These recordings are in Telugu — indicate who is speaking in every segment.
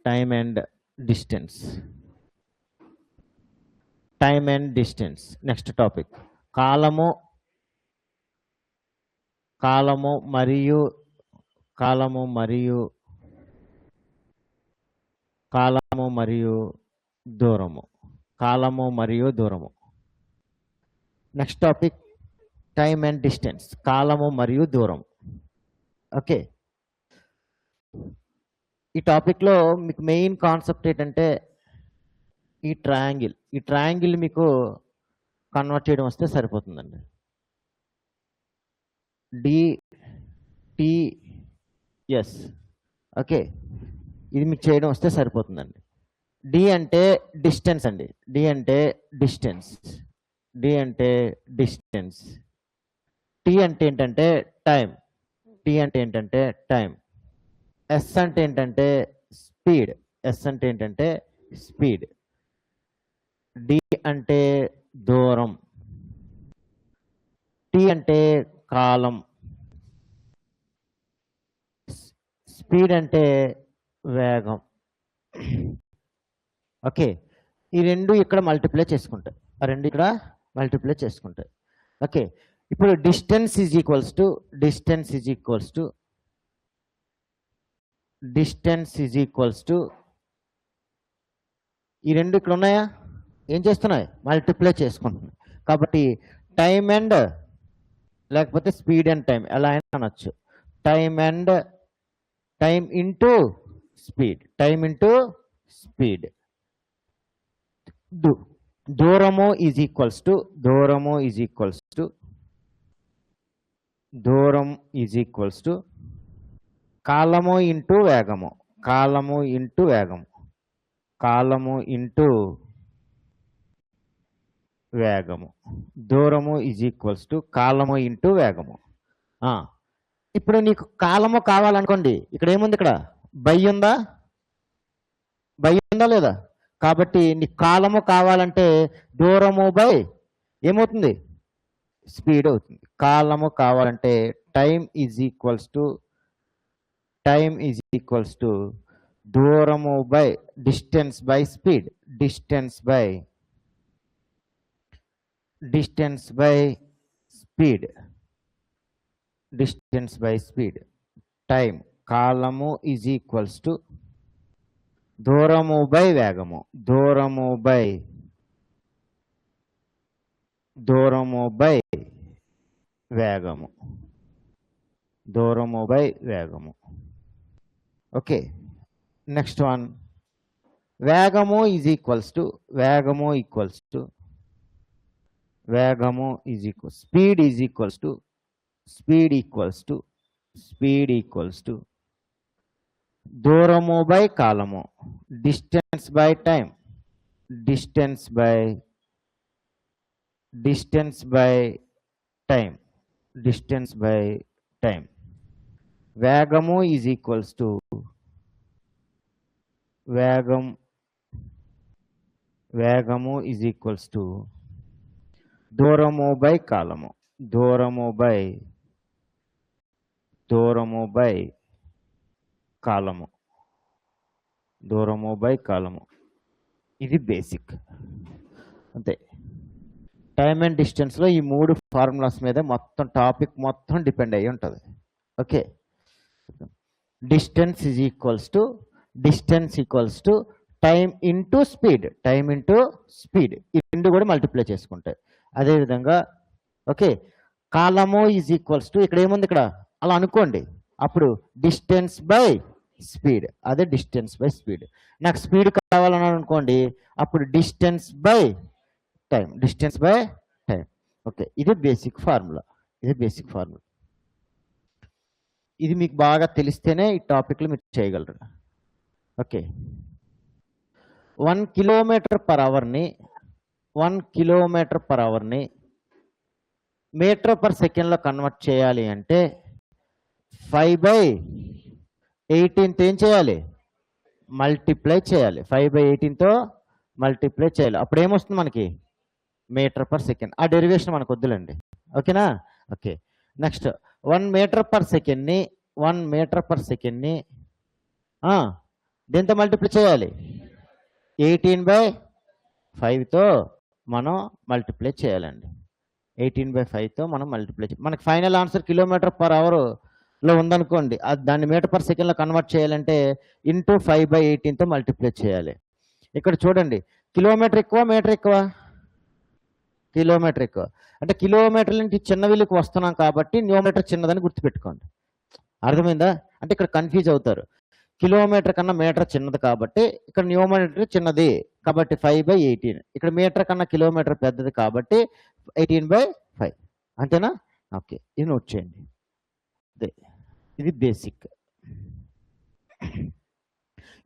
Speaker 1: Time and distance. Time and distance. Next topic కాలము మరియు దూరము. కాలము మరియు దూరము. Next topic time and distance. కాలము మరియు దూరం. ఓకే, ఈ టాపిక్లో మీకు మెయిన్ కాన్సెప్ట్ ఏంటంటే ఈ ట్రయాంగిల్ మీకు కన్వర్ట్ చేయడం వస్తే సరిపోతుందండి. డిటిఎస్. ఓకే, ఇది మీకు చేయడం వస్తే సరిపోతుందండి. డి అంటే డిస్టెన్స్ అండి. డి అంటే డిస్టెన్స్. టీ అంటే ఏంటంటే టైం. ఎస్ అంటే ఏంటంటే స్పీడ్. డి అంటే దూరం. టీ అంటే కాలం. స్పీడ్ అంటే వేగం. ఓకే, ఈ రెండు ఇక్కడ మల్టిప్లై చేసుకుంటాయి. ఓకే, ఇప్పుడు డిస్టెన్స్ ఈజ్ ఈక్వల్స్ టు ఈ రెండు ఇక్కడ ఉన్నాయా? ఏం చేస్తున్నాయి? మల్టిప్లై చేసుకుంటున్నాయి. కాబట్టి టైం అండ్ లేకపోతే స్పీడ్ అండ్ టైం ఎలా అయినా అనొచ్చు. Time into speed. దూరము ఈజ్ ఈక్వల్స్ టు కాలము ఇంటూ వేగము. దూరము ఈజ్ ఈక్వల్స్ టు కాలము ఇంటూ వేగము. ఇప్పుడు నీకు కాలము కావాలనుకోండి, ఇక్కడ ఏముంది? ఇక్కడ బై ఉందా లేదా? కాబట్టి నీకు కాలము కావాలంటే దూరము బై ఏమవుతుంది? స్పీడ్ అవుతుంది. కాలము కావాలంటే టైం ఈజ్ ఈక్వల్స్ టు దూరము by distance by speed. Time కాలము ఈజ్ ఈక్వల్స్ టు దూరము బై వేగము. Okay, next one speed equals to దూరము బై కాలము. Distance by time. వేగము ఈజ్ ఈక్వల్స్ టు దూరము బై కాలము. ఇది బేసిక్ అంతే. టైమ్ అండ్ డిస్టెన్స్లో ఈ మూడు ఫార్ములాస్ మీద మొత్తం టాపిక్ మొత్తం డిపెండ్ అయ్యి ఉంటుంది. Okay, distance equals to time into speed. ఈ రెండు కూడా మల్టిప్లై చేసుకుంటాయి. అదేవిధంగా ఓకే, కాలము ఈజ్ ఈక్వల్స్ టు ఇక్కడ ఏముంది? ఇక్కడ అలా అనుకోండి. అప్పుడు డిస్టెన్స్ బై స్పీడ్. నాకు స్పీడ్ కావాలని అనుకోండి, అప్పుడు డిస్టెన్స్ బై టైం. ఓకే, ఇది బేసిక్ ఫార్ములా. ఇది మీకు బాగా తెలిస్తేనే ఈ టాపిక్లు మీరు చేయగలరు. ఓకే, 1 కిలోమీటర్ పర్ అవర్ని మీటర్ పర్ సెకండ్లో కన్వర్ట్ చేయాలి అంటే 5/18 ఏం చేయాలి? మల్టిప్లై చేయాలి. 5/18తో మల్టిప్లై చేయాలి. అప్పుడు ఏమొస్తుంది మనకి? Metre per second. ఆ డెరివేషన్ మనకు వద్దులండి. ఓకేనా? ఓకే, నెక్స్ట్ 1 మీటర్ పర్ సెకండ్ని దేంతో మల్టిప్లై చేయాలి? 18/5తో మనం మల్టిప్లై చేయాలండి. 18/5తో మనం మల్టిప్లై మనకి ఫైనల్ ఆన్సర్ కిలోమీటర్ పర్ అవర్లో ఉందనుకోండి, దాన్ని మీటర్ పర్ సెకండ్లో కన్వర్ట్ చేయాలంటే ఇంటూ 5/18తో మల్టిప్లై చేయాలి. ఇక్కడ చూడండి, కిలోమీటర్ ఎక్కువ మీటర్ ఎక్కువ? కిలోమీటర్ ఎక్కువ. అంటే కిలోమీటర్ నుంచి చిన్న విలువకి వస్తున్నాం కాబట్టి న్యూమరేటర్ చిన్నదని గుర్తుపెట్టుకోండి. అర్థమైందా? అంటే ఇక్కడ కన్ఫ్యూజ్ అవుతారు. కిలోమీటర్ కన్నా మీటర్ చిన్నది కాబట్టి ఇక్కడ న్యూమరేటర్ చిన్నది కాబట్టి 5/18. ఇక్కడ మీటర్ కన్నా కిలోమీటర్ పెద్దది కాబట్టి 18/5. అంతేనా? ఓకే, ఇది నోట్ చేయండి. ఇది బేసిక్.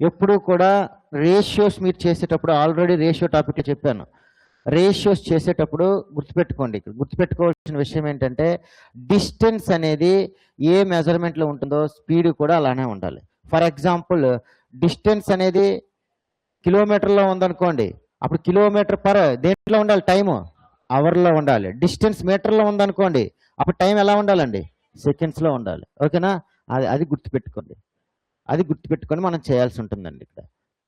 Speaker 1: ఎప్పుడు కూడా రేషియోస్ మీరు చేసేటప్పుడు, ఆల్రెడీ రేషియో టాపిక్లో చెప్పాను, రేషియోస్ చేసేటప్పుడు గుర్తుపెట్టుకోండి. గుర్తుపెట్టుకోవాల్సిన విషయం ఏంటంటే డిస్టెన్స్ అనేది ఏ మెజర్మెంట్లో ఉంటుందో స్పీడ్ కూడా అలానే ఉండాలి. ఫర్ ఎగ్జాంపుల్, డిస్టెన్స్ అనేది కిలోమీటర్లో ఉందనుకోండి, అప్పుడు కిలోమీటర్ పర్ దేంట్లో ఉండాలి? టైము అవర్లో ఉండాలి. డిస్టెన్స్ మీటర్లో ఉందనుకోండి, అప్పుడు టైం ఎలా ఉండాలండి? సెకండ్స్లో ఉండాలి. ఓకేనా? అది గుర్తుపెట్టుకోండి. అది గుర్తుపెట్టుకొని మనం చేయాల్సి ఉంటుందండి ఇక్కడ.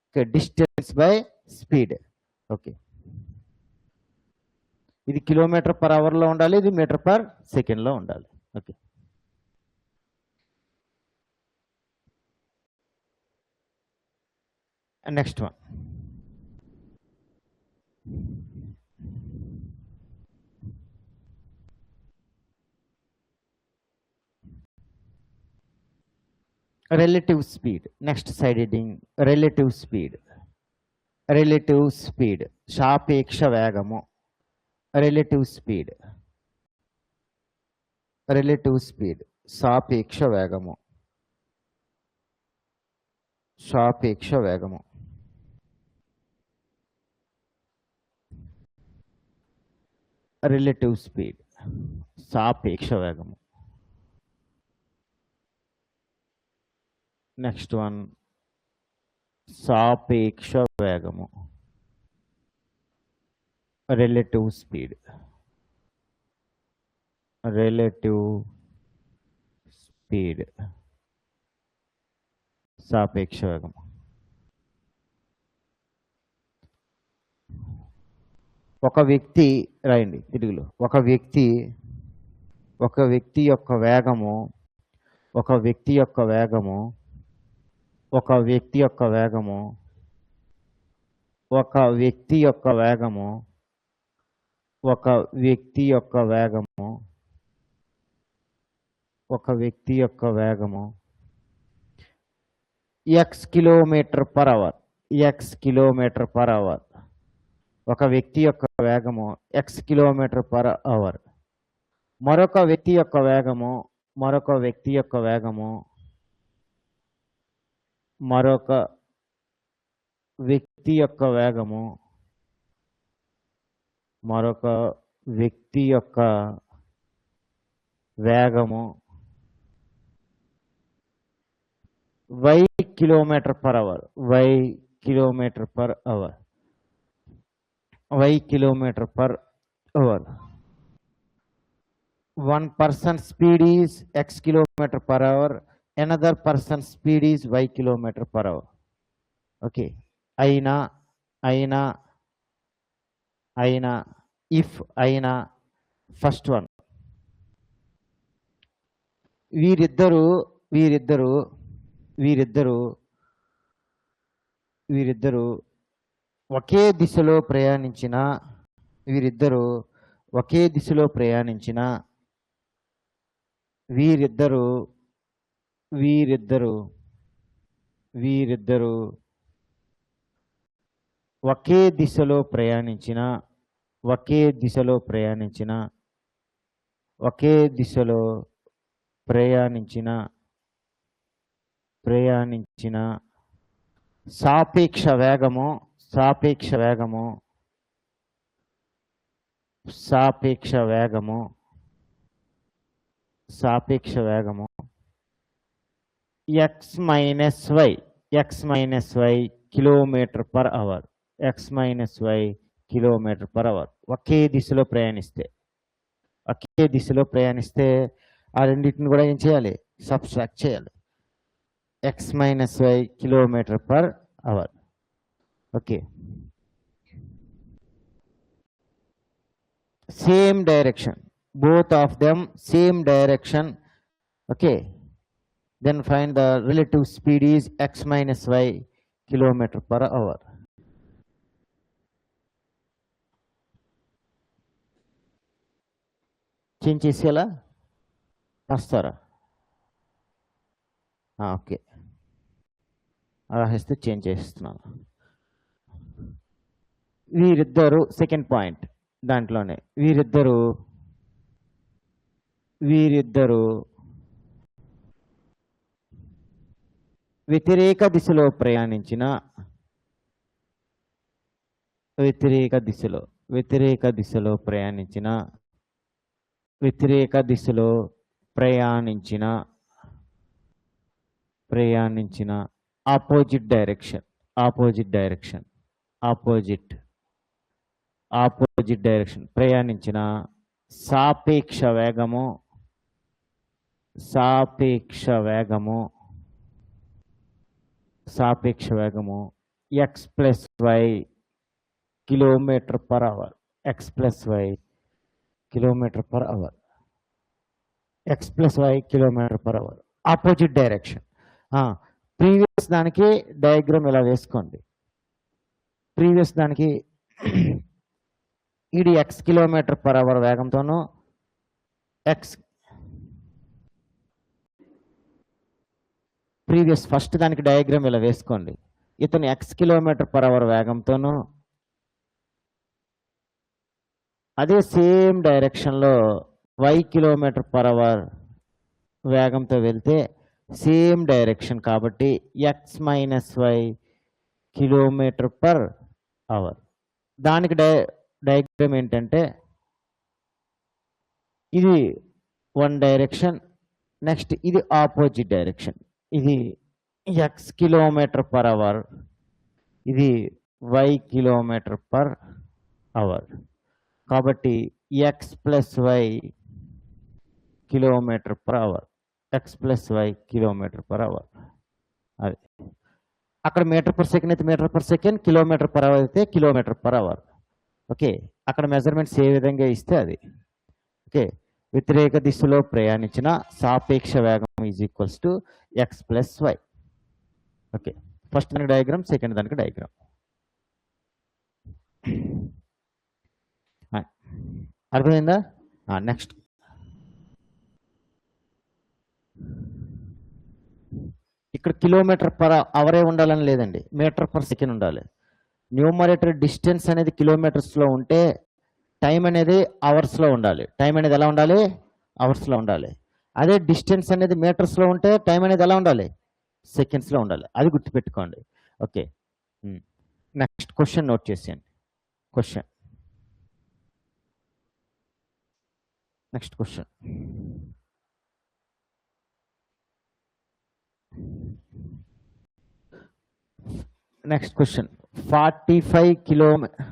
Speaker 1: Okay, distance by speed. Okay, ఇది కిలోమీటర్ పర్ అవర్లో ఉండాలి, ఇది మీటర్ పర్ సెకండ్లో ఉండాలి. Okay, next one. relative speed. Next side heading, relative speed. relative speed, సాపేక్ష వేగము. relative speed, relative speed, సాపేక్ష వేగము. సాపేక్ష వేగము. relative speed, సాపేక్ష వేగము. నెక్స్ట్ వన్, సాపేక్ష వేగము. relative speed, relative speed, సాపేక్ష వేగము. ఒక వ్యక్తి, రాయండి తెలుగులో, ఒక వ్యక్తి యొక్క వేగము, ఒక వ్యక్తి యొక్క వేగము, ఒక వ్యక్తి యొక్క వేగము, ఒక వ్యక్తి యొక్క వేగము, ఒక వ్యక్తి యొక్క వేగము, ఒక వ్యక్తి యొక్క వేగము x kilometre per hour. x kilometre per hour. ఒక వ్యక్తి యొక్క వేగము x కిలోమీటర్ పర్ అవర్. మరొక వ్యక్తి యొక్క వేగము, మరొక వ్యక్తి యొక్క వేగము, మరొక వ్యక్తి యొక్క వేగము, మరొక వ్యక్తి యొక్క వేగము y kilometre per hour. y kilometre per hour. y kilometre per hour. One person's speed is x kilometer per hour, another person's speed is y kilometer per hour. Okay, aina, if aina, first one. వీరిద్దరు ఒకే దిశలో ప్రయాణించిన, వీరిద్దరు ఒకే దిశలో ప్రయాణించిన, వీరిద్దరు ఒకే దిశలో ప్రయాణించిన, ఒకే దిశలో ప్రయాణించిన, ఒకే దిశలో ప్రయాణించిన సాపేక్ష వేగము, సాపేక్ష వేగము, సాపేక్ష వేగము, సాపేక్ష వేగము x minus y kilometre per hour. x minus y kilometre per hour. ఒకే దిశలో ప్రయాణిస్తే ఆ రెండింటిని కూడా ఏం చేయాలి? సబ్ట్రాక్ట్ చేయాలి. x minus y kilometer per hour. Okay. Same direction. Both of them same direction. Okay. Then find the relative speed is x minus y kilometer per hour. Change చేసేలా రాస్తారా? ఓకే, రాస్తే చేంజ్ చేస్తున్నాను. వీరిద్దరు సెకండ్ పాయింట్ దాంట్లోనే వీరిద్దరు వ్యతిరేక దిశలో ప్రయాణించిన ఆపోజిట్ డైరెక్షన్ ప్రయాణించిన సాపేక్ష వేగము x plus y kilometer per hour. Opposite direction. Previous దానికి డయాగ్రామ్ ఇలా వేసుకోండి. ప్రీవియస్ దానికి ఇది x కిలోమీటర్ పర్ అవర్ వేగంతోనూ ప్రీవియస్ ఫస్ట్ దానికి డయాగ్రామ్ ఇలా వేసుకోండి. ఇతను x కిలోమీటర్ పర్ అవర్ వేగంతోనూ అదే సేమ్ డైరెక్షన్లో y కిలోమీటర్ పర్ అవర్ వేగంతో వెళ్తే సేమ్ డైరెక్షన్ కాబట్టి x minus y kilometre per hour. దానికి డయాగ్రామ్ ఏంటంటే ఇది వన్ డైరెక్షన్, నెక్స్ట్ ఇది ఆపోజిట్ డైరెక్షన్. ఇది x కిలోమీటర్ పర్ అవర్, ఇది y కిలోమీటర్ పర్ అవర్. కాబట్టి x plus y kilometre per hour, అది అక్కడ మీటర్ పర్ సెకండ్ అయితే metre per second, kilometre per hour అయితే కిలోమీటర్ పర్ అవర్. ఓకే, అక్కడ మెజర్మెంట్స్ ఏ విధంగా ఇస్తే అది. ఓకే, వ్యతిరేక దిశలో ప్రయాణించిన సాపేక్ష వేగం is equals to x plus y. Okay, first దానికి డయాగ్రామ్, సెకండ్ దానికి డయాగ్రామ్. అర్థమైందా? నెక్స్ట్ ఇక్కడ కిలోమీటర్ పర్ అవరే ఉండాలని లేదండి, మీటర్ పర్ సెకండ్ ఉండాలి. న్యూమరేటర్ డిస్టెన్స్ అనేది కిలోమీటర్స్లో ఉంటే టైం అనేది అవర్స్లో ఉండాలి. టైం అనేది ఎలా ఉండాలి? అవర్స్లో ఉండాలి. అదే డిస్టెన్స్ అనేది మీటర్స్లో ఉంటే టైం అనేది ఎలా ఉండాలి? సెకండ్స్లో ఉండాలి. అది గుర్తుపెట్టుకోండి. ఓకే, నెక్స్ట్ క్వశ్చన్ నోట్ చేసేయండి. Next question next question 45 kilometre.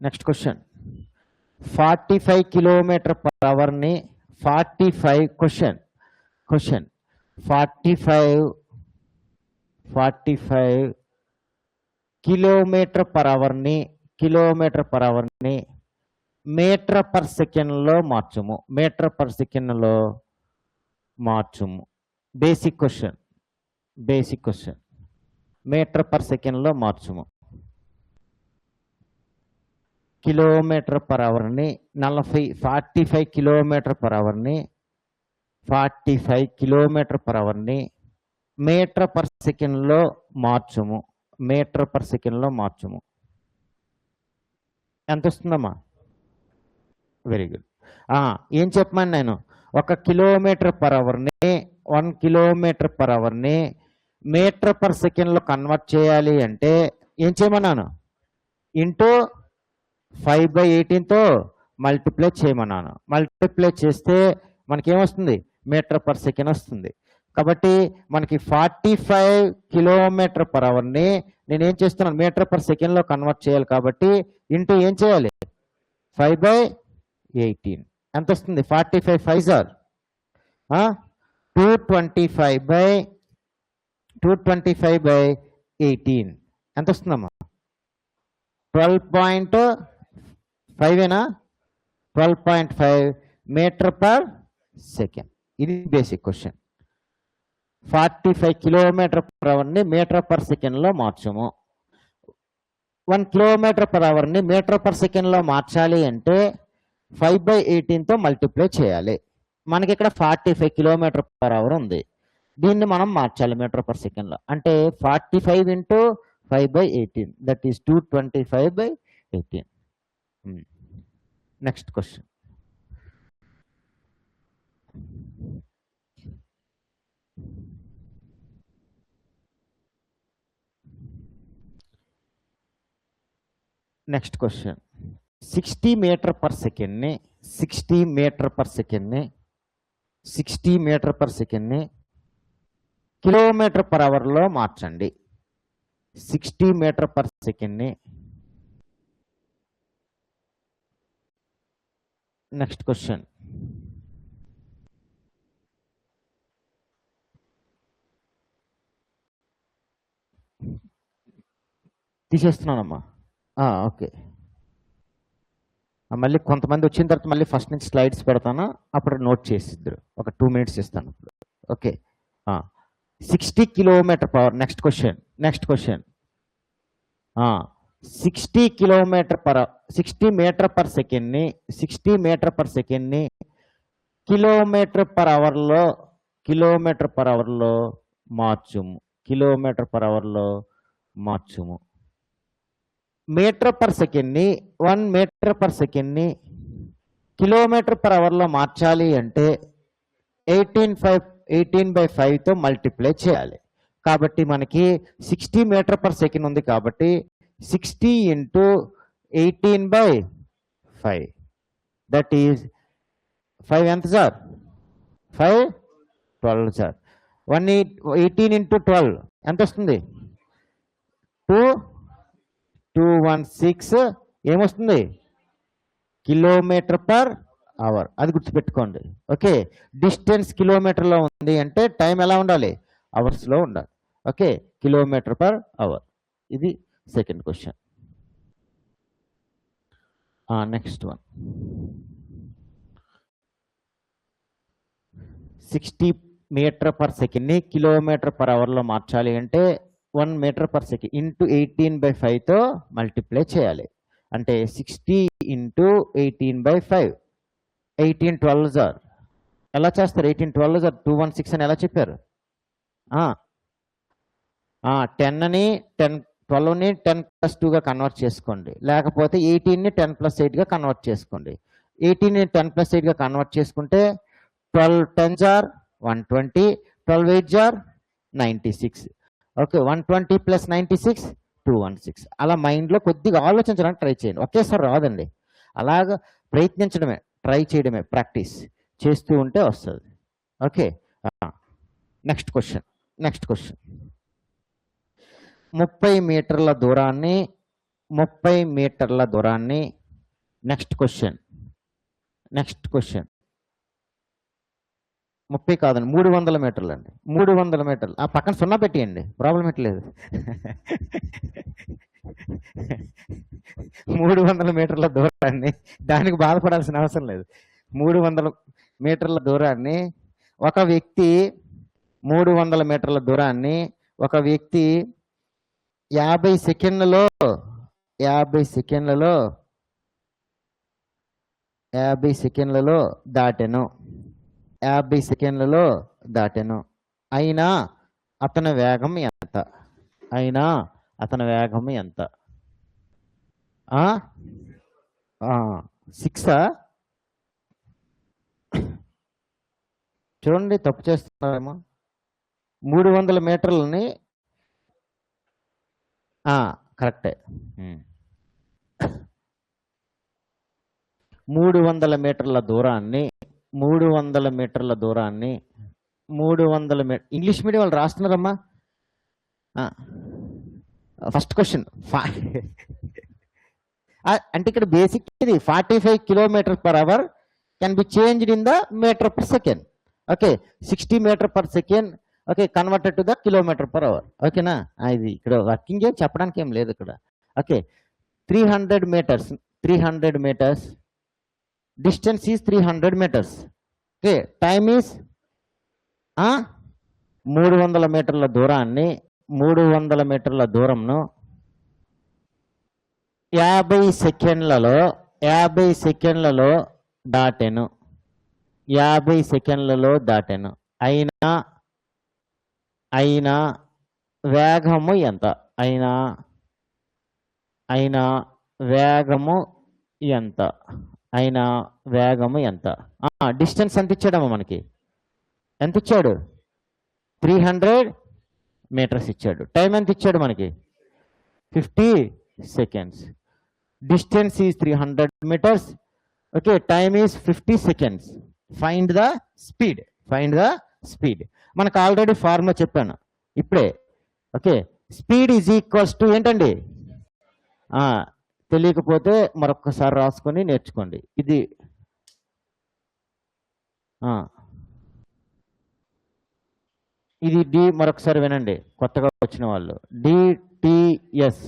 Speaker 1: Next question 45 kilometre per అవర్ని 45 కిలోమీటర్ పర్ అవర్ని మీటర్ పర్ సెకండ్లో మార్చుము. బేసిక్ క్వశ్చన్ మీటర్ పర్ సెకండ్లో మార్చుము. కిలోమీటర్ పర్ అవర్ని 45 కిలోమీటర్ పర్ అవర్ని మీటర్ పర్ సెకండ్లో మార్చుము. ఎంత వస్తుందమ్మా? Very good. ఏం చెప్పమని నేను 1 కిలోమీటర్ పర్ అవర్ని 1 కిలోమీటర్ పర్ అవర్ని మీటర్ పర్ సెకండ్లో కన్వర్ట్ చేయాలి అంటే ఏం చేయమన్నాను? Into 5/18తో multiply చేయమన్నాను. మల్టిప్లై చేస్తే మనకేమొస్తుంది? మీటర్ పర్ సెకండ్ వస్తుంది. కాబట్టి మనకి 45 కిలోమీటర్ పర్ అవర్ని నేనేం చేస్తున్నాను? మీటర్ పర్ సెకండ్లో కన్వర్ట్ చేయాలి కాబట్టి ఇంటూ ఏం చేయాలి? 5/18. ఎంత వస్తుంది? 45 5 సార్ 225/18 ఎంత వస్తుందమ్మా? 12.5 12.5 మీటర్ పర్ సెకండ్. ఇది బేసిక్ క్వశ్చన్. 45 కిలోమీటర్ పర్ అవర్ని మీటర్ పర్ సెకండ్లో మార్చము. 1 కిలోమీటర్ పర్ అవర్ని మీటర్ పర్ సెకండ్లో మార్చాలి అంటే 5/18తో మల్టిప్లై చేయాలి. మనకి ఇక్కడ 45 కిలోమీటర్ పర్ అవర్ ఉంది. దీన్ని మనం మార్చాలి మీటర్ పర్ సెకండ్లో. అంటే 45 × 5/18 that is 225/18. Next question. Next question. 60 metre per సెకండ్ని 60 మీటర్ పర్ సెకండ్ని 60 మీటర్ పర్ సెకండ్ని కిలోమీటర్ పర్ అవర్లో మార్చండి. 60 మీటర్ పర్ సెకండ్ని. Next question. తీసేస్తున్నానమ్మా. ఓకే, మళ్ళీ కొంతమంది వచ్చిన తర్వాత మళ్ళీ ఫస్ట్ నుంచి స్లైడ్స్ పెడతాను, అప్పుడు నోట్ చేసిద్దరు. ఒక 2 minutes ఇస్తాను ఇప్పుడు. Okay, 60 kilometre per hour. Next question. 60 kilometre per 60 metre per సెకండ్ని 60 మీటర్ పర్ సెకండ్ని కిలోమీటర్ పర్ అవర్లో మార్చుము. కిలోమీటర్ పర్ అవర్లో మార్చుము. మీటర్ పర్ సెకండ్ని 1 మీటర్ పర్ సెకండ్ని కిలోమీటర్ పర్ అవర్లో మార్చాలి అంటే 18/5తో మల్టిప్లై చేయాలి. కాబట్టి మనకి 60 మీటర్ పర్ సెకండ్ ఉంది కాబట్టి 60 × 18/5 దట్ ఈజ్ 5 ఎంత సార్? 5 12 సార్. 18 × 12 ఎంత వస్తుంది? 216 ఏమొస్తుంది? Kilometre per hour. అది గుర్తుపెట్టుకోండి. ఓకే, డిస్టెన్స్ కిలోమీటర్లో ఉంది అంటే టైం ఎలా ఉండాలి? అవర్స్లో ఉండాలి. Okay, kilometre per hour. ఇది second question. Next one. 60 metre per సెకండ్ని కిలోమీటర్ పర్ అవర్లో మార్చాలి అంటే 1 మీటర్ పర్ సెకండ్ ఇంటూ 18/5తో మల్టిప్లై చేయాలి. అంటే 60 × 18/5. 18 12 సార్. ఎలా చేస్తారు? 18 12 సార్ 216 అని ఎలా చెప్పారు? 10ని 12ని 10+2గా కన్వర్ట్ చేసుకోండి, లేకపోతే 18ని 10+8గా కన్వర్ట్ చేసుకోండి. 18ని 10+8గా కన్వర్ట్ చేసుకుంటే 12 10s are 120, 12 8s are 96. Okay, 120 + 96 216. అలా మైండ్లో కొద్దిగా ఆలోచించడానికి ట్రై చేయండి. ఒకేసారి రాదండి, అలాగ ప్రయత్నించడమే, ట్రై చేయడమే, ప్రాక్టీస్ చేస్తూ ఉంటే వస్తుంది. Okay, next question. 30 మీటర్ల దూరాన్ని నెక్స్ట్ క్వశ్చన్ 30 కాదండి, 300 మీటర్లు అండి. 300 మీటర్లు. ఆ పక్కన 0 పెట్టేయండి, ప్రాబ్లం ఎట్లేదు. 300 మీటర్ల దూరాన్ని, దానికి బాధపడాల్సిన అవసరం లేదు. 300 మీటర్ల దూరాన్ని ఒక వ్యక్తి 300 మీటర్ల దూరాన్ని ఒక వ్యక్తి 50 సెకండ్లలో 50 సెకండ్లలో దాటెను. 50 సెకండ్లలో దాటెను. అయినా అతని వేగం ఎంత? 6 చూడండి, తప్పు చేస్తున్నారేమో. 300 మీటర్లని కరెక్టే. 300 మీటర్ల దూరాన్ని 300 మీటర్ల దూరాన్ని 300 మీటర్. ఇంగ్లీష్ మీడియం వాళ్ళు రాస్తున్నారమ్మా. ఫస్ట్ క్వశ్చన్ అంటే ఇక్కడ బేసిక్ ఇది 45 kilometre per hour can be changed in the metre per second. Okay 60 metre per second okay converted to the kilometre per hour ఓకేనా ఇది ఇక్కడ వర్కింగ్ ఏం చెప్పడానికి ఏం లేదు ఇక్కడ okay 300 metres 300 metres distance is 300 metres okay time is 300 మీటర్ల దూరాన్ని 300 మీటర్ల దూరంను 50 సెకండ్లలో దాటెను 50 సెకండ్లలో దాటెను అయినా వేగము ఎంత అయినా వేగము ఎంత డిస్టెన్స్ ఎంత ఇచ్చాడమ్మా మనకి ఎంత ఇచ్చాడు 300 మీటర్స్ ఇచ్చాడు టైం ఎంత ఇచ్చాడు మనకి 50 seconds distance is 300 metres okay time is 50 seconds find the speed మనకు ఆల్రెడీ ఫార్ములా చెప్పాను ఇప్పుడే okay speed is equals to ఏంటండి తెలియకపోతే మరొకసారి రాసుకొని నేర్చుకోండి ఇది డి మరొకసారి వినండి కొత్తగా వచ్చిన వాళ్ళు డిటిఎస్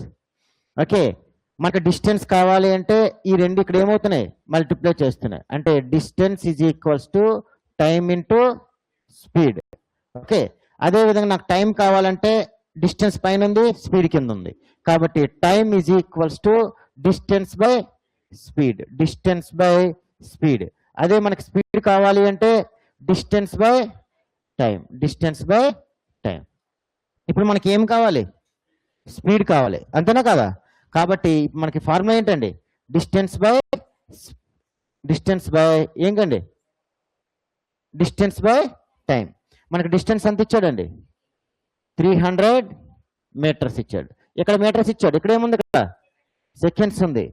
Speaker 1: ఓకే మనకు డిస్టెన్స్ కావాలి అంటే ఈ రెండు ఇక్కడ ఏమవుతున్నాయి మల్టిప్లై చేస్తున్నాయి అంటే distance is equals to time into speed okay అదేవిధంగా నాకు టైం కావాలంటే డిస్టెన్స్ పైన ఉంది స్పీడ్ కింద ఉంది కాబట్టి time is equals to distance by speed అదే మనకి స్పీడ్ కావాలి అంటే డిస్టెన్స్ బై టైం ఇప్పుడు మనకి ఏం కావాలి స్పీడ్ కావాలి అంతేనా కదా కాబట్టి మనకి ఫార్ములా ఏంటండి డిస్టెన్స్ బై ఏంటండి డిస్టెన్స్ బై టైం మనకి డిస్టెన్స్ ఎంత ఇచ్చాడండి 300 మీటర్స్ ఇచ్చాడు ఇక్కడ మీటర్స్ ఇచ్చాడు ఇక్కడ ఏముంది ఇక్కడ సెకండ్స్ ఉంది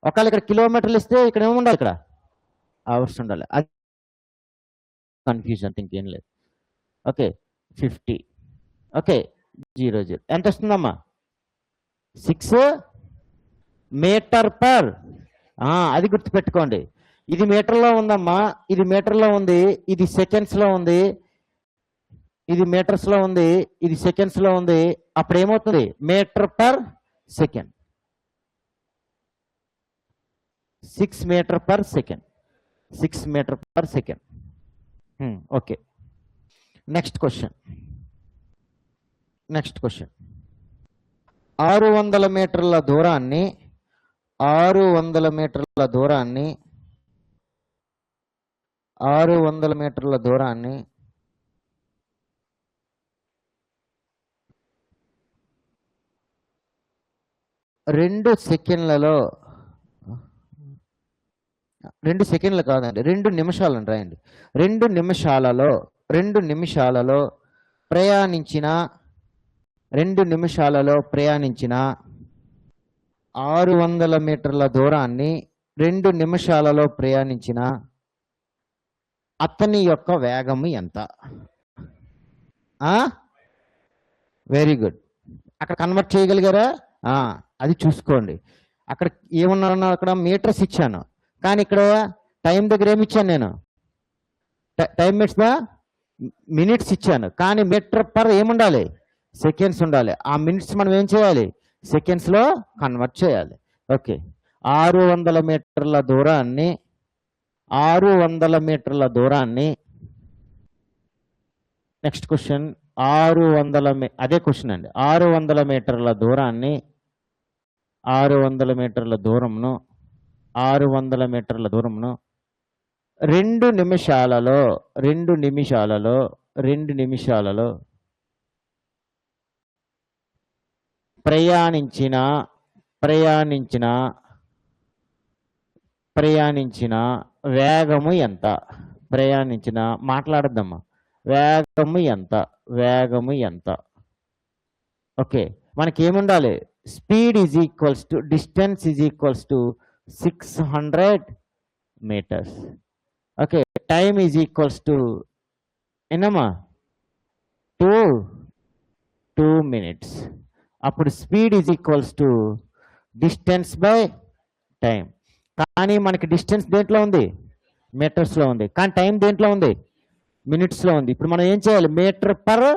Speaker 1: ఒకవేళ ఇక్కడ కిలోమీటర్లు ఇస్తే ఇక్కడ ఏముండాలి ఇక్కడ అవర్స్ ఉండాలి అది కన్ఫ్యూజన్ ఇంకేం లేదు ఓకే 50 ఓకే 00 ఎంత వస్తుందమ్మా 6 మీటర్ పర్ అది గుర్తుపెట్టుకోండి ఇది మీటర్లో ఉందమ్మా ఇది మీటర్లో ఉంది ఇది సెకండ్స్లో ఉంది ఇది మీటర్స్లో ఉంది ఇది సెకండ్స్లో ఉంది అప్పుడు ఏమవుతుంది metre per second 6 metre per second okay next question 600 మీటర్ల దూరాన్ని 600 మీటర్ల దూరాన్ని 2 సెకండ్లలో 2 సెకండ్లు కాదండి 2 నిమిషాలు రాయండి 2 నిమిషాలలో ప్రయాణించిన 600 మీటర్ల దూరాన్ని 2 నిమిషాలలో ప్రయాణించిన అతని యొక్క వేగము ఎంత వెరీ గుడ్ అక్కడ కన్వర్ట్ చేయగలిగారా అది చూసుకోండి అక్కడ ఏమన్నా అక్కడ మీటర్స్ ఇచ్చాను కానీ ఇక్కడ టైం దగ్గర ఏమి ఇచ్చాను నేను టైం మినిట్స్ ఇచ్చాను కానీ మీటర్ పర్ ఏముండాలి సెకండ్స్ ఉండాలి ఆ మినిట్స్ మనం ఏం చేయాలి సెకండ్స్లో కన్వర్ట్ చేయాలి ఓకే 600 మీటర్ల దూరాన్ని నెక్స్ట్ క్వశ్చన్ 600 అదే క్వశ్చన్ అండి 600 మీటర్ల దూరాన్ని 600 మీటర్ల దూరంను 2 నిమిషాలలో ప్రయాణించిన వేగము ఎంత మాట్లాడద్దమ్మా వేగము ఎంత ఓకే మనకి ఏముండాలి speed is equals to distance is equals to 600 metres okay time is equals to ఎన్నమ్మా 2 మినిట్స్ అప్పుడు speed is equals to distance by time కానీ మనకి డిస్టెన్స్ దేంట్లో ఉంది మీటర్స్లో ఉంది కానీ టైం దేంట్లో ఉంది మినిట్స్లో ఉంది. ఇప్పుడు మనం ఏం చేయాలి? మీటర్ పర్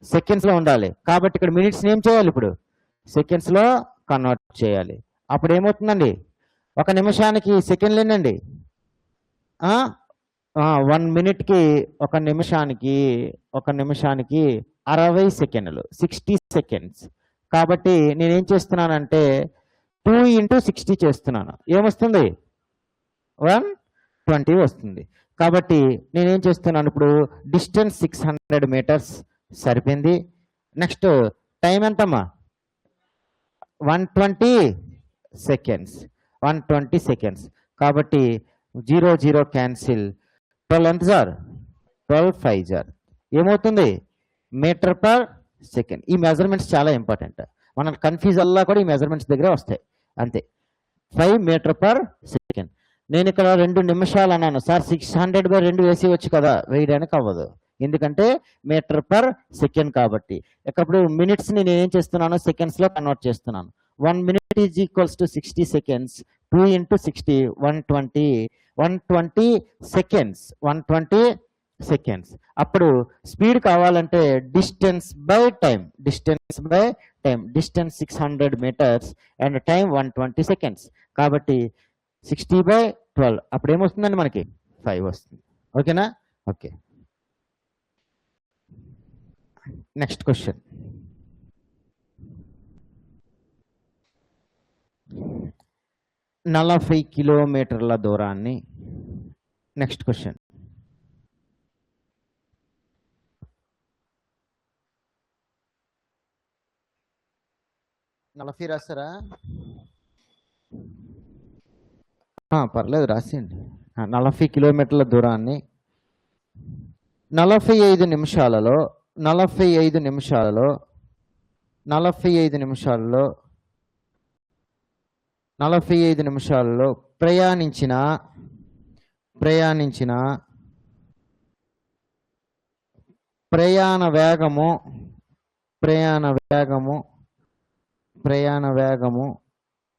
Speaker 1: సెకండ్స్లో ఉండాలి. కాబట్టి ఇక్కడ మినిట్స్ని ఏం చేయాలి? ఇప్పుడు సెకండ్స్లో కన్వర్ట్ చేయాలి. అప్పుడు ఏమవుతుందండి? ఒక నిమిషానికి సెకండ్లు ఎన్నండి? 1 మినిట్కి ఒక నిమిషానికి 60 సెకండ్లు, 60 సెకండ్స్. కాబట్టి నేనేం చేస్తున్నానంటే 2 × 60 చేస్తున్నాను. ఏమొస్తుంది? 120 వస్తుంది. కాబట్టి నేనేం చేస్తున్నాను ఇప్పుడు? డిస్టెన్స్ 600 మీటర్స్ సరిపోయింది. నెక్స్ట్ టైం ఎంతమ్మా? 120 సెకండ్స్. 120 సెకండ్స్. కాబట్టి 0 0 క్యాన్సిల్. 12 ఎంత సార్? 12 5 సార్. ఏమవుతుంది? Metre per second. ఈ మెజర్మెంట్స్ చాలా ఇంపార్టెంట్. మనం కన్ఫ్యూజ్ అల్లా కూడా ఈ మెజర్మెంట్స్ దగ్గర వస్తాయి అంతే. 5 మీటర్ పర్ సెకండ్. నేను ఇక్కడ 2 నిమిషాలు అన్నాను సార్. 600/2 వేసి వచ్చు కదా? వేయడానికి అవ్వదు, ఎందుకంటే మీటర్ పర్ సెకండ్ కాబట్టి. ఇప్పుడు మినిట్స్ని నేను ఏం చేస్తున్నాను? సెకండ్స్లో కన్వర్ట్ చేస్తున్నాను. 1 minute is equals to 60 seconds. 2 × 60 120. 120 seconds. 120 seconds. అప్పుడు స్పీడ్ కావాలంటే distance by time. Distance 600 metres and time 120 seconds. కాబట్టి 60/12. అప్పుడు ఏమొస్తుందండి మనకి? 5 వస్తుంది. ఓకేనా? ఓకే. Next question. 40 కిలోమీటర్ల దూరాన్ని. Next question. 40 రాస్తారా? పర్లేదు రాసేయండి. 40 కిలోమీటర్ల దూరాన్ని 45 నిమిషాలలో 45 నిమిషాలలో 45 నిమిషాలలో 45 నిమిషాలలో ప్రయాణించిన ప్రయాణ వేగము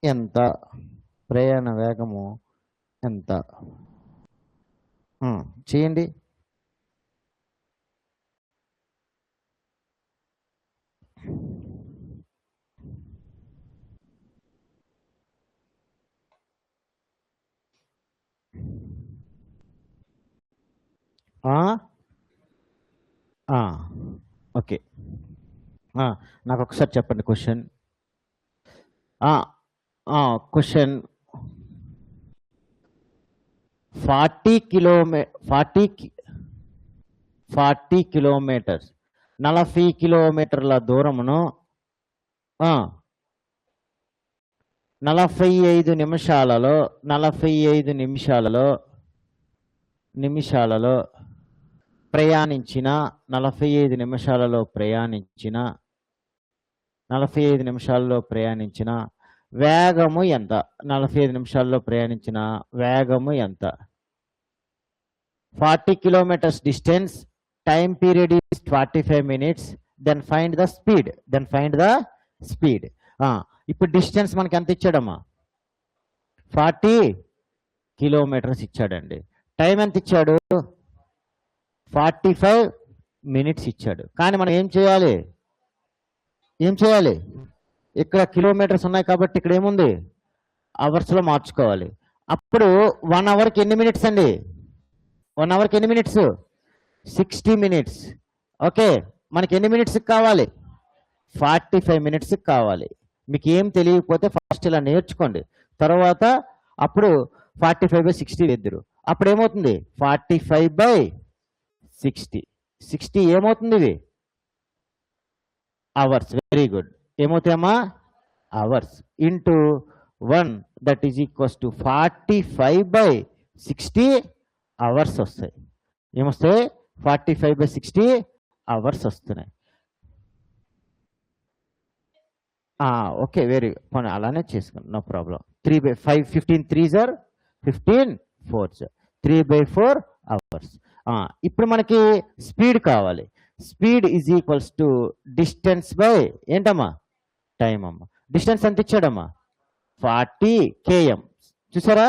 Speaker 1: ఎంత? ప్రయాణ వేగము ఎంత? చేయండి. ఓకే. నాకు ఒకసారి చెప్పండి క్వశ్చన్. క్వశ్చన్ 40 కిలోమీటర్స్ 40 కిలోమీటర్ల దూరమును 45 నిమిషాలలో ప్రయాణించిన 45 నిమిషాలలో ప్రయాణించిన వేగము ఎంత? 45 నిమిషాల్లో ప్రయాణించిన వేగము ఎంత? 40 kilometers distance, time period is 45 minutes, then find the speed. ఇప్పుడు డిస్టెన్స్ మనకి ఎంత ఇచ్చాడమ్మా? 40 కిలోమీటర్స్ ఇచ్చాడండి. టైం ఎంత ఇచ్చాడు? 45 minutes ఇచ్చాడు. కానీ మనం ఏం చేయాలి? ఇక్కడ కిలోమీటర్స్ ఉన్నాయి కాబట్టి ఇక్కడ ఏముంది? అవర్స్లో మార్చుకోవాలి. అప్పుడు 1 అవర్కి ఎన్ని మినిట్స్ అండి? 1 అవర్కి ఎన్ని మినిట్స్? 60 minutes. ఓకే, మనకి ఎన్ని మినిట్స్ కావాలి? 45 minutes కావాలి. మీకు ఏం తెలియకపోతే ఫస్ట్ ఇలా నేర్చుకోండి. తర్వాత అప్పుడు 45/60 వేద్దరు. అప్పుడు ఏమవుతుంది? 45/60. 60 ఏమవుతుంది? ఇది అవర్స్. Very good. ఏమవుతాయమ్మా? Hours into 1, that is equals to 45/60 hours వస్తాయి. ఏమొస్తాయి? 45/60 అవర్స్ వస్తున్నాయి. Okay, very good. అలానే చేసుకోండి, no problem. 3/5 15 3s 15 4s 3/4 hours. ఇప్పుడు మనకి స్పీడ్ కావాలి. Speed is equals to distance by ఏంటమ్మా? టైం అమ్మా. డిస్టెన్స్ ఎంత ఇచ్చాడమ్మా? 40 km. చూసారా?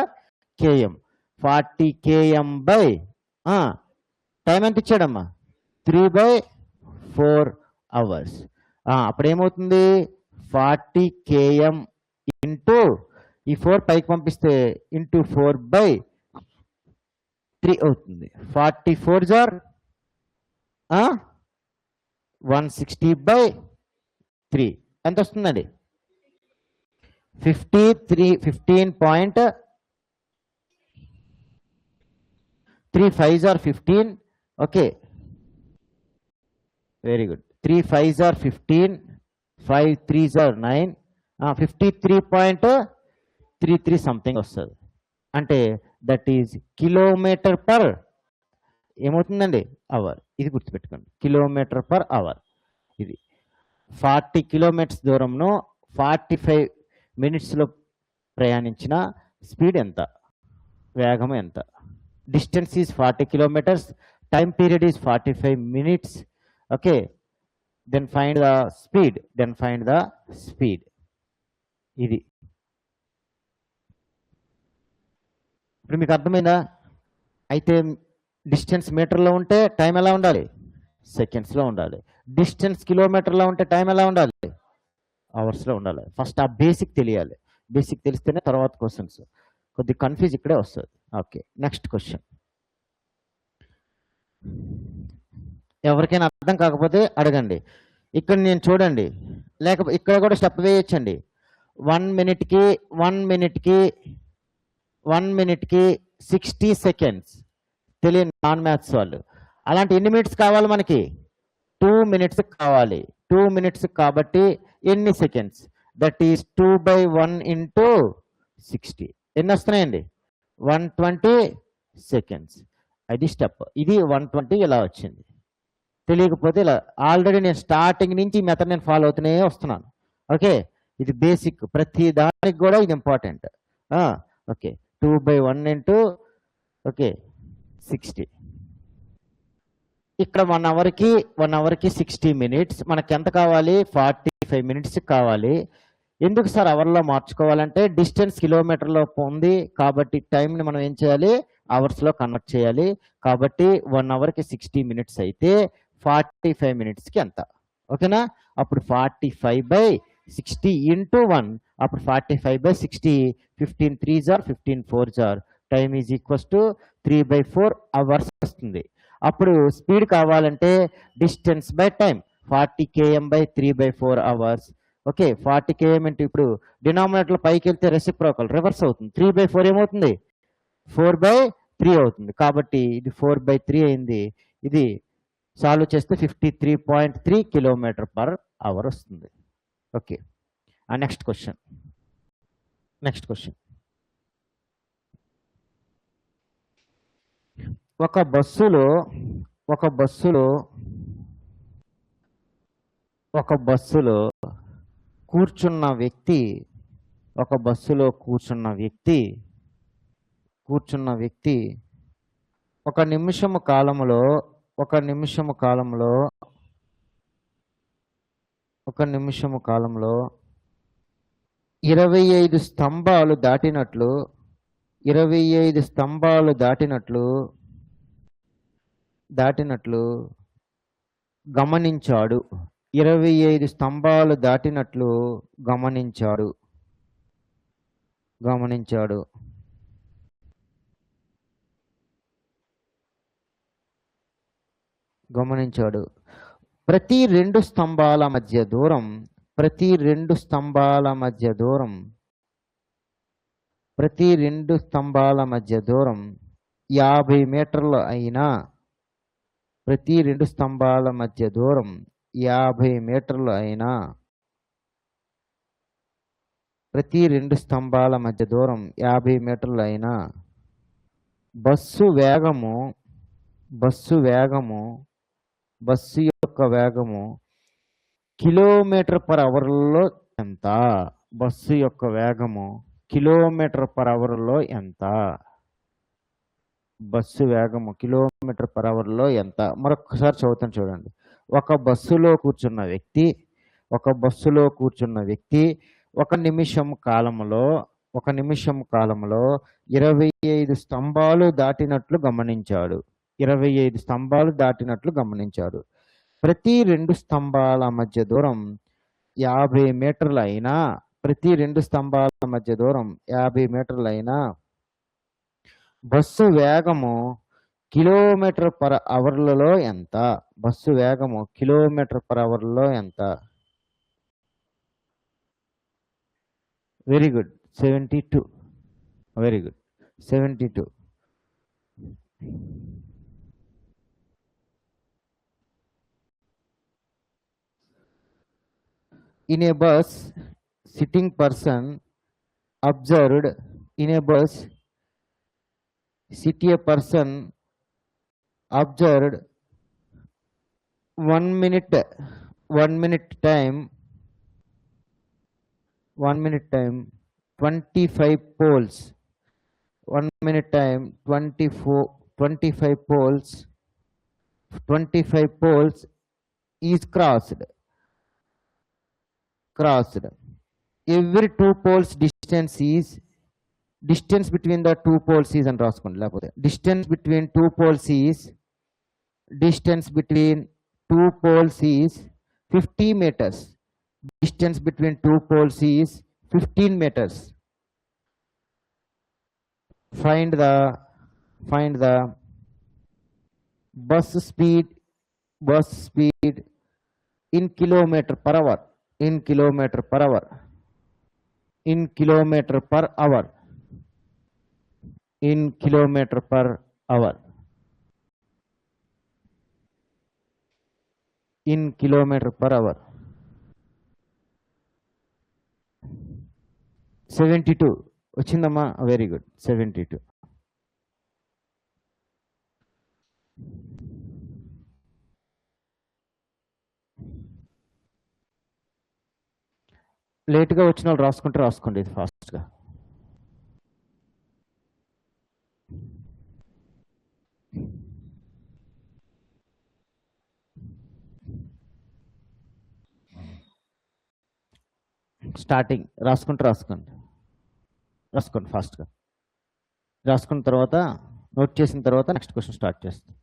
Speaker 1: km. 40 km బై టైం ఎంత ఇచ్చాడమ్మా? 3/4 అవర్స్. అప్పుడు ఏమవుతుంది? 40 km ఇంటూ ఈ 4 పైకి పంపిస్తే ఇంటూ 4/3 అవుతుంది. 44 జార్ 160/3 ఎంత వస్తుందండి? 15.3 5s are 15. Okay, very good. 3 5s are 15, 5 3s are 9, 53.33 something వస్తుంది. అంటే దట్ ఈజ్ కిలోమీటర్ పర్ ఏమవుతుందండి? అవర్. ఇది గుర్తుపెట్టుకోండి, కిలోమీటర్ పర్ అవర్. ఇది 40 కిలోమీటర్స్ దూరంను 45 మినిట్స్లో ప్రయాణించిన స్పీడ్ ఎంత? వేగం ఎంత? Distance is 40 kilometres, time period is 45 minutes. Okay, then find the speed. ఇది ఇప్పుడు మీకు అర్థమైందా? అయితే డిస్టెన్స్ మీటర్లో ఉంటే టైం ఎలా ఉండాలి? సెకండ్స్లో ఉండాలి. డిస్టెన్స్ కిలోమీటర్లో ఉంటే టైం ఎలా ఉండాలి? అవర్స్లో ఉండాలి. ఫస్ట్ ఆ బేసిక్ తెలియాలి. బేసిక్ తెలిస్తేనే తర్వాత క్వశ్చన్స్. కొద్ది కన్ఫ్యూజ్ ఇక్కడే వస్తుంది. Okay, next question. ఎవరికైనా అర్థం కాకపోతే అడగండి. ఇక్కడ నేను చూడండి, లేకపోతే ఇక్కడ కూడా స్టెప్ వేయొచ్చండి. 1 మినిట్కి 60 సెకండ్స్. తెలియని నాన్ మ్యాథ్స్ వాళ్ళు అలాంటి ఎన్ని మినిట్స్ కావాలి మనకి? 2 minutes కావాలి. 2 minutes కాబట్టి ఎన్ని సెకండ్స్? That is 2/1 into 60. ఎన్ని వస్తున్నాయండి? 120 సెకండ్స్. అది స్టెప్. ఇది 120 ఇలా వచ్చింది. తెలియకపోతే ఇలా ఆల్రెడీ నేను స్టార్టింగ్ నుంచి ఈ మెథడ్ నేను ఫాలో అవుతూనే వస్తున్నాను. ఓకే, ఇది బేసిక్. ప్రతి దానికి కూడా ఇది ఇంపార్టెంట్. Okay, 2/1 into 60. ఇక్కడ 1 అవర్కి 60 minutes. మనకి ఎంత కావాలి? 45 minutes కావాలి. ఎందుకు సార్ అవర్లో మార్చుకోవాలంటే డిస్టెన్స్ కిలోమీటర్లో ఉంది కాబట్టి టైంని మనం ఏం చేయాలి? అవర్స్లో కన్వర్ట్ చేయాలి. కాబట్టి 1 అవర్కి 60 minutes అయితే 45 minutesకి ఎంత? ఓకేనా? అప్పుడు 45/60 ఇంటూ 1. అప్పుడు 45/60. 15 3s are 15 4s are. Time is equals to 3/4 hours వస్తుంది. అప్పుడు స్పీడ్ కావాలంటే distance by time 40 km by 3/4 hours. Okay, 40 km అంటే ఇప్పుడు డినామినేటర్లో పైకి వెళ్తే రెసిప్రోకల్ రివర్స్ అవుతుంది. 3/4 ఏమవుతుంది? 4/3 అవుతుంది. కాబట్టి ఇది 4/3 అయింది. ఇది సాల్వ్ చేస్తే 53.3 km/h వస్తుంది. Okay, next question. ఒక బస్సులో కూర్చున్న వ్యక్తి ఒక నిమిషము కాలంలో 25 స్తంభాలు దాటినట్లు గమనించాడు. 25 స్తంభాలు దాటినట్లు గమనించాడు. ప్రతి రెండు స్తంభాల మధ్య దూరం 50 మీటర్లు అయినా ప్రతి రెండు స్తంభాల మధ్య దూరం 50 మీటర్లు అయినా బస్సు యొక్క వేగము కిలోమీటర్/అవర్లో ఎంత? బస్సు యొక్క వేగము కిలోమీటర్/అవర్లో ఎంత? మరొకసారి చదువుతాను చూడండి. ఒక బస్సులో కూర్చున్న వ్యక్తి 1 నిమిషం కాలంలో 25 స్తంభాలు దాటినట్లు గమనించాడు. 25 స్తంభాలు దాటినట్లు గమనించాడు. ప్రతి 2 స్తంభాల మధ్య దూరం 50 మీటర్లు అయినా ప్రతి 2 స్తంభాల మధ్య దూరం 50 మీటర్లు అయినా బస్సు వేగము కిలోమీటర్ పర్ అవర్లలో ఎంత? బస్సు వేగము కిలోమీటర్ పర్ అవర్లో ఎంత? Very good, 72. Very good, 72. In a bus, sitting person observed in a bus, sit a person observed 1 minute, 1 minute time, 1 minute time, 25 poles. 1 minute time, 25 poles. 25 poles is crossed. Every 2 poles distance between the 2 poles is and రాసుకోండి. లేకపోతే distance between 2 poles is 50 meters. Distance between 2 poles is 15 meters. Find the bus speed in kilometer per hour. In kilometer per hour. In kilometer per hour. In kilometer per hour. In kilometer per hour. 72 వచ్చిందమ్మా. Very good, 72. లేట్గా వచ్చిన వాళ్ళు రాసుకోండి ఇది ఫాస్ట్గా. స్టార్టింగ్ రాసుకోండి ఫాస్ట్గా. రాసుకున్న తర్వాత నోట్ చేసిన తర్వాత నెక్స్ట్ క్వశ్చన్ స్టార్ట్ చేస్తాం.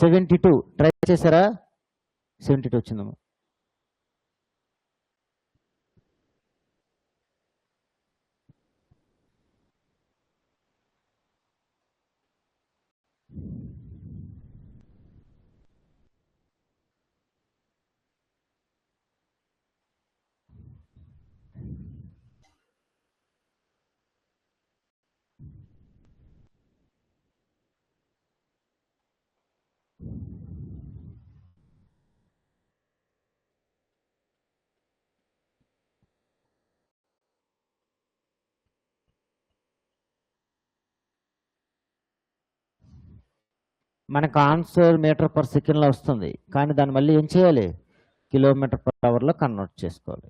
Speaker 1: 72 ట్రై చేశారా? 72 వచ్చిందమ్మా. మనకు ఆన్సర్ మీటర్ పర్ సెకండ్లో వస్తుంది, కానీ దాన్ని మళ్ళీ ఏం చేయాలి? కిలోమీటర్ పర్ అవర్లో కన్వర్ట్ చేసుకోవాలి.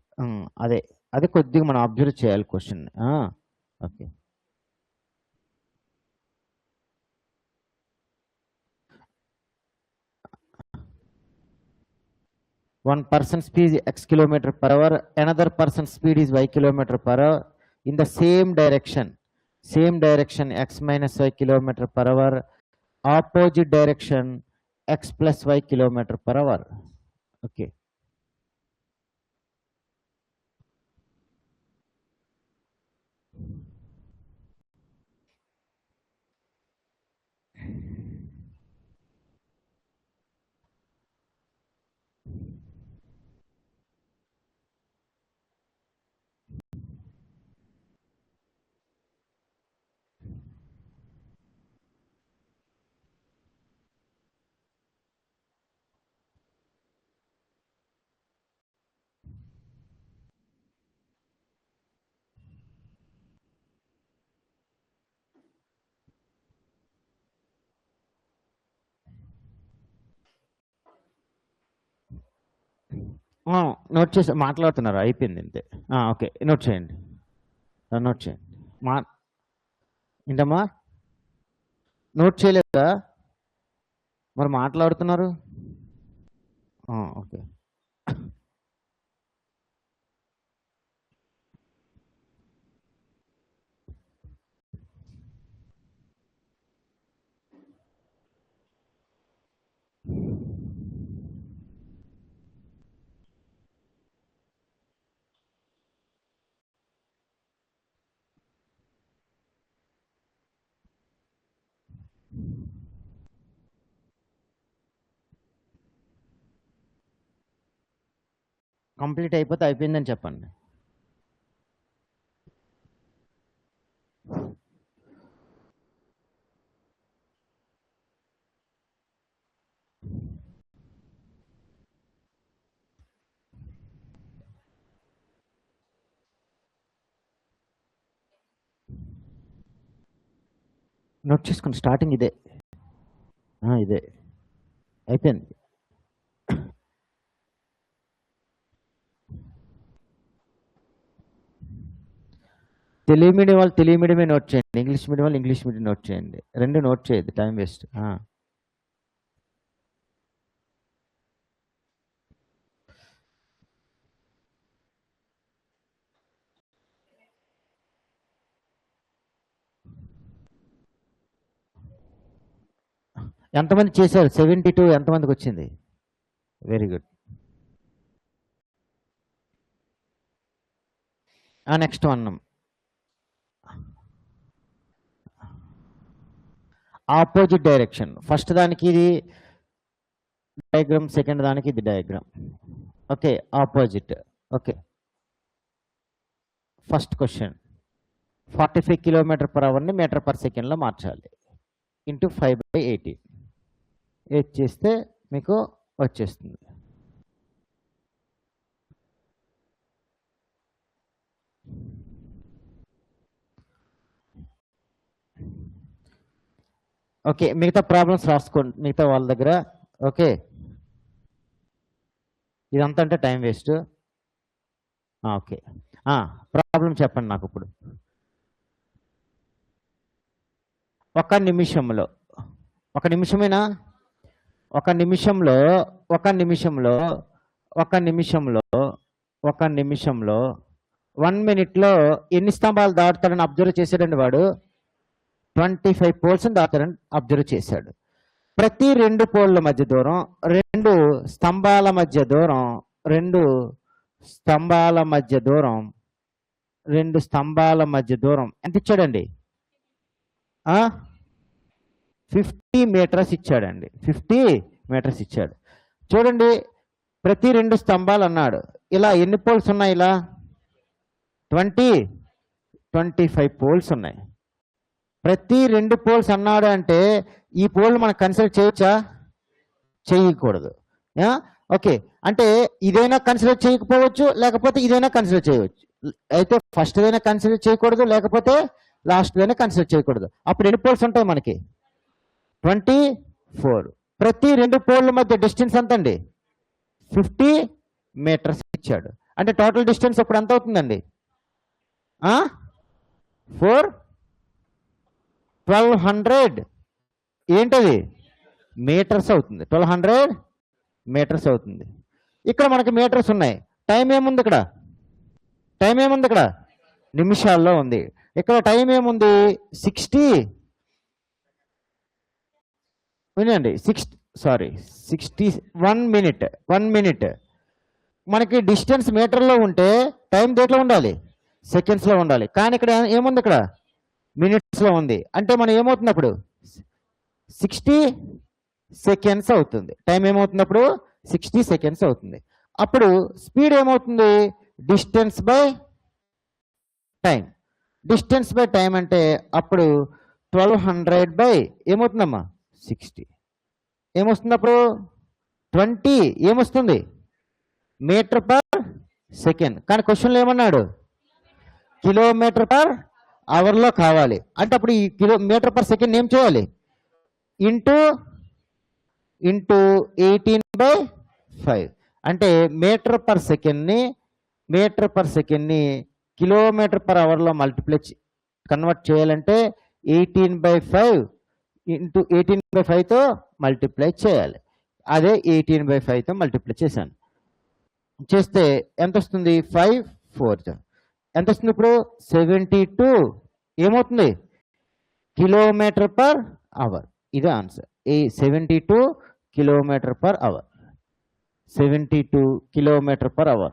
Speaker 1: అదే కొద్దిగా మనం అబ్జర్వ్ చేయాలి question. Okay, one person speed is x kilometer per hour, another person speed is y kilometer per hour in the same direction x minus y kilometer per hour, opposite direction x plus y kilometer per hour. Okay, note చేసి మాట్లాడుతున్నారు, అయిపోయింది అంతే. ఓకే, నోట్ చేయండి. ఏంటమ్మా నోట్ చేయలేదా? మరి మాట్లాడుతున్నారు. ఓకే, కంప్లీట్ అయిపోతే అయిపోయిందని చెప్పండి. నోట్ చేసుకోండి, స్టార్టింగ్ ఇదే. ఇదే అయిపోయింది. తెలుగు మీడియం వాళ్ళు తెలుగు మీడియమే నోట్ చేయండి, ఇంగ్లీష్ మీడియం వాళ్ళు ఇంగ్లీష్ మీడియం నోట్ చేయండి. రెండు నోట్ చేయద్దు, టైం వేస్ట్. ఎంతమంది చేశారు? 72 ఎంతమందికి వచ్చింది? Very good. నెక్స్ట్ అన్నాం ఆపోజిట్ డైరెక్షన్. ఫస్ట్ దానికి ఇది డయాగ్రామ్, సెకండ్ దానికి ఇది diagram. Okay, opposite. Okay, first question 45 km/h మీటర్/సెకండ్లో మార్చాలి. ఇంటూ 5/80 చేస్తే మీకు వచ్చేస్తుంది. ఓకే, మిగతా ప్రాబ్లమ్స్ రాసుకోండి మిగతా వాళ్ళ దగ్గర. ఓకే, ఇదంతా అంటే టైం వేస్ట్. ఓకే, ప్రాబ్లం చెప్పండి నాకు ఇప్పుడు. ఒక నిమిషంలో, ఒక నిమిషమేనా? ఒక నిమిషంలో 1 minute ఎన్ని స్తంభాలు దాటుతాడని అబ్జర్వ్ చేశాడండి వాడు? 25 poles దాటుతాడని అబ్జర్వ్ చేశాడు. ప్రతి 2 పోల్ల మధ్య దూరం, 2 స్తంభాల మధ్య దూరం, 2 స్తంభాల మధ్య దూరం ఎంత ఇచ్చాడండి? 50 meters ఇచ్చాడండి. 50 meters ఇచ్చాడు. చూడండి, ప్రతి 2 స్తంభాలు అన్నాడు. ఇలా ఎన్ని పోల్స్ ఉన్నాయి? ఇలా 25 పోల్స్ ఉన్నాయి. ప్రతి 2 పోల్స్ అన్నాడు అంటే ఈ పోల్ మనం కన్సిడర్ చేయొచ్చా? చేయకూడదు. ఓకే, అంటే ఇదైనా కన్సిడర్ చేయకపోవచ్చు, లేకపోతే ఇదైనా కన్సిడర్ చేయవచ్చు. అయితే ఫస్ట్ దైనా కన్సిడర్ చేయకూడదు, లేకపోతే లాస్ట్ దైనా కన్సిడర్ చేయకూడదు. అప్పుడు ఎన్ని పోల్స్ ఉంటాయి మనకి? 24. ప్రతి 2 పోల్ల మధ్య డిస్టెన్స్ ఎంత అండి? 50 meters ఇచ్చాడు. అంటే టోటల్ డిస్టెన్స్ ఇప్పుడు ఎంత అవుతుందండి? 1200 ఏంటది? మీటర్స్ అవుతుంది. 1200 మీటర్స్ అవుతుంది. ఇక్కడ మనకి మీటర్స్ ఉన్నాయి. టైం ఏముంది ఇక్కడ? నిమిషాల్లో ఉంది. ఇక్కడ టైం ఏముంది? 60 వినండి, 61 minute. 1 minute. మనకి డిస్టెన్స్ మీటర్లో ఉంటే టైం దేంట్లో ఉండాలి? సెకండ్స్లో ఉండాలి. కానీ ఇక్కడ ఏముంది? ఇక్కడ మినిట్స్లో ఉంది. అంటే మనం ఏమవుతుంది అప్పుడు? 60 seconds అవుతుంది. టైం ఏమవుతుంది అప్పుడు? 60 seconds అవుతుంది. అప్పుడు స్పీడ్ ఏమవుతుంది? డిస్టెన్స్ బై టైం అంటే అప్పుడు 1200 ఏమవుతుందమ్మా? 60 ఏమొస్తుంది అప్పుడు? 20 ఏమొస్తుంది? మీటర్/సెకండ్. కానీ క్వశ్చన్లో ఏమన్నాడు? km/h కావాలి. అంటే అప్పుడు ఈ మీటర్/సెకండ్ ఏం చేయాలి? ఇంటూ 18/5. అంటే మీటర్/సెకండ్ని km/hలో కన్వర్ట్ చేయాలంటే 18/5 ఇంటూ 18/5తో మల్టిప్లై చేయాలి. అదే 18/5తో మల్టిప్లై చేస్తే ఎంత వస్తుంది? 5 4 ఎంత వస్తుంది ఇప్పుడు? 72 ఏమవుతుంది? km/h. ఇది ఆన్సర్. 72 km/h. 72 km/h.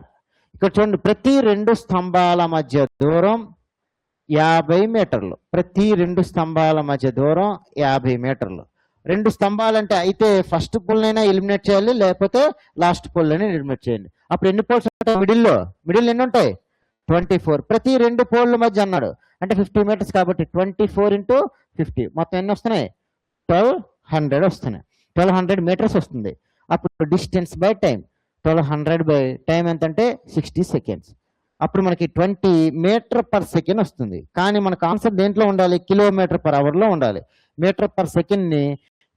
Speaker 1: ఇక్కడ చూడండి, ప్రతి 2 స్తంభాల మధ్య దూరం 50 మీటర్లు. ప్రతి 2 స్తంభాల మధ్య దూరం 50 మీటర్లు. 2 స్తంభాలంటే అయితే ఫస్ట్ పోల్నైనా ఎలిమినేట్ చేయాలి, లేకపోతే లాస్ట్ పోల్నైనా ఎలిమినేట్ చేయండి. అప్పుడు ఎన్ని పోల్స్ ఉంటాయి మిడిల్ ఎన్ని ఉంటాయి? 24. ప్రతి 2 పోల్ల మధ్య అన్నాడు అంటే 50 మీటర్స్ కాబట్టి 24 × 50 మొత్తం ఎన్ని వస్తున్నాయి? 1200 వస్తున్నాయి. 1200 మీటర్స్ వస్తుంది. అప్పుడు distance by time, 1200 by time ఎంత అంటే 60 సెకండ్స్. అప్పుడు మనకి 20 మీటర్ పర్ సెకండ్ వస్తుంది. కానీ మన కాన్సెప్ట్ దేంట్లో ఉండాలి? కిలోమీటర్ పర్ అవర్లో ఉండాలి. మీటర్ పర్ సెకండ్ని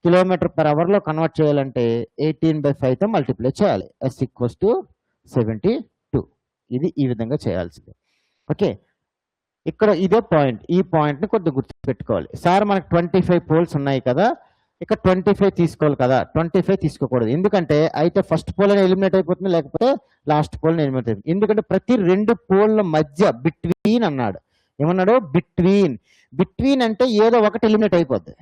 Speaker 1: కిలోమీటర్ పర్ అవర్లో కన్వర్ట్ చేయాలంటే 18/5తో మల్టిప్లై చేయాలి. S = 72. ఇది ఈ విధంగా చేయాల్సింది. ఓకే, ఇక్కడ ఇదే పాయింట్. ఈ పాయింట్ని కొద్దిగా గుర్తుపెట్టుకోవాలి. సార్ మనకు 25 పోల్స్ ఉన్నాయి కదా, ఇక్కడ 25 తీసుకోవాలి కదా. 25 తీసుకోకూడదు. ఎందుకంటే అయితే ఫస్ట్ పోల్ అని ఎలిమినేట్ అయిపోతుంది, లేకపోతే లాస్ట్ పోల్ ఎలిమినేట్ అయిపోతుంది. ఎందుకంటే ప్రతి 2 పోల్ల మధ్య బిట్వీన్ అన్నాడు. ఏమన్నాడు? బిట్వీన్ అంటే ఏదో ఒకటి ఎలిమినేట్ అయిపోద్ది.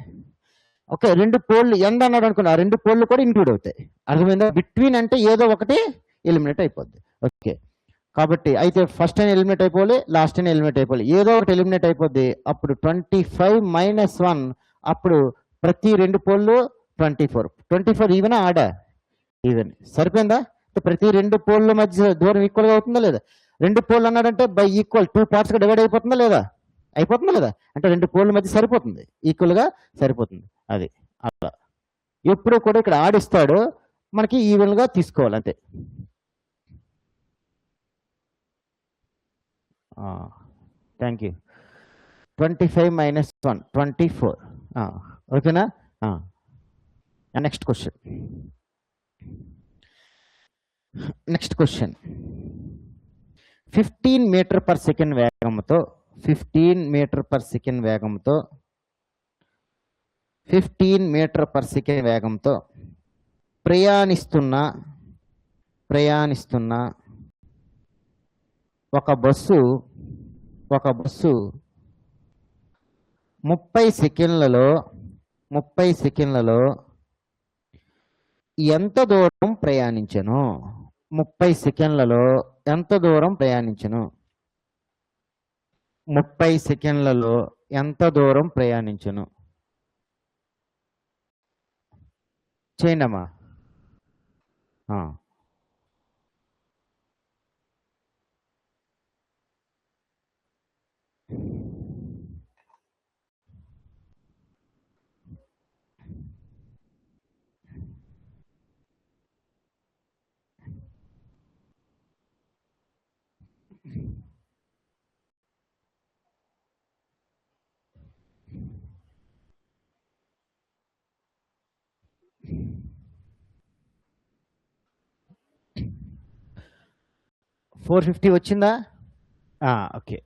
Speaker 1: ఓకే, 2 పోల్లు ఎండ్ అన్నాడు అనుకున్నా, 2 పోల్లు కూడా ఇంక్లూడ్ అవుతాయి. అర్థమైందా? బిట్వీన్ అంటే ఏదో ఒకటి ఎలిమినేట్ అయిపోద్ది. ఓకే, కాబట్టి అయితే ఫస్ట్ అయినా ఎలిమినేట్ అయిపోవాలి, లాస్ట్ అయినా ఎలిమినేట్ అయిపోవాలి, ఏదో ఒకటి ఎలిమినేట్ అయిపోద్ది. అప్పుడు 25 - 1, అప్పుడు ప్రతి 2 పోల్లు 24 ఈవెన్ ఆడా? ఈవెన్. సరిపోయిందా? ప్రతి 2 పోల్ల మధ్య దూరం ఈక్వల్గా అవుతుందా లేదా? 2 పోల్లు అన్నాడంటే బై ఈక్వల్ 2 పార్ట్స్గా డివైడ్ అయిపోతుందా లేదా? అయిపోతుందా లేదా? అంటే 2 పోల్ల మధ్య సరిపోతుంది, ఈక్వల్గా సరిపోతుంది. అది అట్లా ఎప్పుడు కూడా ఇక్కడ ఆడిస్తాడు, మనకి ఈవెన్గా తీసుకోవాలి అంతే. Thank you. 25 - 1 24. ఓకేనా? Next question 15 metre per second వేగంతో 15 మీటర్ పర్ సెకండ్ వేగంతో ప్రయాణిస్తున్న ఒక బస్సు 30 సెకండ్లలో ఎంత దూరం ప్రయాణించను? 30 సెకండ్లలో ఎంత దూరం ప్రయాణించను? 30 సెకండ్లలో ఎంత దూరం ప్రయాణించను? చేయండి అమ్మా. $450 వచ్చిందా? Okay,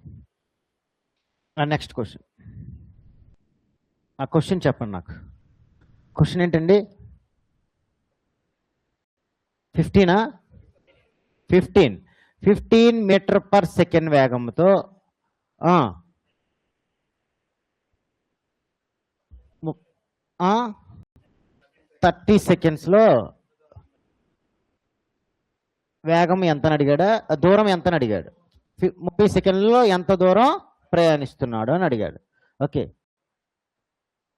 Speaker 1: next question. ఆ క్వశ్చన్ చెప్పండి నాకు. క్వశ్చన్ ఏంటండి? 15 మీటర్ పర్ సెకండ్ వేగంతో 30 సెకండ్స్లో వేగం ఎంత అడిగాడు, దూరం ఎంత అడిగాడు. 30 సెకండ్లలో ఎంత దూరం ప్రయాణిస్తున్నాడు అని అడిగాడు. ఓకే,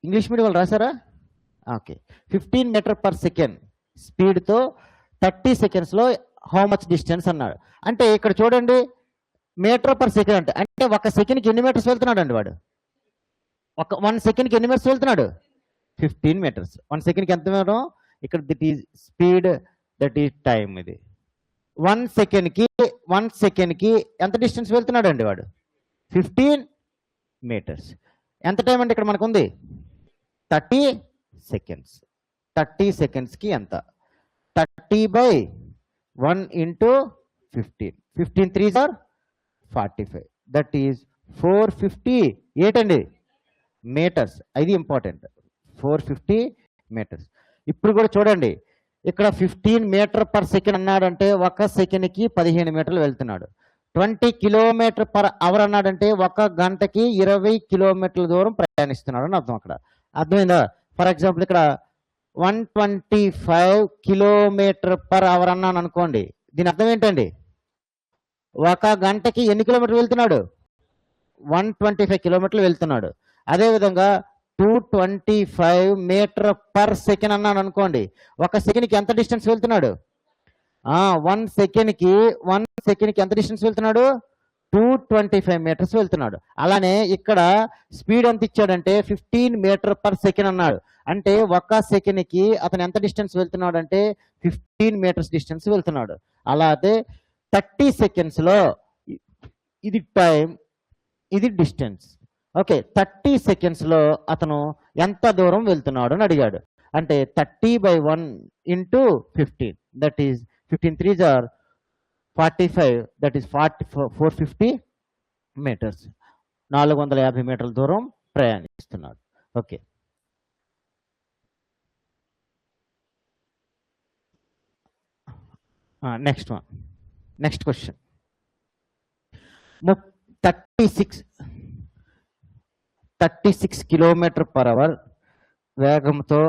Speaker 1: ఇంగ్లీష్ మీడియం వాళ్ళు రాశారా? ఓకే, 15 మీటర్ పర్ సెకండ్ స్పీడ్తో 30 సెకండ్స్లో హౌ మచ్ డిస్టెన్స్ అన్నాడు. అంటే ఇక్కడ చూడండి, మీటర్ పర్ సెకండ్ అంటే 1 సెకండ్కి ఎన్ని మీటర్స్ వెళ్తున్నాడు అండి వాడు? 1 సెకండ్కి ఎన్ని మీటర్స్ వెళ్తున్నాడు? 15 మీటర్స్. 1 సెకండ్కి ఎంత మీటర్? ఇక్కడ that is speed, that is time. ఇది 1 సెకండ్కి ఎంత డిస్టెన్స్ వెళ్తున్నాడు అండి వాడు? 15 మీటర్స్. ఎంత టైం అంటే ఇక్కడ మనకు ఉంది 30 సెకండ్స్. 30 సెకండ్స్కి ఎంత? 30/1 × 15. 15 3s are 45. దట్ ఈజ్ 450 ఏంటండి మీటర్స్. ఇది ఇంపార్టెంట్, 450 మీటర్స్. ఇప్పుడు కూడా చూడండి, ఇక్కడ 15 మీటర్ పర్ సెకండ్ అన్నాడంటే 1 సెకండ్కి 15 మీటర్లు వెళ్తున్నాడు. 20 కిలోమీటర్ పర్ అవర్ అన్నాడంటే 1 గంటకి 20 కిలోమీటర్ల దూరం ప్రయాణిస్తున్నాడు అని అర్థం. అక్కడ అర్థమైందా? ఫర్ ఎగ్జాంపుల్ ఇక్కడ 125 కిలోమీటర్ పర్ అవర్ అన్నాను అనుకోండి, దీని అర్థం ఏంటండి? 1 గంటకి ఎన్ని కిలోమీటర్లు వెళ్తున్నాడు? 125 కిలోమీటర్లు వెళ్తున్నాడు. అదేవిధంగా 225 మీటర్ పర్ సెకండ్ అన్నాడు అనుకోండి. ఒక సెకండ్కి ఎంత డిస్టెన్స్ వెళ్తున్నాడు? 1 సెకండ్కి ఎంత డిస్టెన్స్ వెళ్తున్నాడు? 225 మీటర్స్ వెళ్తున్నాడు. అలానే ఇక్కడ స్పీడ్ ఎంత ఇచ్చాడంటే 15 మీటర్ పర్ సెకండ్ అన్నాడు. అంటే ఒక సెకండ్కి అతను ఎంత డిస్టెన్స్ వెళ్తున్నాడు అంటే 15 మీటర్స్ డిస్టెన్స్ వెళ్తున్నాడు. అలాగే 30 సెకండ్స్లో ఇది టైం, ఇది డిస్టెన్స్. ఓకే, 30 సెకండ్స్లో అతను ఎంత దూరం వెళ్తున్నాడు అని అడిగాడు. అంటే 30/1 × 15, that is 15 3s are 45, that is 450 metres. 450 మీటర్ల దూరం ప్రయాణిస్తున్నాడు. Okay, next question. 36 km/h వేగంతో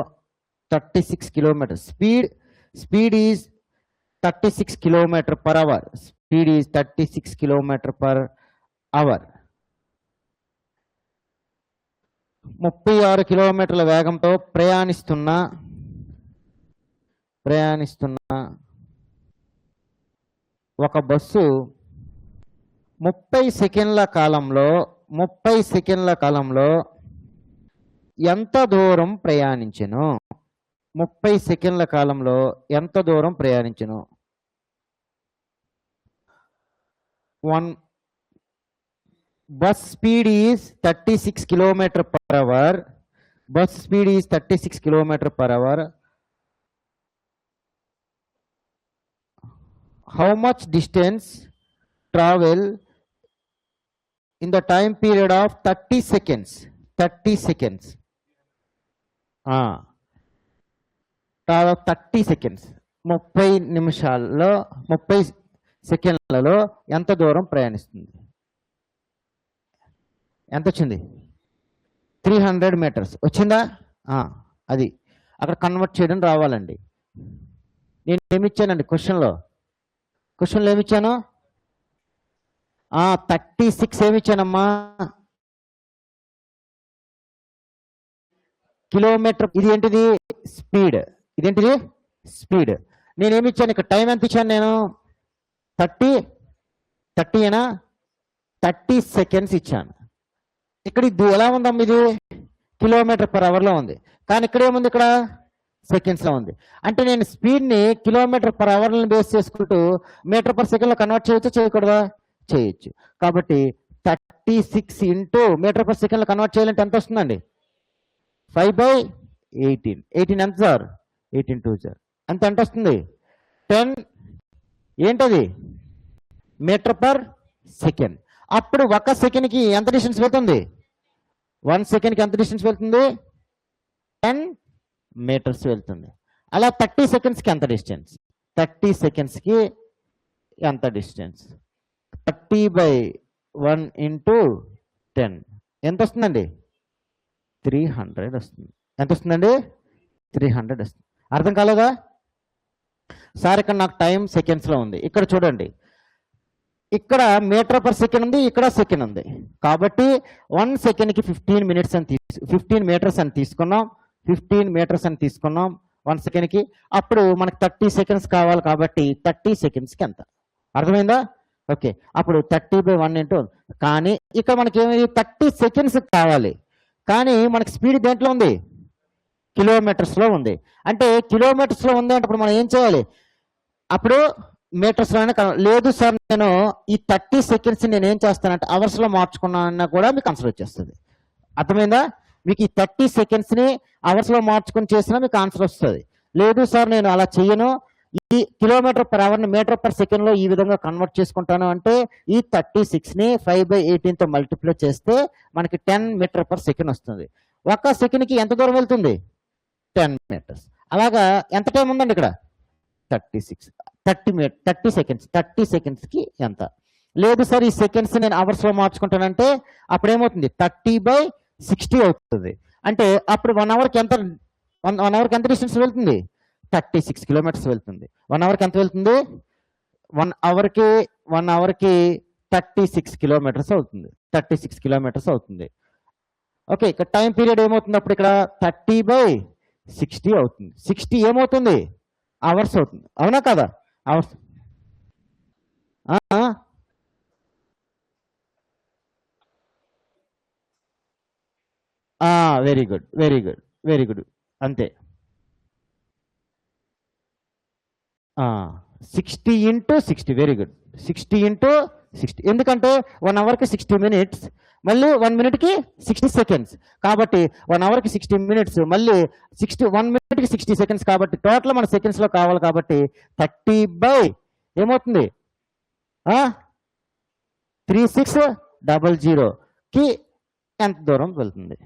Speaker 1: 36 kilometre speed is 36 km/h. Speed is 36 km/h. 36 కిలోమీటర్ల వేగంతో ప్రయాణిస్తున్న ఒక బస్సు 30 సెకండ్ల కాలంలో ఎంత దూరం ప్రయాణించెను? 30 సెకండ్ల కాలంలో ఎంత దూరం ప్రయాణించెను? Bus speed is 36 km/h. Bus speed is 36 km/h. How much distance travel in the time period of 30 seconds? 30 seconds. 30 seconds. 30 నిమిషాల్లో 30 సెకండ్లలో ఎంత దూరం ప్రయాణిస్తుంది? ఎంత వచ్చింది? 300 మీటర్స్ వచ్చిందా? అది అక్కడ కన్వర్ట్ చేయడం రావాలండి. నేను ఏమిచ్చానండి క్వశ్చన్లో ఏమిచ్చాను? 36 ఏమిచ్చానమ్మా? కిలోమీటర్. ఇది ఏంటిది? స్పీడ్. ఇదేంటిది? స్పీడ్. నేనేమిచ్చాను ఇక్కడ? టైం ఎంత ఇచ్చాను నేను? 30 సెకండ్స్ ఇచ్చాను. ఇక్కడ ఇది ఎలా ఉందమ్మా? ఇది km/h ఉంది, కానీ ఇక్కడ ఏముంది? ఇక్కడ సెకండ్స్లో ఉంది. అంటే నేను స్పీడ్ని km/h బేస్ చేసుకుంటూ మీటర్/సెకండ్లో కన్వర్ట్ చేయొచ్చా చేయకూడదా? చేయొచ్చు. కాబట్టి 36 × మీటర్/సెకండ్లో కన్వర్ట్ చేయాలంటే ఎంత వస్తుందండి? 5/18. 18 ఎంత సార్? 18 2s ఎంత వస్తుంది? 10 ఏంటది? మీటర్/సెకండ్. అప్పుడు ఒక సెకండ్కి ఎంత డిస్టెన్స్ వెళ్తుంది? 1 సెకండ్కి ఎంత డిస్టెన్స్ వెళ్తుంది? 10 మీటర్స్ వెళ్తుంది. అలా 30 సెకండ్స్కి ఎంత డిస్టెన్స్? 30 సెకండ్స్కి ఎంత డిస్టెన్స్? 30/1 × 10 ఎంత వస్తుందండి? 300 వస్తుంది. ఎంత వస్తుందండి? 300 వస్తుంది. అర్థం కాలేదా సార్? ఇక్కడ నాకు టైం సెకండ్స్లో ఉంది. ఇక్కడ చూడండి, ఇక్కడ మీటర్/సెకండ్ ఉంది, ఇక్కడ సెకండ్ ఉంది. కాబట్టి 1 సెకండ్కి 15 మినిట్స్ అని 15 మీటర్స్ అని తీసుకున్నాం. 15 మీటర్స్ అని తీసుకున్నాం 1 సెకండ్కి. అప్పుడు మనకు 30 సెకండ్స్ కావాలి కాబట్టి 30 సెకండ్స్కి ఎంత? అర్థమైందా? ఓకే, అప్పుడు 30/1 × కానీ ఇక్కడ మనకి ఏమైంది? 30 సెకండ్స్ కావాలి, కానీ మనకి స్పీడ్ దేంట్లో ఉంది? కిలోమీటర్స్లో ఉంది. అంటే కిలోమీటర్స్లో ఉంది అంటే మనం ఏం చేయాలి? అప్పుడు మీటర్స్లోనే లేదు సార్, నేను ఈ 30 సెకండ్స్ నేను ఏం చేస్తానంటే అవర్స్లో మార్చుకున్నానన్నా కూడా మీకు ఆన్సర్ వచ్చేస్తుంది. అర్థమైందా? మీకు ఈ 30 సెకండ్స్ని అవర్స్లో మార్చుకొని చేసినా మీకు ఆన్సర్ వస్తుంది. లేదు సార్ నేను అలా చెయ్యను, ఈ km/h మీటర్/సెకండ్లో ఈ విధంగా కన్వర్ట్ చేసుకుంటాను అంటే ఈ 36ని 5/18తో మల్టిప్లై చేస్తే మనకి 10 మీటర్/సెకండ్ వస్తుంది. ఒక సెకండ్కి ఎంత దూరం వెళ్తుంది? 10 మీటర్స్. అలాగా ఎంత టైం ఉందండి ఇక్కడ? 30 సెకండ్స్. 30 సెకండ్స్కి ఎంత? లేదు సార్ ఈ సెకండ్స్ నేను అవర్స్లో మార్చుకుంటానంటే అప్పుడు ఏమవుతుంది? 30/60 అవుతుంది. అంటే అప్పుడు 1 అవర్కి ఎంత? 1 అవర్కి ఎంత డిస్టెన్స్ వెళ్తుంది? 36 కిలోమీటర్స్ వెళ్తుంది. 1 అవర్కి ఎంత వెళ్తుంది? 1 అవర్కి 36 కిలోమీటర్స్ అవుతుంది. 36 కిలోమీటర్స్ అవుతుంది. ఓకే, ఇక్కడ టైం పీరియడ్ ఏమవుతుంది అప్పుడు ఇక్కడ 30/60 అవుతుంది. 60 ఏమవుతుంది? అవర్స్ అవుతుంది. అవునా కదా? Hours. Very good, very good, very good. అంతే. 60 ఇంటూ 60, వెరీ గుడ్. 60 ఇంటూ 60, ఎందుకంటే 1 అవర్కి 60 మినిట్స్, మళ్ళీ 1 మినిట్కి 60 సెకండ్స్, కాబట్టి 1 అవర్కి 60 మినిట్స్, మళ్ళీ 1 మినిట్కి 60 సెకండ్స్, కాబట్టి టోటల్ మన సెకండ్స్లో కావాలి, కాబట్టి 30 ఏమవుతుంది 3600కి ఎంత దూరం వెళ్తుంది?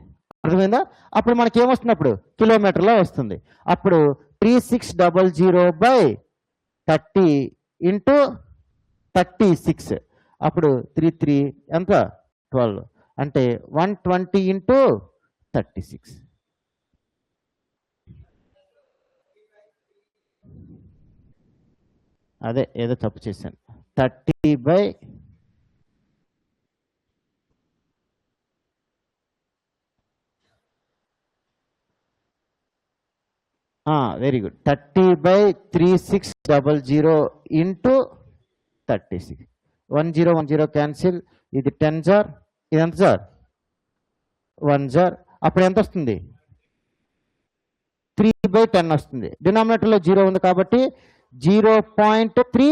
Speaker 1: అర్థమైందా? అప్పుడు మనకి ఏమొస్తుంది? అప్పుడు కిలోమీటర్లో వస్తుంది. అప్పుడు 3600/30 ఇంటూ 36, అప్పుడు 33 ఎంత? 12, అంటే 120 ఇంటూ 36. అదే ఏదో తప్పు చేశాను. 30 వెరీ గుడ్. 30/3600 ఇంటూ 36. 1010 క్యాన్సిల్. ఇది 10 జార్, ఇది ఎంత జార్? 1 జార్. అప్పుడు ఎంత వస్తుంది? 3/10 వస్తుంది. డినామినేటర్లో 0 ఉంది కాబట్టి 0.3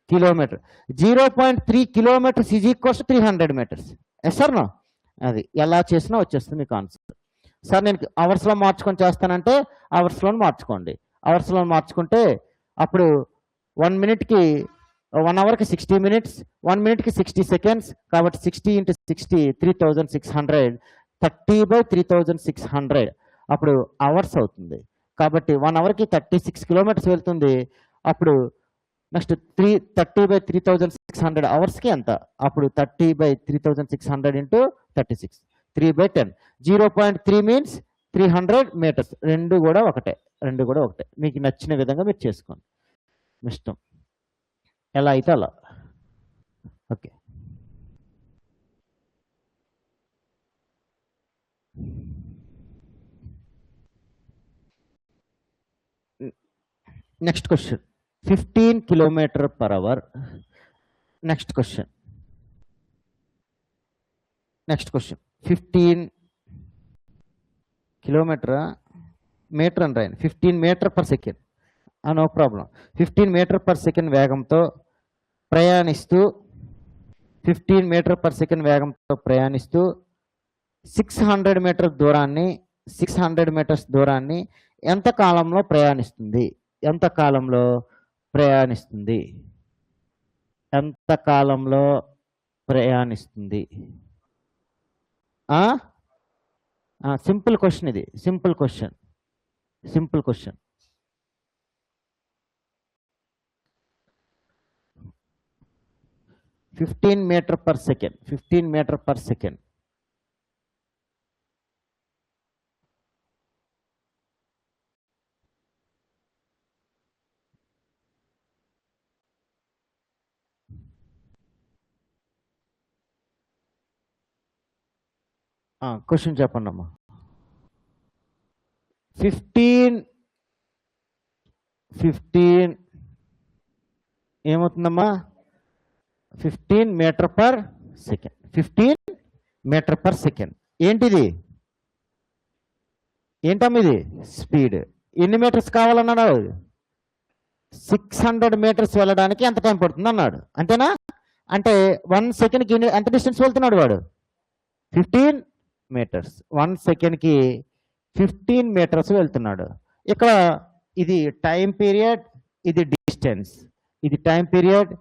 Speaker 1: kilometre. 0.3 kilometres is equals 300 metres. Yes sir? No? అది ఎలా చేసినా వచ్చేస్తుంది మీకు ఆన్సర్. సార్ నేను అవర్స్లో మార్చుకొని చేస్తానంటే అవర్స్లో మార్చుకోండి. అవర్స్లో మార్చుకుంటే అప్పుడు 1 మినిట్కి 1 అవర్కి 60 మినిట్స్, 1 మినిట్కి 60 సెకండ్స్, కాబట్టి 60 ఇంటూ 60 3600, 30/3600 అప్పుడు అవర్స్ అవుతుంది. కాబట్టి 1 అవర్కి 36 కిలోమీటర్స్ వెళ్తుంది. అప్పుడు నెక్స్ట్ 30/3600 అవర్స్కి ఎంత? అప్పుడు 30/3600 ఇంటూ 36, 3/10. 0.3 means 300 metres. రెండు కూడా ఒకటే. మీకు నచ్చిన విధంగా మీరు చేసుకోండి, ఇష్టం ఎలా అయితే అలా. Okay, next question. 15 km/h. Next question 15 kilometre metre అని రాయండి. 15 మీటర్/సెకండ్. No problem. 15 మీటర్/సెకండ్ వేగంతో ప్రయాణిస్తూ 15 మీటర్/సెకండ్ వేగంతో ప్రయాణిస్తూ 600 మీటర్ దూరాన్ని 600 మీటర్స్ దూరాన్ని ఎంత కాలంలో ప్రయాణిస్తుంది? ఎంత కాలంలో ప్రయాణిస్తుంది? ఎంత కాలంలో ప్రయాణిస్తుంది? సింపుల్ క్వశ్చన్ ఇది. Simple question. 15 మీటర్/సెకండ్. 15 మీటర్/సెకండ్. క్వశ్చన్ చెప్పండి అమ్మా. 15 ఏమవుతుందమ్మా? 15 మీటర్/సెకండ్. 15 మీటర్/సెకండ్ ఏంటిది? ఏంటమ్మా ఇది? స్పీడ్. ఎన్ని మీటర్స్ కావాలన్నాడు? 600 మీటర్స్ వెళ్ళడానికి ఎంత టైం పడుతుంది అన్నాడు. అంతేనా? అంటే 1 సెకండ్కి ఎంత డిస్టెన్స్ వెళ్తున్నాడు వాడు? 15 మీటర్స్. 1 సెకండ్కి 15 మీటర్స్ వెళ్తున్నాడు. ఇక్కడ ఇది టైం పీరియడ్, ఇది డిస్టెన్స్. ఇది టైం పీరియడ్,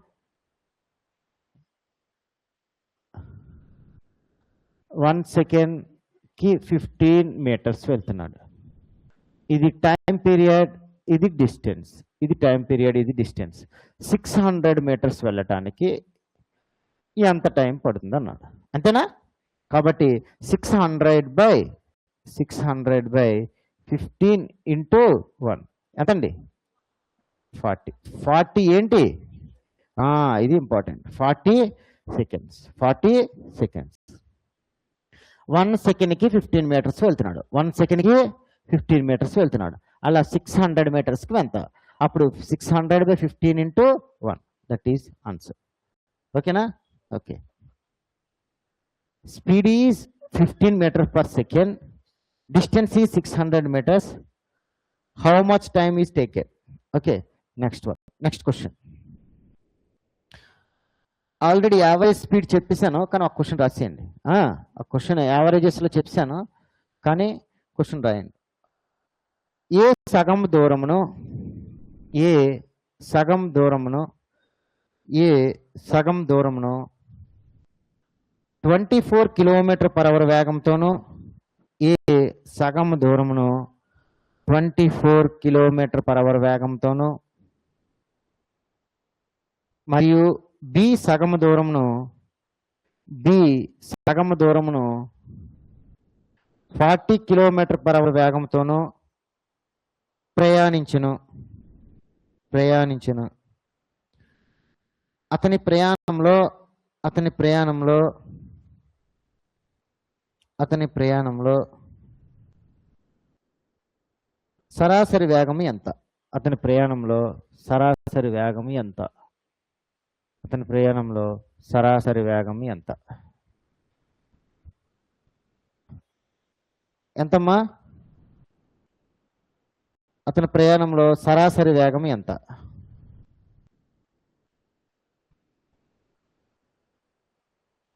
Speaker 1: 1 సెకండ్కి 15 మీటర్స్ వెళ్తున్నాడు. ఇది టైం పీరియడ్, ఇది డిస్టెన్స్. ఇది టైం పీరియడ్, ఇది డిస్టెన్స్. 600 మీటర్స్ వెళ్ళటానికి ఎంత టైం పడుతుంది అన్నాడు. అంతేనా? కాబట్టి 600/15 ఇంటూ 1 ఎంతండి? 40. 40 ఏంటి? ఇది ఇంపార్టెంట్. 40 సెకండ్స్. 40 సెకండ్స్. 1 సెకండ్కి 15 మీటర్స్ వెళ్తున్నాడు. 1 సెకండ్కి 15 మీటర్స్ వెళ్తున్నాడు. అలా 600 మీటర్స్కి ఎంత? అప్పుడు 600/15 ఇంటూ 1, దట్ ఈస్ ఆన్సర్. ఓకేనా? Okay. Speed is 15 metres per second, distance is 600 metres. How much time is taken? Okay, next question. Already average speed చెప్పేశాను, కానీ ఒక క్వశ్చన్ రాసేయండి. ఒక క్వశ్చన్ యావరేజెస్లో చెప్పాను, కానీ క్వశ్చన్ రాయండి. ఏ సగం దూరమును 24 km/h వేగంతోనూ, ఏ సగం దూరమును 24 km/h వేగంతోనూ, మరియు బి సగం దూరమును 40 km/h వేగంతోనూ ప్రయాణించును. అతని ప్రయాణంలో సరాసరి వేగం ఎంత? అతని ప్రయాణంలో సరాసరి వేగం ఎంత? ఎంతమ్మా? అతని ప్రయాణంలో సరాసరి వేగం ఎంత?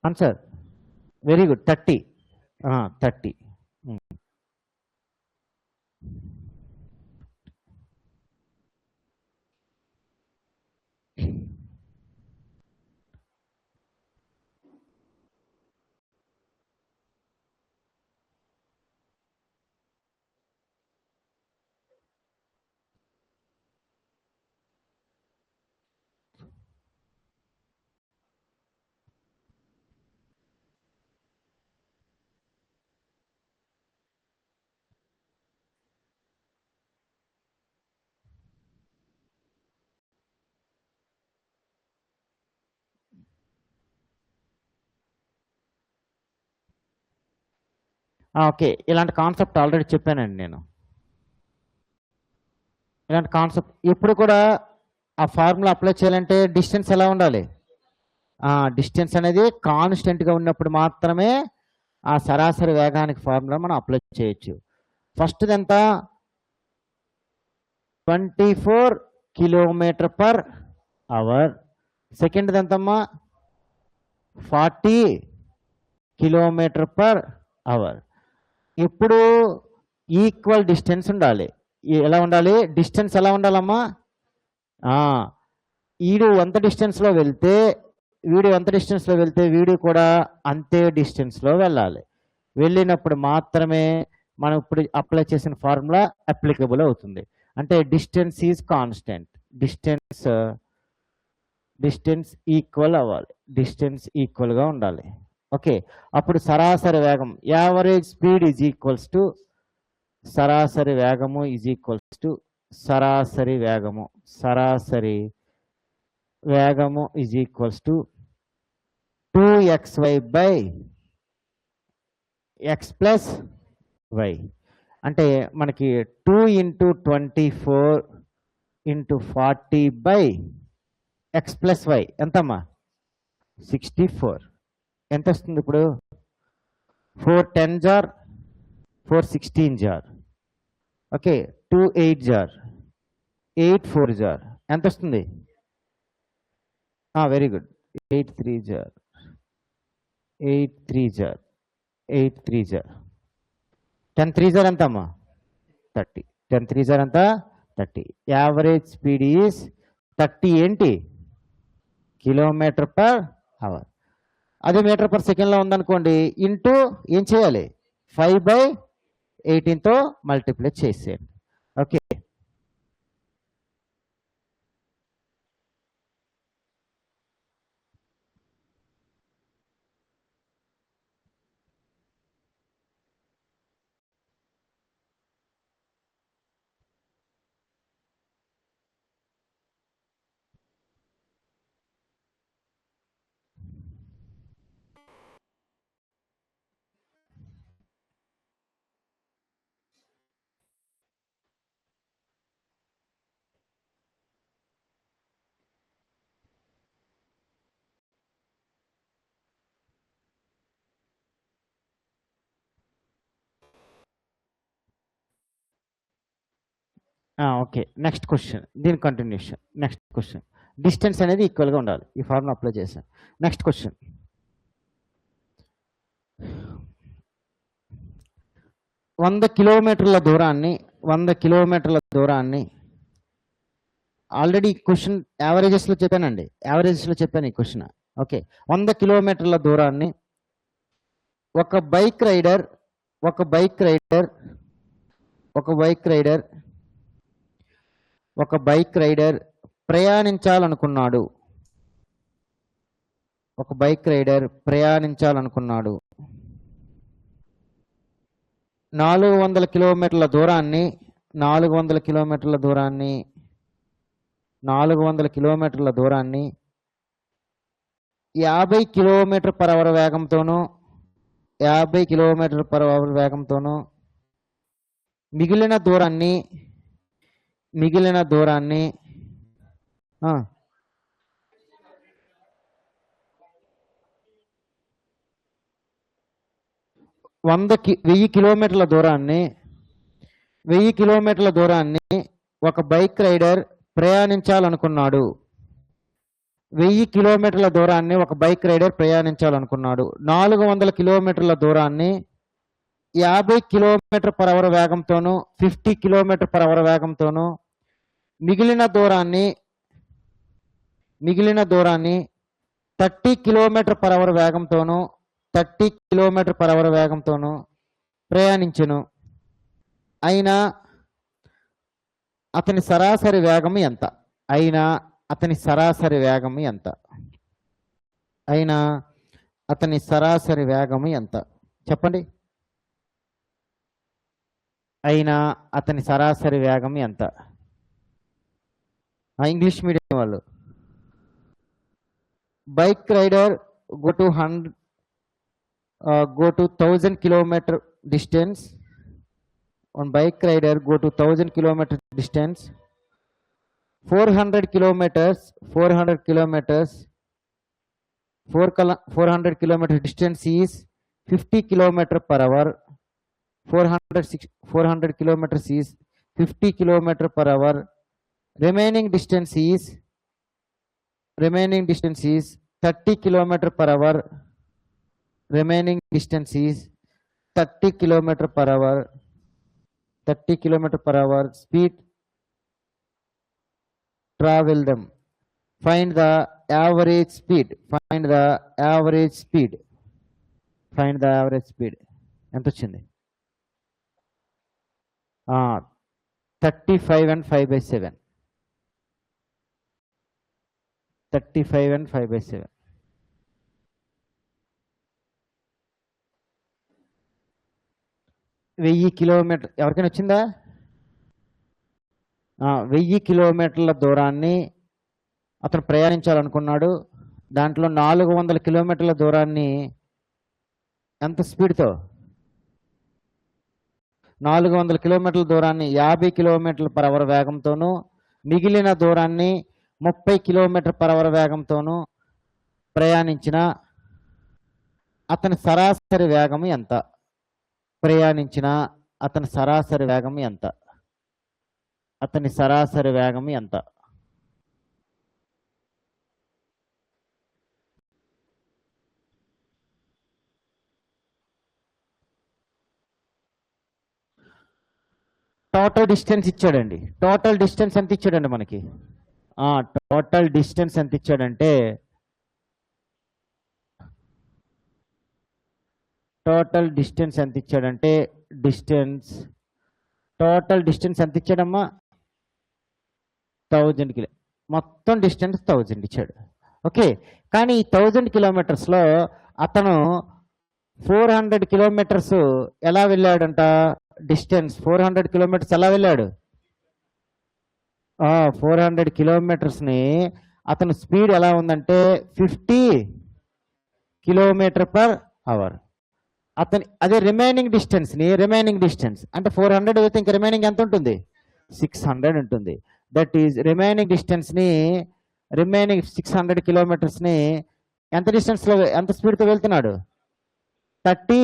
Speaker 1: ఆన్సర్. Very good, 30. 30. ఓకే, ఇలాంటి కాన్సెప్ట్ ఆల్రెడీ చెప్పానండి నేను. ఇలాంటి కాన్సెప్ట్ ఎప్పుడు కూడా ఆ ఫార్ములా అప్లై చేయాలంటే డిస్టెన్స్ ఎలా ఉండాలి? డిస్టెన్స్ అనేది కాన్స్టెంట్గా ఉన్నప్పుడు మాత్రమే ఆ సరాసరి వేగానికి ఫార్ములా మనం అప్లై చేయొచ్చు. ఫస్ట్ది ఎంత? 24 km/h. సెకండ్ది ఎంతమ్మా? 40 km/h. ఇప్పుడు ఈక్వల్ డిస్టెన్స్ ఉండాలి. ఎలా ఉండాలి? డిస్టెన్స్ ఎలా ఉండాలమ్మా? వీడు ఎంత డిస్టెన్స్లో వెళ్తే వీడు కూడా అంతే డిస్టెన్స్లో వెళ్ళాలి. వెళ్ళినప్పుడు మాత్రమే మనం ఇప్పుడు అప్లై చేసిన ఫార్ములా అప్లికబుల్ అవుతుంది. అంటే distance is constant, distance equal అవ్వాలి, డిస్టెన్స్ ఈక్వల్గా ఉండాలి. ఓకే, అప్పుడు సరాసరి వేగం, average speed is equals to సరాసరి వేగము ఈజ్ ఈక్వల్స్ టు సరాసరి వేగము is equals to 2xy/x plus y. అంటే మనకి 2 × 24 × 40/x ప్లస్ y ఎంతమ్మా? 64. ఎంత వస్తుంది ఇప్పుడు? 4 10s are 4 16s are. Okay, 2 8s are 8 4s are. ఎంత వస్తుంది? Very good, 8 3s are 8 3s are 8 3s are 10 3s are ఎంతమ్మా? 30. 10 3s are ఎంత? 30. యావరేజ్ స్పీడ్ ఈజ్ 30 ఏంటి? km/h. అదే మీటర్/సెకండ్లో ఉందనుకోండి, ఇంటూ ఏం చేయాలి? 5/18తో మల్టిప్లై చేసేయండి. ఓకే, ఓకే, నెక్స్ట్ క్వశ్చన్, దీని కంటిన్యూషన్. నెక్స్ట్ క్వశ్చన్, డిస్టెన్స్ అనేది ఈక్వల్గా ఉండాలి. ఈ ఫార్ములా అప్లై చేశాను. నెక్స్ట్ క్వశ్చన్, 100 కిలోమీటర్ల దూరాన్ని ఆల్రెడీ క్వశ్చన్ యావరేజెస్లో చెప్పానండి, యావరేజెస్లో చెప్పాను ఈ క్వశ్చన్. ఓకే, 100 కిలోమీటర్ల దూరాన్ని ఒక బైక్ రైడర్ ప్రయాణించాలనుకున్నాడు. 400 కిలోమీటర్ల దూరాన్ని 50 కిలోమీటర్ పర్ అవర్ వేగంతోనూ మిగిలిన దూరాన్ని 1000 కిలోమీటర్ల దూరాన్ని ఒక బైక్ రైడర్ ప్రయాణించాలనుకున్నాడు. 1000 కిలోమీటర్ల దూరాన్ని ఒక బైక్ రైడర్ ప్రయాణించాలనుకున్నాడు. 400 కిలోమీటర్ల దూరాన్ని 50 కిలోమీటర్ పర్ అవర్ వేగంతోనూ 50 కిలోమీటర్ పర్ అవర్ వేగంతోనూ మిగిలిన దూరాన్ని 30 కిలోమీటర్ పర్ అవర్ వేగంతోనూ ప్రయాణించును. అయినా అతని సరాసరి వేగం ఎంత? అతని సరాసరి వేగం ఎంత చెప్పండి. అతని సరాసరి వేగం ఎంత? ఇంగ్లీష్ మీడియం వాళ్ళు, bike rider go to 1000 kilometer distance. On bike rider go to 1000 kilometer distance. 400 kilometers 400 kilometer distance is 50 kilometer per hour. 400 kilometers is 50 kilometer per hour. Remaining distance is 30 kilometer per hour. 30 kilometer per hour. Speed travel them. Find the average speed. ఎంత వచ్చింది? 35 and 5/7. 35 and 5/7. వెయ్యి కిలోమీటర్ ఎవరికైనా వచ్చిందా? 1000 కిలోమీటర్ల దూరాన్ని అతను ప్రయాణించాలనుకున్నాడు. దాంట్లో 400 కిలోమీటర్ల దూరాన్ని ఎంత స్పీడ్తో? 400 కిలోమీటర్ల దూరాన్ని 50 కిలోమీటర్ల పర్ అవర్ వేగంతోనూ మిగిలిన దూరాన్ని 30 కిలోమీటర్ పర్ అవర్ వేగంతోనూ ప్రయాణించిన అతని సరాసరి వేగం ఎంత? అతని సరాసరి వేగం ఎంత? టోటల్ డిస్టెన్స్ ఇచ్చాడండి. టోటల్ డిస్టెన్స్ ఎంత ఇచ్చాడండి మనకి? టోటల్ డిస్టెన్స్ ఎంత ఇచ్చాడంటే టోటల్ డిస్టెన్స్ ఎంత ఇచ్చాడమ్మా? 1000 కిలో, మొత్తం డిస్టెన్స్ 1000 ఇచ్చాడు. ఓకే, కానీ ఈ 1000 కిలోమీటర్స్లో అతను 400 కిలోమీటర్స్ ఎలా వెళ్ళాడంట? డిస్టెన్స్ 400 కిలోమీటర్స్ ఎలా వెళ్ళాడు? 400 కిలోమీటర్స్ని అతను స్పీడ్ ఎలా ఉందంటే 50 కిలోమీటర్ పర్ అవర్. అదే రిమైనింగ్ డిస్టెన్స్ అంటే 400 అయితే ఇంకా రిమైనింగ్ ఎంత ఉంటుంది? 600 ఉంటుంది. దట్ ఈజ్ రిమైనింగ్ 600 కిలోమీటర్స్ని ఎంత డిస్టెన్స్లో ఎంత స్పీడ్తో వెళ్తున్నాడు? 30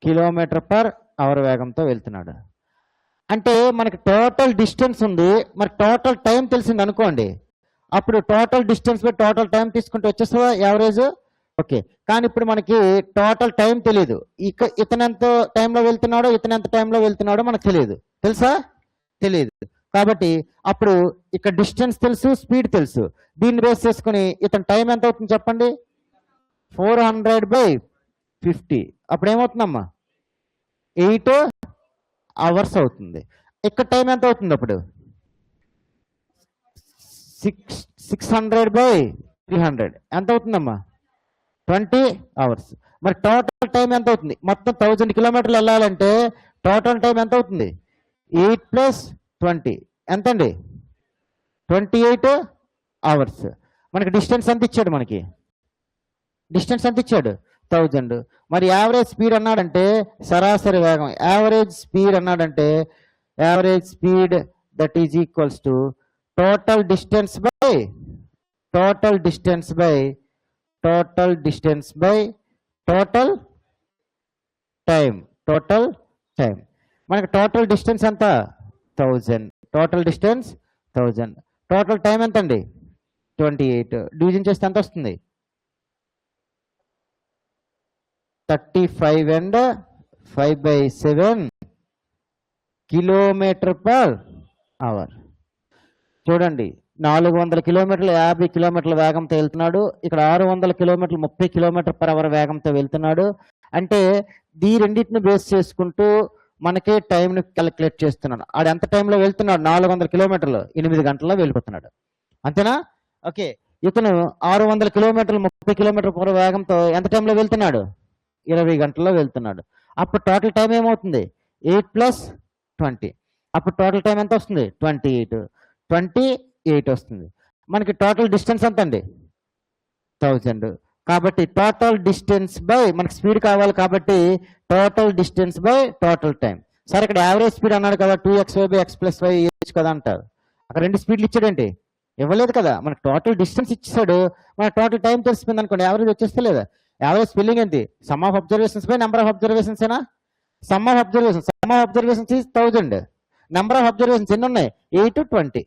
Speaker 1: కిలోమీటర్ పర్ అవర్ వేగంతో వెళ్తున్నాడు. అంటే మనకి టోటల్ డిస్టెన్స్ ఉంది, మరి టోటల్ టైం తెలిసింది అనుకోండి, అప్పుడు total distance by total time తీసుకుంటే వచ్చేస్తుందా యావరేజ్? ఓకే. కానీ ఇప్పుడు మనకి టోటల్ టైం తెలియదు, ఇతను ఎంత టైంలో వెళ్తున్నాడో ఇతను ఎంత టైంలో వెళ్తున్నాడో మనకు తెలియదు. తెలుసా? తెలియదు. కాబట్టి అప్పుడు ఇక్కడ డిస్టెన్స్ తెలుసు, స్పీడ్ తెలుసు. దీన్ని బేస్ చేసుకుని ఇతని టైం ఎంత అవుతుంది చెప్పండి? 400/50. అప్పుడు ఏమవుతుందమ్మా? 8 అవర్స్ అవుతుంది. ఇక్కడ టైం ఎంత అవుతుంది అప్పుడు? 600/300 ఎంత అవుతుందమ్మా? 20 అవర్స్. మరి టోటల్ టైం ఎంత అవుతుంది? మొత్తం 1000 కిలోమీటర్లు వెళ్ళాలంటే టోటల్ టైం ఎంత అవుతుంది? 8 + 20 ఎంతండి? 28 అవర్స్. మనకి డిస్టెన్స్ ఎంత ఇచ్చాడు? మనకి డిస్టెన్స్ ఎంత ఇచ్చాడు? 1000. మరి యావరేజ్ స్పీడ్ అన్నాడంటే సరాసరి వేగం, యావరేజ్ స్పీడ్ అన్నాడంటే average speed that is equals to total distance by total distance by total distance by total time. Total time మనకి టోటల్ డిస్టెన్స్ ఎంత? 1000. Total distance 1000. టోటల్ టైం ఎంత అండి? 28. డివిజన్ చేస్తే ఎంత వస్తుంది? 35 and 5/7 km/h. చూడండి, 400 కిలోమీటర్లు 50 కిలోమీటర్ల వేగంతో వెళ్తున్నాడు, ఇక్కడ 600 కిలోమీటర్లు 30 km/h వేగంతో వెళ్తున్నాడు. అంటే ఈ రెండింటిని బేస్ చేసుకుంటూ మనకి టైంని క్యాలిక్యులేట్ చేస్తున్నాడు. ఆడు ఎంత టైంలో వెళ్తున్నాడు? 400 కిలోమీటర్లు 8 గంటల్లో వెళ్ళిపోతున్నాడు. అంతేనా? ఓకే. ఇతను 600 కిలోమీటర్లు 30 km/h వేగంతో ఎంత టైంలో వెళ్తున్నాడు? 20 గంటల్లో వెళ్తున్నాడు. అప్పుడు టోటల్ టైం ఏమవుతుంది? 8 + 20. అప్పుడు టోటల్ టైం ఎంత వస్తుంది? 28 వస్తుంది. మనకి టోటల్ డిస్టెన్స్ ఎంత అండి? 1000. కాబట్టి టోటల్ డిస్టెన్స్ బై మనకి స్పీడ్ కావాలి కాబట్టి total distance by total time. సరే, ఇక్కడ యావరేజ్ స్పీడ్ అన్నాడు కదా, 2xy/x+y కదా అంటారు. అక్కడ 2 స్పీడ్లు ఇచ్చాడేంటి? ఇవ్వలేదు కదా. మనకి టోటల్ డిస్టెన్స్ ఇచ్చాడు, మన టోటల్ టైం తెలిసిపోయింది అనుకోండి, యావరేజ్ వచ్చేస్తే లేదా? యావరేజ్ స్పెల్లింగ్ ఏంటి? Sum of observations by number of observations ఏనా? Sum of observations is 1000. Number of observations ఎన్ని ఉన్నాయి? 8, 20.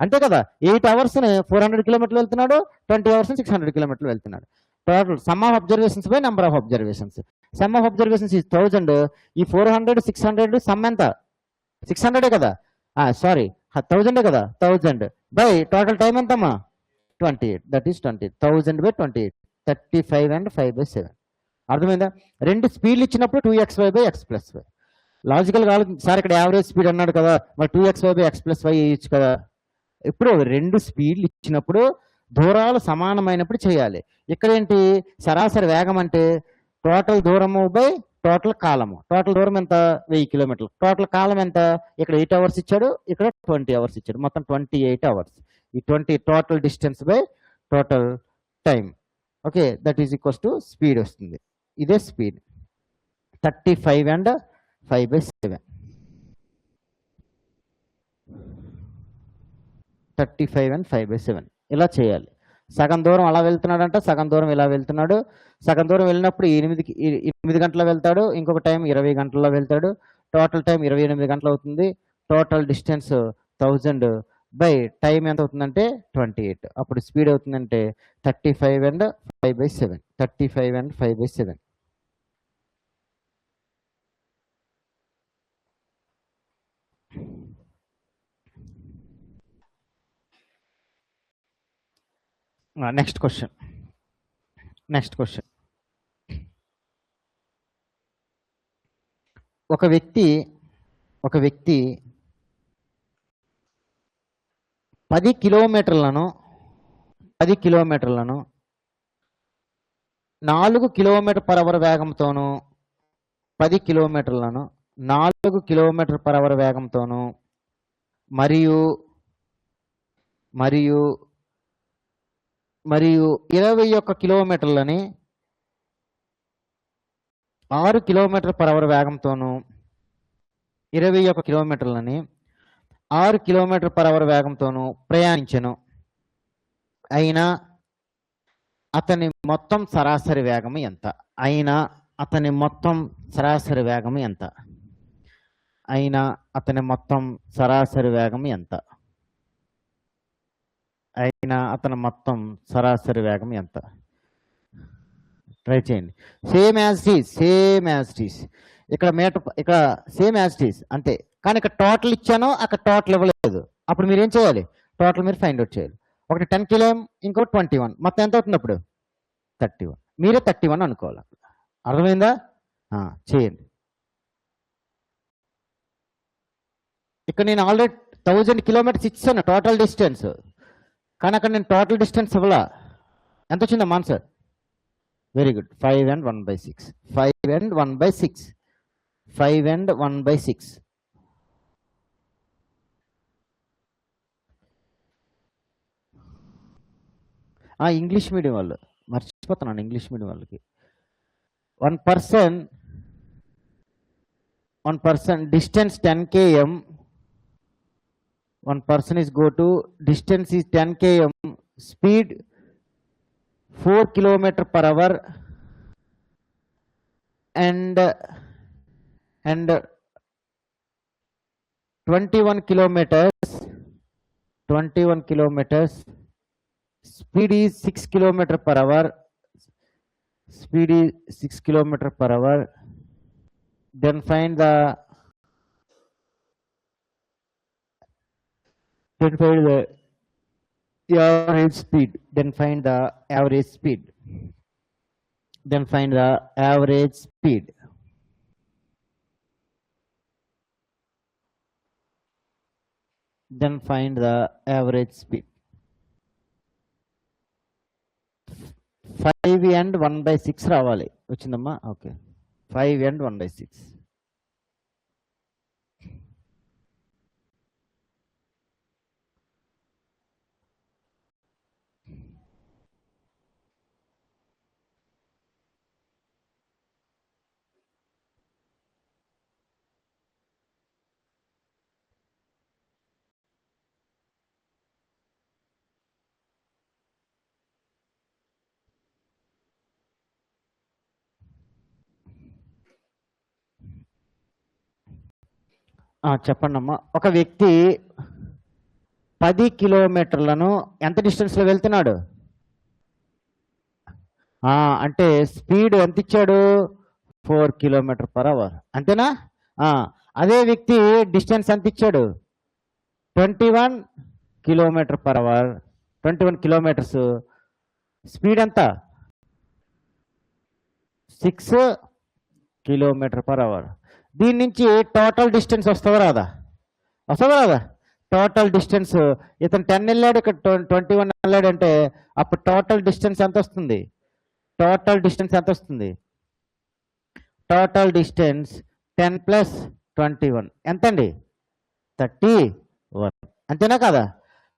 Speaker 1: అంతే కదా. 8 అవర్స్ 400 కిలోమీటర్లు వెళ్తున్నాడు, 20 అవర్స్ 600 కిలోమీటర్లు వెళ్తున్నాడు. Total some of observations by number of observations. Some of observations is 1000. ఈ 400, 600 సమ్ ఎంత? 600 కదా. సారీ, 1000 కదా. 1000 బై టోటల్ టైం ఎంతమ్మా? 28. That is 20. 1000/28. 35 and 5/7. అర్థమైందా? 2 స్పీడ్లు ఇచ్చినప్పుడు 2xy/x+y. లాజికల్గా సార్ ఇక్కడ యావరేజ్ స్పీడ్ అన్నాడు కదా, మరి 2xy/x+y వేయచ్చు కదా. ఇప్పుడు 2 స్పీడ్లు ఇచ్చినప్పుడు దూరాలు సమానమైనప్పుడు చేయాలి. ఇక్కడ ఏంటి? సరాసరి వేగం అంటే టోటల్ దూరము బై టోటల్ కాలము. టోటల్ దూరం ఎంత? 1000 కిలోమీటర్లు. టోటల్ కాలం ఎంత? ఇక్కడ 8 అవర్స్ ఇచ్చాడు, ఇక్కడ 20 అవర్స్ ఇచ్చాడు, మొత్తం 28 అవర్స్. ఈ 20 total distance by total time. Okay, that is equals to speed వస్తుంది. ఇదే స్పీడ్. 35 and 5/7. 35 and 5/7 ఇలా చేయాలి. సగం దూరం అలా వెళ్తున్నాడంట, సగం దూరం ఇలా వెళ్తున్నాడు. సగం దూరం వెళ్ళినప్పుడు 8 గంటల్లో వెళ్తాడు, ఇంకొక టైం 20 గంటల్లో వెళ్తాడు. టోటల్ టైం 28 గంటలు అవుతుంది. టోటల్ డిస్టెన్స్ 1000 బై టైం ఎంత అవుతుందంటే 28. అప్పుడు స్పీడ్ అవుతుందంటే 35 and 5/7. 35 and 5/7. Next question. ఒక వ్యక్తి 10 కిలోమీటర్లను 4 km/h వేగంతోనూ 10 కిలోమీటర్లను 4 km/h వేగంతోనూ మరియు 21 కిలోమీటర్లని 6 km/h వేగంతోనూ 21 కిలోమీటర్లని 6 km/h వేగంతోనూ ప్రయాణించెను. అయినా అతని మొత్తం సరాసరి వేగము ఎంత? అయినా అతని మొత్తం సరాసరి వేగం ఎంత? అయినా అతని మొత్తం సరాసరి వేగం ఎంత? ట్రై చేయండి. సేమ్ యాజ్ టీస్ ఇక్కడ ఇక్కడ సేమ్ యాజ్ టీస్ అంతే. కానీ ఇక్కడ టోటల్ ఇచ్చాను, అక్కడ టోటల్ ఇవ్వలేదు. అప్పుడు మీరు ఏం చేయాలి? టోటల్ మీరు ఫైండ్ అవుట్ చేయాలి. ఒకటి 10 కిలో, ఇంకోటి 21, మొత్తం ఎంత అవుతుంది అప్పుడు? 31. మీరే 31 అనుకోవాలి. అర్థమైందా? చేయండి. ఇక్కడ నేను ఆల్రెడీ 1000 కిలోమీటర్స్ ఇచ్చాను టోటల్ డిస్టెన్స్, కానీ అక్కడ నేను టోటల్ డిస్టెన్స్ ఇవ్వాల. ఎంత వచ్చిందమ్మా answer? Very good. 5 and 1/6. 5 and 1/6. 5 and 1/6. English medium వాళ్ళు మర్చిపోతున్నాను. ఇంగ్లీష్ మీడియం వాళ్ళకి 1 person distance 10 km. 1 person is go to distance is 10 km, speed 4 km/h and 21 kilometers. Speed is 6 km/h. Speed is 6 km/h. Then find the average speed. Then find the average speed. Then find the average speed. Then find the average speed. 5 and 1/6 రావాలి. వచ్చిందమ్మా? ఓకే. 5 and 1/6. చెప్పండి అమ్మా. ఒక వ్యక్తి 10 కిలోమీటర్లను ఎంత డిస్టెన్స్లో వెళ్తున్నాడు? అంటే స్పీడ్ ఎంత ఇచ్చాడు? 4 km/h. అంతేనా? అదే వ్యక్తి డిస్టెన్స్ ఎంత ఇచ్చాడు? 21 km/h. 21 కిలోమీటర్స్. స్పీడ్ ఎంత? 6 km/h. దీని నుంచి టోటల్ డిస్టెన్స్ వస్తుందా రాదా? టోటల్ డిస్టెన్స్ ఇతను 10 వెళ్ళాడు, ఇక్కడ 21 వెళ్ళాడు అంటే అప్పుడు టోటల్ డిస్టెన్స్ ఎంత వస్తుంది? టోటల్ డిస్టెన్స్ 10 + 21 ఎంతండి? 31. అంతేనా కదా?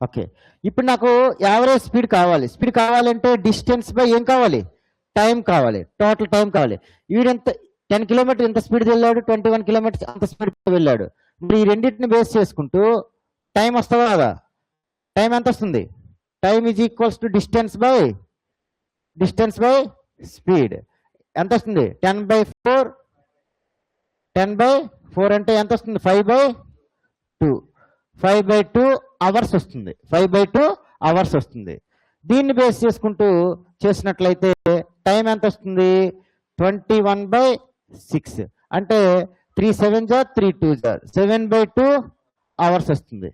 Speaker 1: ఓకే. ఇప్పుడు నాకు యావరేజ్ స్పీడ్ కావాలి. స్పీడ్ కావాలంటే డిస్టెన్స్ బై ఏం కావాలి? టైం కావాలి. టోటల్ టైం కావాలి. వీడంత 10 కిలోమీటర్ ఎంత స్పీడ్ వెళ్ళాడు? 21 కిలోమీటర్స్ అంత స్పీడ్ వెళ్ళాడు. ఇప్పుడు ఈ రెండింటిని బేస్ చేసుకుంటూ టైం వస్తుందా కదా? టైం ఎంత వస్తుంది? Time is equals to distance by speed. ఎంత వస్తుంది? 10/4. 10/4 అంటే ఎంత వస్తుంది? 5/2. 5/2 అవర్స్ వస్తుంది. 5/2 అవర్స్ వస్తుంది. దీన్ని బేస్ చేసుకుంటూ చేసినట్లయితే టైం ఎంత వస్తుంది? 21/6 అంటే 3 7s 3 2s 7/2 అవర్స్ వస్తుంది.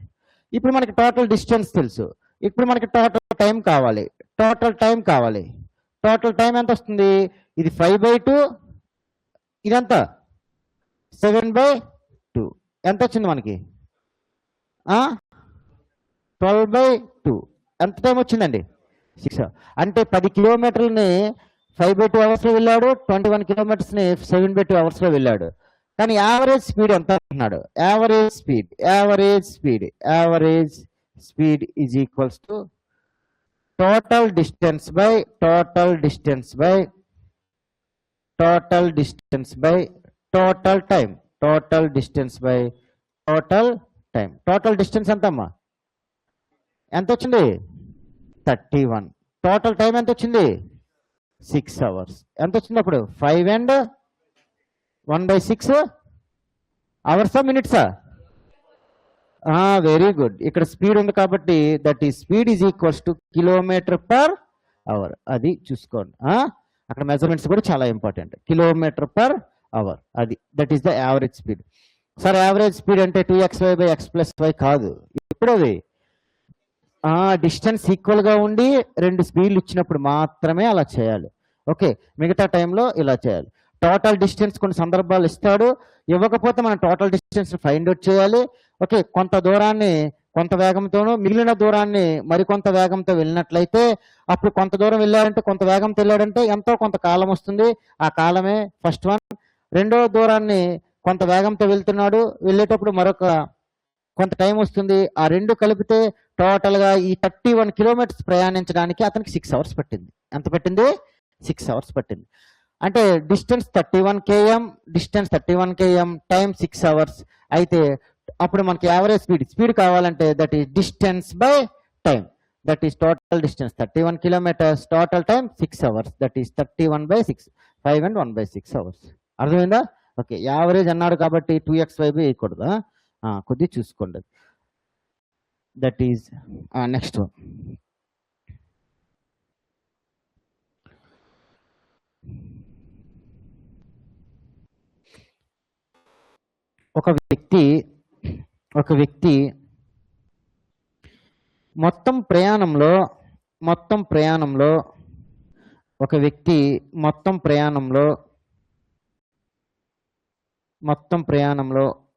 Speaker 1: ఇప్పుడు మనకి టోటల్ డిస్టెన్స్ తెలుసు. ఇప్పుడు మనకి టోటల్ టైం కావాలి. టోటల్ టైం ఎంత వస్తుంది? ఇది 5/2, ఇదంతా 7/2. ఎంత వచ్చింది మనకి? 12/2. ఎంత టైం వచ్చిందండి? 6. అంటే 10 కిలోమీటర్లని 5/2 అవర్స్లో వెళ్ళాడు, 21 కిలోమీటర్స్ని 7/2 అవర్స్లో వెళ్ళాడు. కానీ యావరేజ్ స్పీడ్ ఎంత అంటున్నాడు? Average speed is equals to total distance by total time. Total distance ఎంతమ్మా? ఎంత వచ్చింది? 31. టోటల్ టైం ఎంత వచ్చింది? 6 అవర్స్. ఎంత వచ్చింది అప్పుడు? 5 and 1/6 అవర్సా మినిట్సా? Very good. ఇక్కడ స్పీడ్ ఉంది కాబట్టి దట్ ఈ speed is equals to kilometre per hour. అది చూసుకోండి. అక్కడ మెజర్మెంట్స్ కూడా చాలా ఇంపార్టెంట్. కిలోమీటర్ పర్ అవర్, అది that is the average speed. Sir average speed అంటే 2xy/x+y కాదు. ఇప్పుడు అది డిస్టెన్స్ ఈక్వల్గా ఉండి 2 స్పీడ్లు ఇచ్చినప్పుడు మాత్రమే అలా చేయాలి. ఓకే, మిగతా టైంలో ఇలా చేయాలి. టోటల్ డిస్టెన్స్ కొన్ని సందర్భాలు ఇస్తాడు, ఇవ్వకపోతే మనం టోటల్ డిస్టెన్స్ ఫైండ్ అవుట్ చేయాలి. ఓకే, కొంత దూరాన్ని కొంత వేగంతోనూ మిగిలిన దూరాన్ని మరికొంత వేగంతో వెళ్ళినట్లయితే అప్పుడు కొంత దూరం వెళ్ళాడంటే కొంత వేగంతో వెళ్ళాడంటే ఎంతో కొంత కాలం వస్తుంది. ఆ కాలమే ఫస్ట్ వన్. రెండో దూరాన్ని కొంత వేగంతో వెళ్తున్నాడు, వెళ్ళేటప్పుడు మరొక కొంత టైం వస్తుంది. ఆ రెండు కలిపితే టోటల్గా ఈ 31 కిలోమీటర్స్ ప్రయాణించడానికి అతనికి 6 అవర్స్ పట్టింది. ఎంత పట్టింది? 6 అవర్స్ పట్టింది. అంటే distance 31 km, distance 31 km, time 6 hours. అయితే అప్పుడు మనకి యావరేజ్ స్పీడ్ కావాలంటే that is distance by time. That is total distance 31 kilometres, total time 6 hours. That is 31/6, 5 and 1/6 hours. అర్థమైందా? ఓకే, యావరేజ్ అన్నాడు కాబట్టి 2xy వేయకూడదా? కొద్దిగా చూసుకోండి. That is next one. ఒక వ్యక్తి మొత్తం ప్రయాణంలో ఒక వ్యక్తి మొత్తం ప్రయాణంలో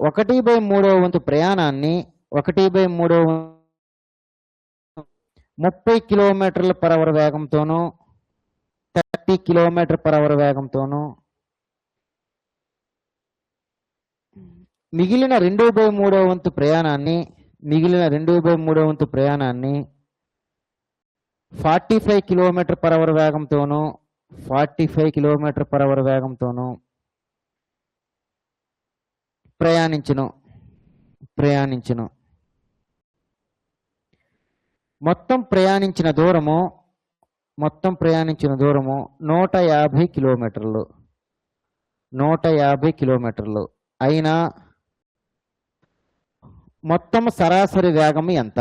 Speaker 1: 1/3 వంతు ప్రయాణాన్ని 30 km/h వేగంతోనూ 30 km/h వేగంతోనూ మిగిలిన 2/3 వంతు ప్రయాణాన్ని 45 km/h వేగంతోనూ 45 km/h వేగంతోనూ ప్రయాణించును. మొత్తం ప్రయాణించిన దూరము 150 కిలోమీటర్లు అయినా మొత్తం సరాసరి వేగం ఎంత?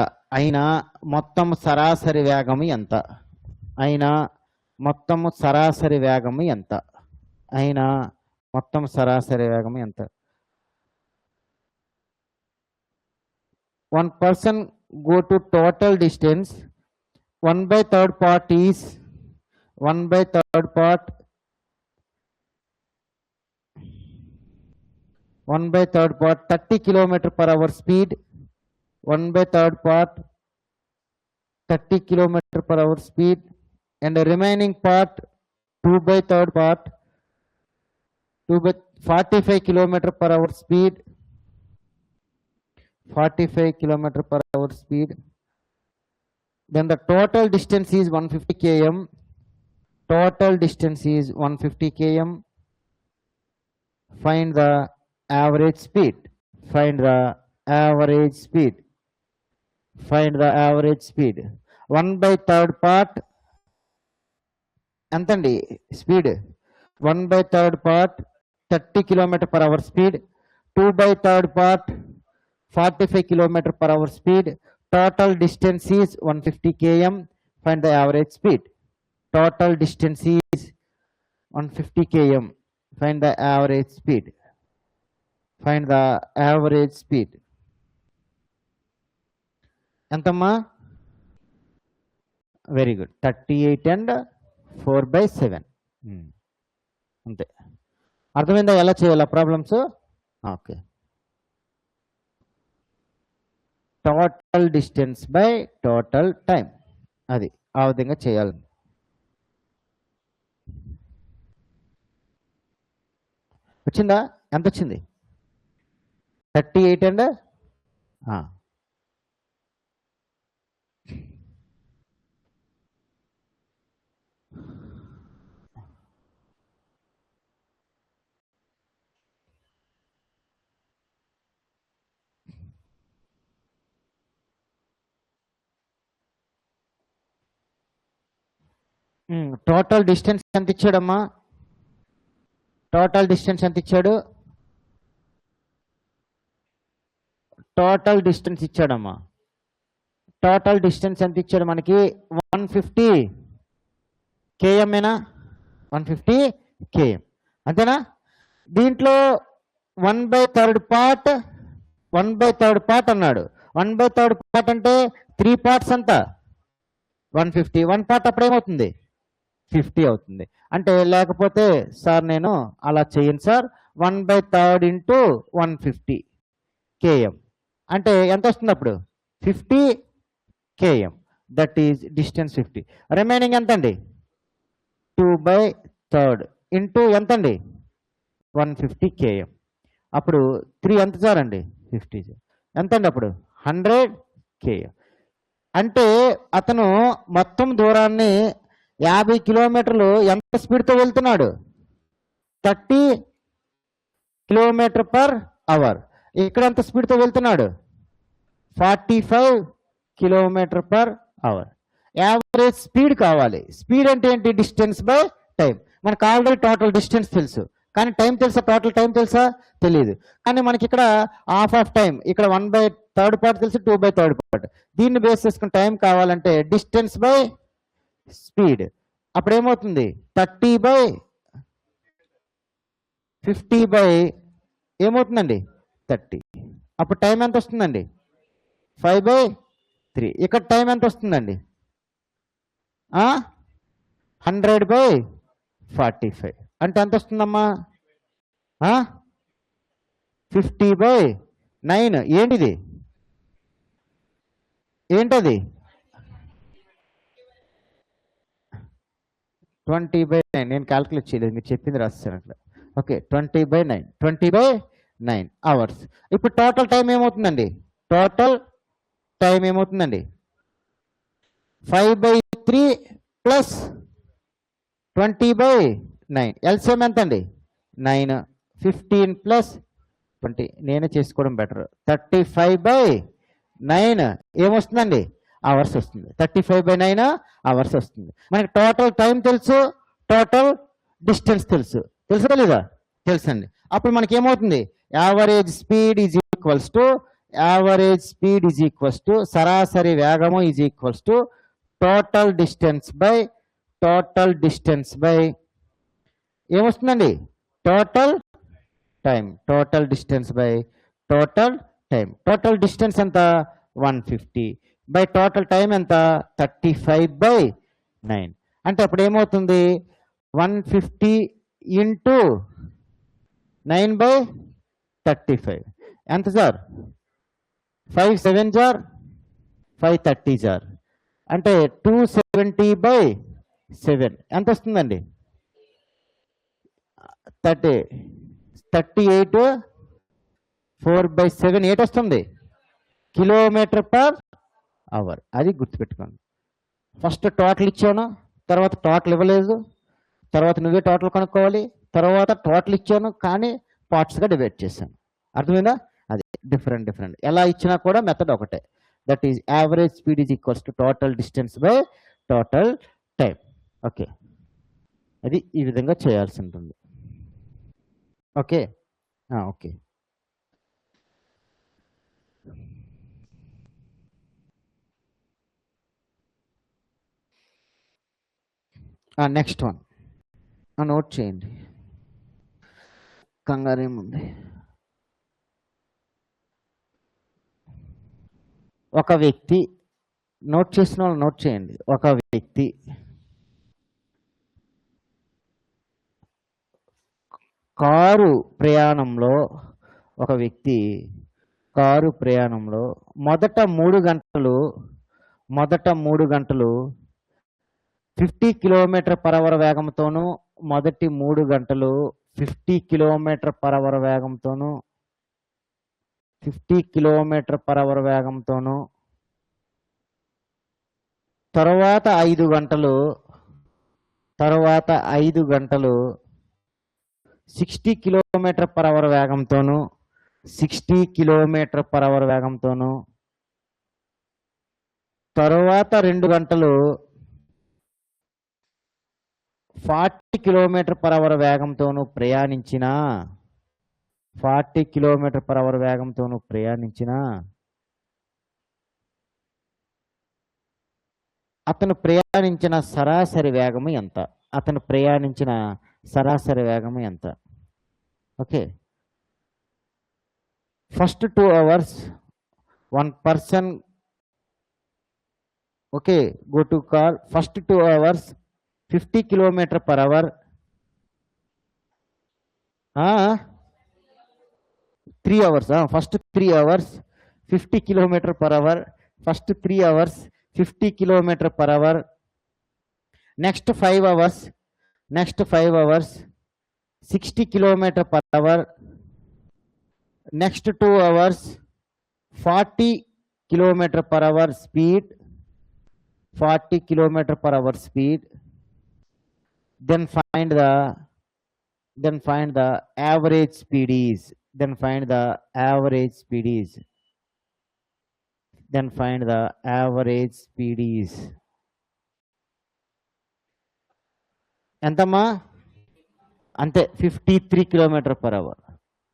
Speaker 1: మొత్తం సరాసరి వేగం ఎంత? One person go to total distance, 1/3 part is 1/3 part 30 km/h speed, 1/3 part 30 km/h speed, and the remaining part 2/3 part 45 km/h speed, 45 km/h speed. Then the total distance is 150 km. Find the average speed. Find the average speed. 1/3 part ఎంతండి speed? 1/3 part 30 km/h speed, 2/3 part 45 km/h speed. Total distance is 150 km. Find the average speed. Total distance is 150 km. Find the average speed. ఎంతమ్మా? Very good, 38 and 4/7. అంతే. అర్థమైందా ఎలా చేయాలా problems? Okay, total distance by total time, అది ఆ విధంగా చేయాలి. వచ్చిందా? ఎంత వచ్చింది? 38 and టోటల్ డిస్టెన్స్ ఎంత ఇచ్చాడమ్మా? టోటల్ డిస్టెన్స్ ఎంత ఇచ్చాడు? టోటల్ డిస్టెన్స్ ఇచ్చాడమ్మా. టోటల్ డిస్టెన్స్ ఎంత ఇచ్చాడు మనకి? 150 km. 150 km అంతేనా? దీంట్లో 1/3 పార్ట్ అన్నాడు. 1/3 పార్ట్ అంటే 3 పార్ట్స్ అంతా 150. 1 పార్ట్ అప్పుడు ఏమవుతుంది? 50 అవుతుంది. అంటే లేకపోతే సార్ నేను అలా చేయను సార్, 1/3 ఇంటూ 150 km అంటే ఎంత వస్తుంది అప్పుడు? 50 km. That is distance 50. Remaining ఎంత అండి? 2/3 ఇంటూ ఎంత అండి? 150 km. అప్పుడు 3 ఎంత సార్ అండి? 50 ఎంత అండి అప్పుడు? 100 km. అంటే అతను మొత్తం దూరాన్ని 50 కిలోమీటర్లు ఎంత స్పీడ్తో వెళ్తున్నాడు? 30 km/h. ఇక్కడ ఎంత స్పీడ్తో వెళ్తున్నాడు? 45 km/h. యావరేజ్ స్పీడ్ కావాలి. స్పీడ్ అంటే ఏంటి? Distance by time. మనకు ఆల్రెడీ టోటల్ డిస్టెన్స్ తెలుసు, కానీ టైం తెలుసా? టోటల్ టైం తెలుసా? తెలియదు. కానీ మనకి ఇక్కడ హాఫ్ ఆఫ్ టైం, ఇక్కడ 1/3 పార్ట్ తెలుసు, 2/3 పార్ట్. దీన్ని బేస్ చేసుకుని టైం కావాలంటే డిస్టెన్స్ బై స్పీడ్. అప్పుడు ఏమవుతుంది? 30/50 ఏమవుతుందండి? 30. అప్పుడు టైం ఎంత వస్తుందండి? 5/3. ఇక్కడ టైం ఎంత వస్తుందండి? 100/45 అంటే ఎంత వస్తుందమ్మా? 50/9. ఏంటిది? ఏంటది? 20/9. నేను క్యాల్కులేట్ చేయలేదు, మీరు చెప్పింది రాస్తాను అట్లా. ఓకే, 20/9. 20/9 అవర్స్. ఇప్పుడు టోటల్ టైం ఏమవుతుందండి? టోటల్ టైం ఏమవుతుందండి? 5/3 ప్లస్ 20/9. ఎల్సిఎం ఎంత అండి? 9. 15 ప్లస్ 20. నేనే చేసుకోవడం బెటర్. 35/9 ఏమొస్తుందండి? అవర్స్ వస్తుంది. 35/9 అవర్స్ వస్తుంది. మనకి టోటల్ టైం తెలుసు, టోటల్ డిస్టెన్స్ తెలుసు. తెలుసా తెలీదా? తెలుసండి. అప్పుడు మనకి ఏమవుతుంది? Average speed is equals to సరాసరి వేగము is equals to total distance by ఏమొస్తుందండి? Total time. Total distance by total time. Total distance ఎంత? 150 బై టోటల్ టైం ఎంత? 35/9. అంటే అప్పుడు ఏమవుతుంది? 150 ఇంటూ 9/35 ఎంత సార్? 5 7 జార్ 530 జార్ అంటే 270/7 ఎంత వస్తుందండి? 38 4/7 8 వస్తుంది km/h. అది గుర్తుపెట్టుకోండి. ఫస్ట్ టోటల్ ఇచ్చాను, తర్వాత టోటల్ ఇవ్వలేదు, తర్వాత నువ్వే టోటల్ కనుక్కోవాలి, తర్వాత టోటల్ ఇచ్చాను కానీ పార్ట్స్గా డివైడ్ చేశాను. అర్థమైందా? అది డిఫరెంట్. ఎలా ఇచ్చినా కూడా మెథడ్ ఒకటే. That is average speed is equals to total distance by total time. Okay, అది ఈ విధంగా చేయాల్సి ఉంటుంది. Okay okay. Next one note చేయండి, కంగారేముంది. ఒక వ్యక్తి, నోట్ చేసిన వాళ్ళు నోట్ చేయండి. ఒక వ్యక్తి కారు ప్రయాణంలో మొదట 3 గంటలు 50 km/h వేగంతోనూ, మొదటి 3 గంటలు 50 km/h వేగంతోనూ, 50 km/h వేగంతోనూ, తర్వాత 5 గంటలు 60 km/h వేగంతోనూ, 60 km/h వేగంతోనూ, తర్వాత 2 గంటలు 40 km/h వేగంతోనూ ప్రయాణించిన 40 km/h వేగంతో నువ్వు ప్రయాణించినా అతను ప్రయాణించిన సరాసరి వేగము ఎంత? అతను ప్రయాణించిన సరాసరి వేగము ఎంత? Okay, first 2 hours 1 person okay go to car. First 2 hours 50 km/h. 3 hours. First 3 hours 50 km/h. First 3 hours 50 km/h. Next 5 hours 60 km/h. Next 2 hours 40 km/h speed. 40 km/h speed. Then find the average speed is. Then find the average speed is. ఎంతమ్మా? అంతే, 53 km/h.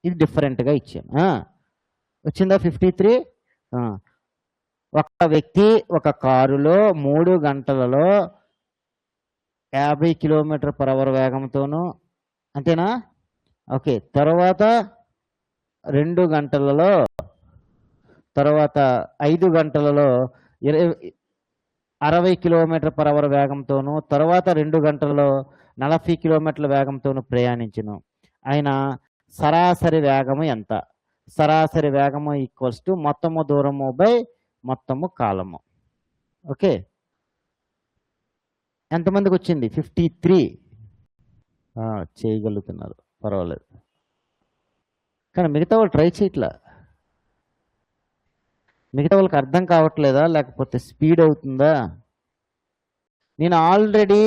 Speaker 1: ఇది డిఫరెంట్గా ఇచ్చాను. వచ్చిందా 53? ఒక వ్యక్తి ఒక కారులో 3 గంటలలో 50 km/h వేగంతోనూ, అంతేనా? ఓకే, తర్వాత 2 గంటలలో, తర్వాత 5 గంటలలో 60 km/h వేగంతోనూ, తర్వాత 2 గంటలలో 40 km వేగంతోనూ ప్రయాణించును. ఆయన సరాసరి వేగము ఎంత? సరాసరి వేగము ఈక్వల్స్ టు మొత్తము దూరము బై మొత్తము కాలము. ఓకే, ఎంతమందికి వచ్చింది? 53 చేయగలుగుతున్నారు, పర్వాలేదు. కానీ మిగతా వాళ్ళు ట్రై చేయట్లా. మిగతా వాళ్ళకి అర్థం కావట్లేదా, లేకపోతే స్పీడ్ అవుతుందా? నేను ఆల్రెడీ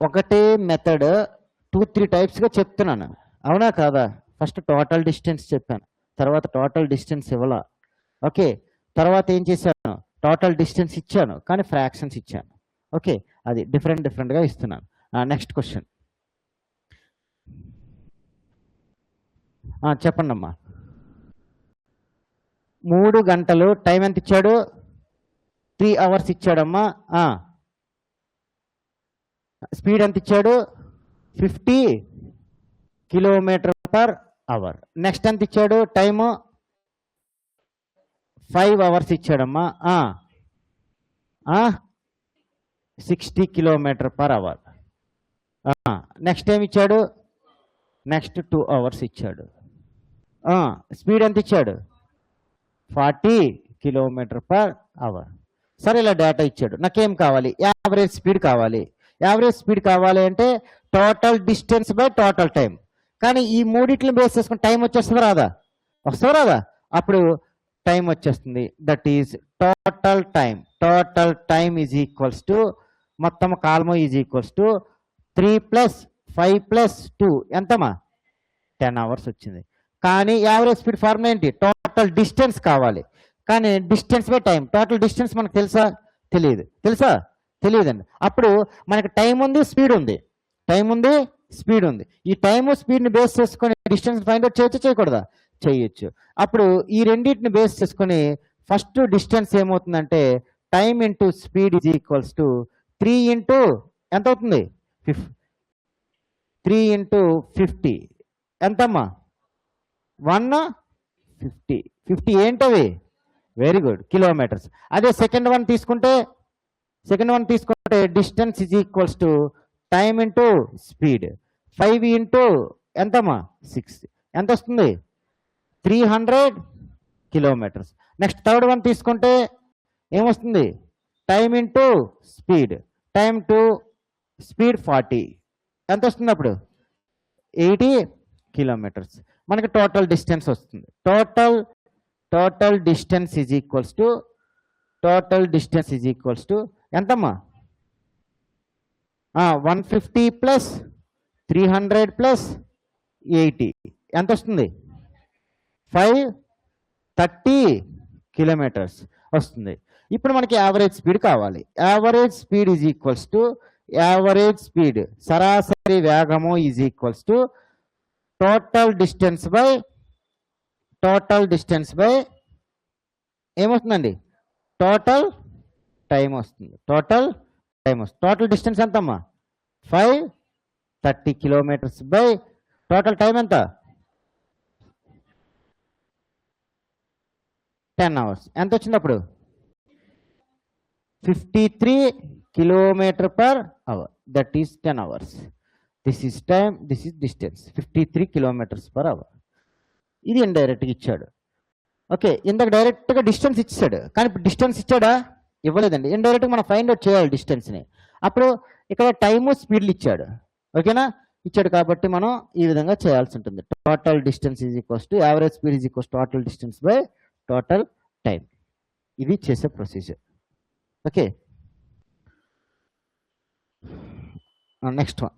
Speaker 1: ఒకటే మెథడ్ 2-3 టైప్స్గా చెప్తున్నాను, అవునా కాదా? ఫస్ట్ టోటల్ డిస్టెన్స్ చెప్పాను, తర్వాత టోటల్ డిస్టెన్స్ ఇవ్వాల. ఓకే, తర్వాత ఏం చేశాను? టోటల్ డిస్టెన్స్ ఇచ్చాను కానీ ఫ్రాక్షన్స్ ఇచ్చాను. ఓకే, అది డిఫరెంట్గా ఇస్తున్నాను. నెక్స్ట్ క్వశ్చన్ చెప్పండి అమ్మా. 3 గంటలు టైం ఎంత ఇచ్చాడు? 3 hours ఇచ్చాడమ్మా. స్పీడ్ ఎంత ఇచ్చాడు? 50 km/h. నెక్స్ట్ ఎంత ఇచ్చాడు? Time 5 hours ఇచ్చాడమ్మా. 60 km/h. నెక్స్ట్ ఏమి ఇచ్చాడు? నెక్స్ట్ 2 hours ఇచ్చాడు. స్పీడ్ ఎంత ఇచ్చాడు? 40 km/h. సరే, ఇలా డేటా ఇచ్చాడు. నాకేం కావాలి? యావరేజ్ స్పీడ్ కావాలి. యావరేజ్ స్పీడ్ కావాలి అంటే total distance by total time. కానీ ఈ మూడిట్లను బేస్ చేసుకుని టైం వచ్చేస్తుందా రాదా? వస్తుందా రాదా? అప్పుడు టైం వచ్చేస్తుంది. That is total time. Total time is equals to మొత్తం కాలము ఈజ్ ఈక్వల్స్ టు 3 + 5 + 2 ఎంతమ్మా? 10 hours వచ్చింది. కానీ యావరేజ్ స్పీడ్ ఫార్ములా ఏంటి? టోటల్ డిస్టెన్స్ కావాలి. కానీ distance by time. Total distance మనకు తెలుసా? తెలియదు. తెలుసా? తెలియదండి. అప్పుడు మనకి టైం ఉంది, స్పీడ్ ఉంది. టైం ఉంది, స్పీడ్ ఉంది. ఈ టైము స్పీడ్ని బేస్ చేసుకొని డిస్టెన్స్ ఫైండ్ అవుట్ చేయొచ్చు, చేయకూడదా? చేయొచ్చు. అప్పుడు ఈ రెండింటిని బేస్ చేసుకొని ఫస్ట్ డిస్టెన్స్ ఏమవుతుందంటే time into speed is equals to 3 into ఎంత అవుతుంది? 3 ఇంటూ 50 ఎంతమ్మా? 150. 50 ఏంటవి? Very good, kilometres. అదే సెకండ్ వన్ తీసుకుంటే distance is equals to time into speed. 5 into ఎంతమ్మా? 6. ఎంత వస్తుంది? 300 kilometers. నెక్స్ట్ థర్డ్ వన్ తీసుకుంటే ఏమొస్తుంది? Time into speed. Time to speed 40. ఎంత వస్తుంది అప్పుడు? 80 kilometers. మనకి టోటల్ డిస్టెన్స్ వస్తుంది. Total distance is equals to ఎంతమ్మా? 150 + 300 + 80 ఎంత వస్తుంది? 530 kilometers వస్తుంది. ఇప్పుడు మనకి యావరేజ్ స్పీడ్ కావాలి. Average speed is equals to సరాసరి వేగము is equals to total distance by ఏమొస్తుందండి? టోటల్ టైం వస్తుంది. టోటల్ డిస్టెన్స్ ఎంతమ్మా? 530 కిలోమీటర్స్ బై టోటల్ టైం ఎంత? 10 hours. ఎంత వచ్చింది అప్పుడు? 53 kilometre per hour. That is 10 hours. This is time, this is distance. 53 kilometres per hour. ఇది ఇండైరెక్ట్గా ఇచ్చాడు. ఓకే, ఇందాక డైరెక్ట్గా డిస్టెన్స్ ఇచ్చాడు, కానీ ఇప్పుడు డిస్టెన్స్ ఇచ్చాడా? ఇవ్వలేదండి. ఇండైరెక్ట్గా మనం ఫైండ్ అవుట్ చేయాలి డిస్టెన్స్ని. అప్పుడు ఇక్కడ టైము స్పీడ్లు ఇచ్చాడు. ఓకేనా? ఇచ్చాడు కాబట్టి మనం ఈ విధంగా చేయాల్సి ఉంటుంది. Total distance is equals to average speed is equals total distance by total time. ఇది చేసే ప్రొసీజర్. Okay, next one.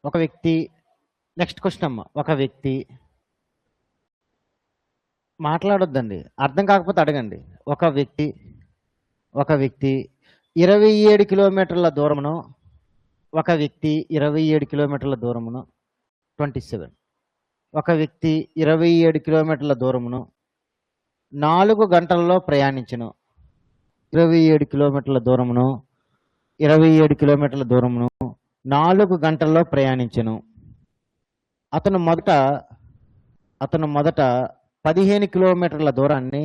Speaker 1: ఒక వ్యక్తి, నెక్స్ట్ క్వశ్చన్ అమ్మ. ఒక వ్యక్తి మాట్లాడొద్దండి, అర్థం కాకపోతే అడగండి. ఒక వ్యక్తి 27 కిలోమీటర్ల దూరమును, 27 కిలోమీటర్ల దూరమును 27. ఒక వ్యక్తి 27 కిలోమీటర్ల దూరమును 4 గంటల్లో ప్రయాణించును. 27 కిలోమీటర్ల దూరమును 4 గంటల్లో ప్రయాణించును. అతను మొదట 15 కిలోమీటర్ల దూరాన్ని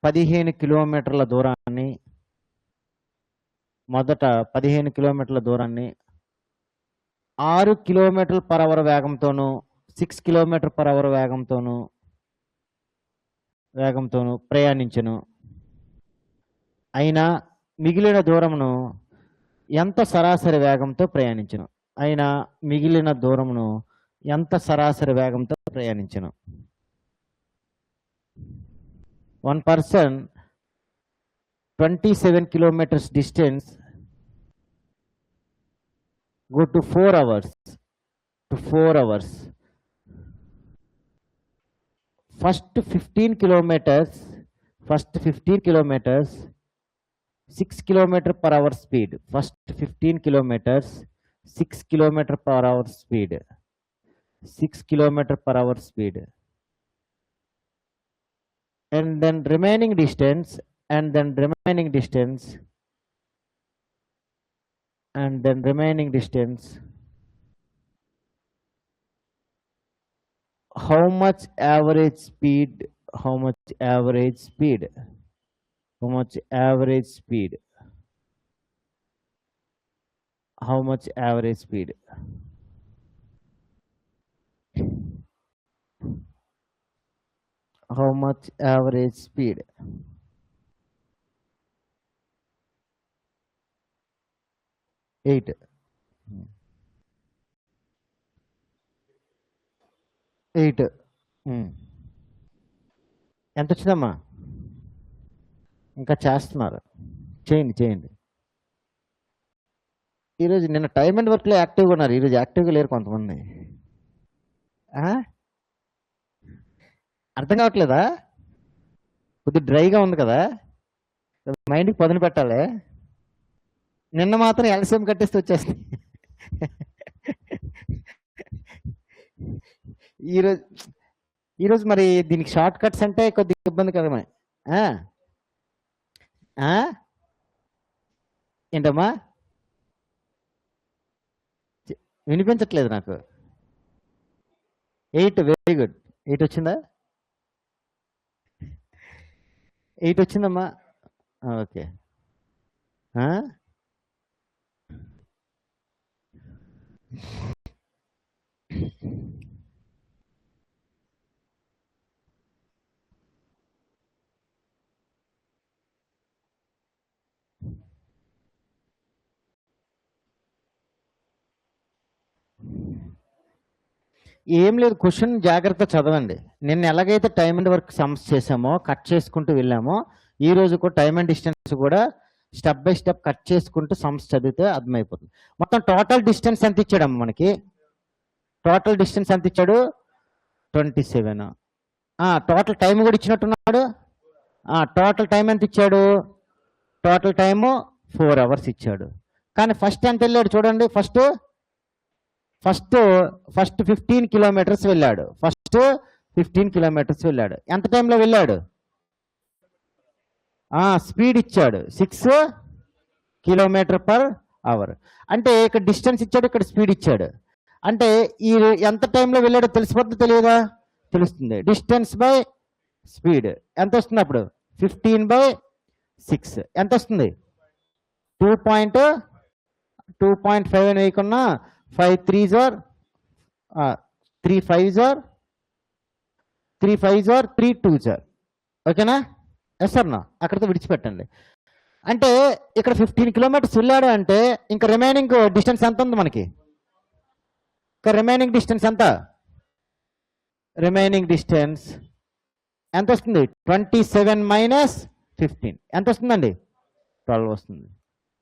Speaker 1: 15 కిలోమీటర్ల దూరాన్ని 6 కిలోమీటర్ల పర్ అవర్ వేగంతోనూ 6 కిలోమీటర్ పర్ అవర్ వేగంతోనూ ప్రయాణించును. అయినా మిగిలిన దూరమును ఎంత సరాసరి వేగంతో ప్రయాణించును? One person 27 kilometers distance go to 4 hours. First 15 kilometers 6 kilometer per hour speed. First 15 kilometers 6 kilometer per hour speed. 6 kilometer per hour speed. And then remaining distance how much average speed? How much average speed? 8. 8. ఎంత వచ్చిందమ్మా? ఇంకా చేస్తున్నారు, చేయండి. ఈరోజు నిన్న టైం అండ్ వర్క్లో యాక్టివ్గా ఉన్నారు, ఈరోజు యాక్టివ్గా లేరు కొంతమంది. అర్థం కావట్లేదా? కొద్దిగా డ్రైగా ఉంది కదా, మైండ్కి పదును పెట్టాలి. నిన్న మాత్రం ఎల్సిఎం కట్టేస్తే వచ్చేస్తుంది. ఈరోజు మరి దీనికి షార్ట్ కట్స్ అంటే కొద్దిగా ఇబ్బందికరమే. ఏంటమ్మా వినిపించట్లేదు నాకు. 8 వెరీ గుడ్. 8 వచ్చిందా? 8 వచ్చిందమ్మా. ఓకే. ఏం లేదు, క్వశ్చన్ జాగ్రత్త చదవండి. నిన్న ఎలాగైతే టైం అండ్ వర్క్ సమ్స్ చేసామో, కట్ చేసుకుంటూ వెళ్ళామో, ఈ రోజు కూడా టైం అండ్ డిస్టెన్స్ కూడా స్టెప్ బై స్టెప్ కట్ చేసుకుంటూ సమ్స్ చదివితే అర్థమైపోతుంది. మొత్తం టోటల్ డిస్టెన్స్ ఎంత ఇచ్చాడమ్మ మనకి? టోటల్ డిస్టెన్స్ ఎంత ఇచ్చాడు? 27. టోటల్ టైం కూడా ఇచ్చినట్టున్నాడు. టోటల్ టైం ఎంత ఇచ్చాడు? టోటల్ టైము 4 hours ఇచ్చాడు. కానీ ఫస్ట్ ఎంత వెళ్ళాడు చూడండి. ఫస్ట్ 15 kilometers వెళ్ళాడు. ఫస్ట్ 15 kilometers వెళ్ళాడు. ఎంత టైంలో వెళ్ళాడు? స్పీడ్ ఇచ్చాడు 6 km/h. అంటే ఇక్కడ డిస్టెన్స్ ఇచ్చాడు, ఇక్కడ స్పీడ్ ఇచ్చాడు. అంటే ఈ ఎంత టైంలో వెళ్ళాడో తెలిసిపోతుంది, తెలియదా? తెలుస్తుంది. డిస్టెన్స్ బై స్పీడ్ ఎంత వస్తుంది అప్పుడు? 15/6 ఎంత వస్తుంది? 2.5 అని వేయకున్నా 5 3s are 3 5s are 3 5s are 3 2s are. ఓకేనా? ఎస్ సార్ నా అక్కడితో విడిచిపెట్టండి. అంటే ఇక్కడ 15 kilometers వెళ్ళాడు అంటే ఇంకా రిమైనింగ్ డిస్టెన్స్ ఎంత ఉంది మనకి? ఇంకా రిమైనింగ్ డిస్టెన్స్ ఎంత? రిమైనింగ్ డిస్టెన్స్ ఎంత వస్తుంది? 27 - 15 ఎంత వస్తుందండి? 12 వస్తుంది.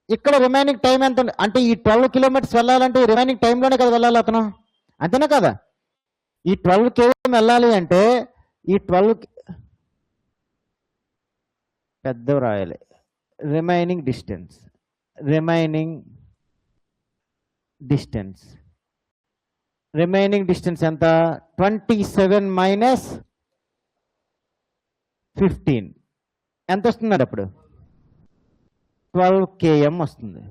Speaker 1: ఇక్కడ రిమైనింగ్ టైం ఎంత? అంటే ఈ 12 kilometers వెళ్ళాలంటే రిమైనింగ్ టైంలోనే కదా వెళ్ళాలి అతను, అంతేనా కదా? ఈ 12 km వెళ్ళాలి అంటే ఈ 12 పెద్ద రాయాలి. రిమైనింగ్ డిస్టెన్స్ ఎంత? 27 - 15 ఎంత వస్తుంది అప్పుడు? 12 km వస్తుంది.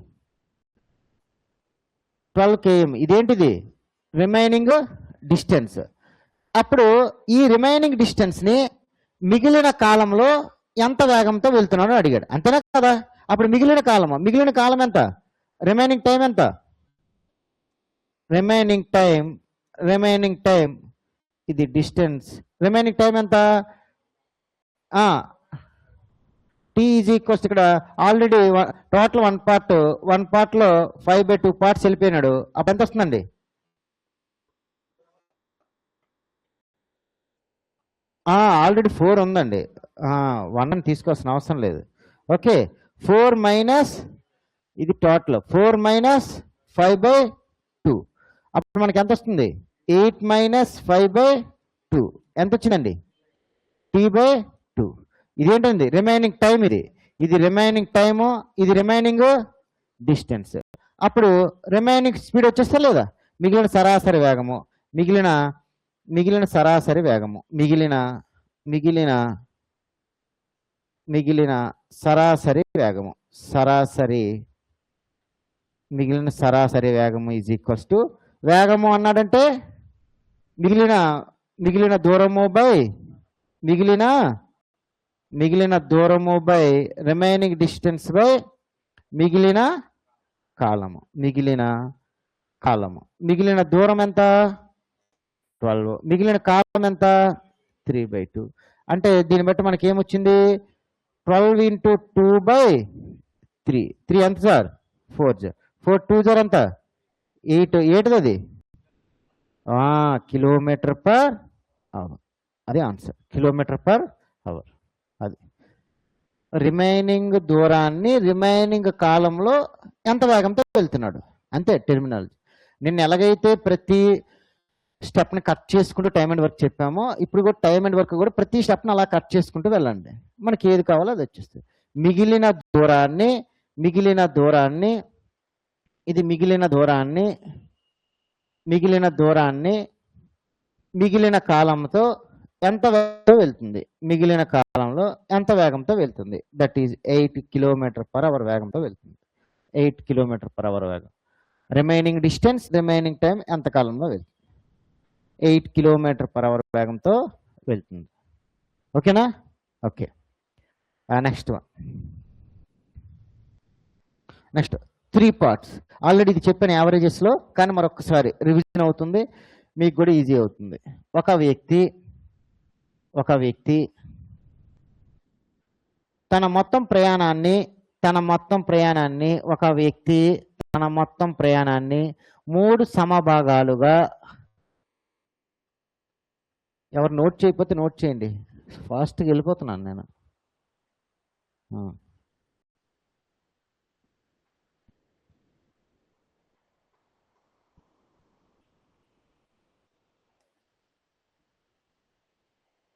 Speaker 1: 12 km ఇదేంటిది? Remaining distance. అప్పుడు ఈ రిమైనింగ్ డిస్టెన్స్ని మిగిలిన కాలంలో ఎంత వేగంతో వెళ్తున్నాడో అడిగాడు, అంతేనా కదా? అప్పుడు మిగిలిన కాలం ఎంత? రిమైనింగ్ టైం ఎంత? రిమైనింగ్ టైం ఇది డిస్టెన్స్. రిమైనింగ్ టైం ఎంత? T ఈజ్ ఈక్వల్స్ ఇక్కడ ఆల్రెడీ టోటల్ 1 పార్ట్లో 5/2 parts వెళ్ళిపోయినాడు. అప్పుడు ఎంత వస్తుందండి? ఆల్రెడీ 4 ఉందండి. 1 అని తీసుకోవాల్సిన అవసరం లేదు. ఓకే, 4 మైనస్ ఇది టోటల్ 4 - 5/2. అప్పుడు మనకి ఎంత వస్తుంది? 8 - 5/2 ఎంత వచ్చిందండి? T/2. ఇదేంటండి? Remaining time. ఇది రిమైనింగ్ టైము, ఇది రిమైనింగ్ డిస్టెన్స్. అప్పుడు రిమైనింగ్ స్పీడ్ వచ్చేస్తా లేదా? మిగిలిన సరాసరి వేగము మిగిలిన సరాసరి వేగము మిగిలిన సరాసరి వేగము ఈజ్ ఈక్వల్స్ టు వేగము అన్నాడంటే మిగిలిన దూరము బై రిమైనింగ్ డిస్టెన్స్ బై మిగిలిన కాలము. మిగిలిన దూరం ఎంత? 12. మిగిలిన కాలం ఎంత? 3/2. అంటే దీన్ని బట్టి మనకి ఏమొచ్చింది? 12 × 2/3. 3 ఎంత సార్? 4 2 ఎంత? 8 అది km/h. అది ఆన్సర్, km/h. అది రిమైనింగ్ దూరాన్ని రిమైనింగ్ కాలంలో ఎంత వేగంతో వెళ్తున్నాడు. అంతే టెర్మినాలజీ. నిన్న ఎలాగైతే ప్రతి స్టెప్ని కట్ చేసుకుంటూ టైం అండ్ వర్క్ చెప్పామో, ఇప్పుడు కూడా టైం అండ్ వర్క్ కూడా ప్రతి స్టెప్ని అలా కట్ చేసుకుంటూ వెళ్ళండి. మనకి ఏది కావాలో అది వచ్చేస్తుంది. మిగిలిన దూరాన్ని ఇది మిగిలిన కాలంతో ఎంత వేగంతో వెళ్తుంది, మిగిలిన కాలంలో ఎంత వేగంతో వెళ్తుంది, దట్ ఈజ్ 8 km/h వేగంతో వెళ్తుంది. 8 km/h వేగం. రిమైనింగ్ డిస్టెన్స్, రిమైనింగ్ టైం ఎంత కాలంలో వెళ్తుంది, 8 km/h వేగంతో వెళ్తుంది. ఓకేనా? ఓకే. Next 3 parts. ఆల్రెడీ ఇది చెప్పాను యావరేజెస్లో, కానీ మరొకసారి రివిజన్ అవుతుంది, మీకు కూడా ఈజీ అవుతుంది. ఒక వ్యక్తి తన మొత్తం ప్రయాణాన్ని 3 సమభాగాలుగా, ఎవరు నోట్ చేయకపోతే నోట్ చేయండి, ఫాస్ట్గా వెళ్ళిపోతున్నాను నేను.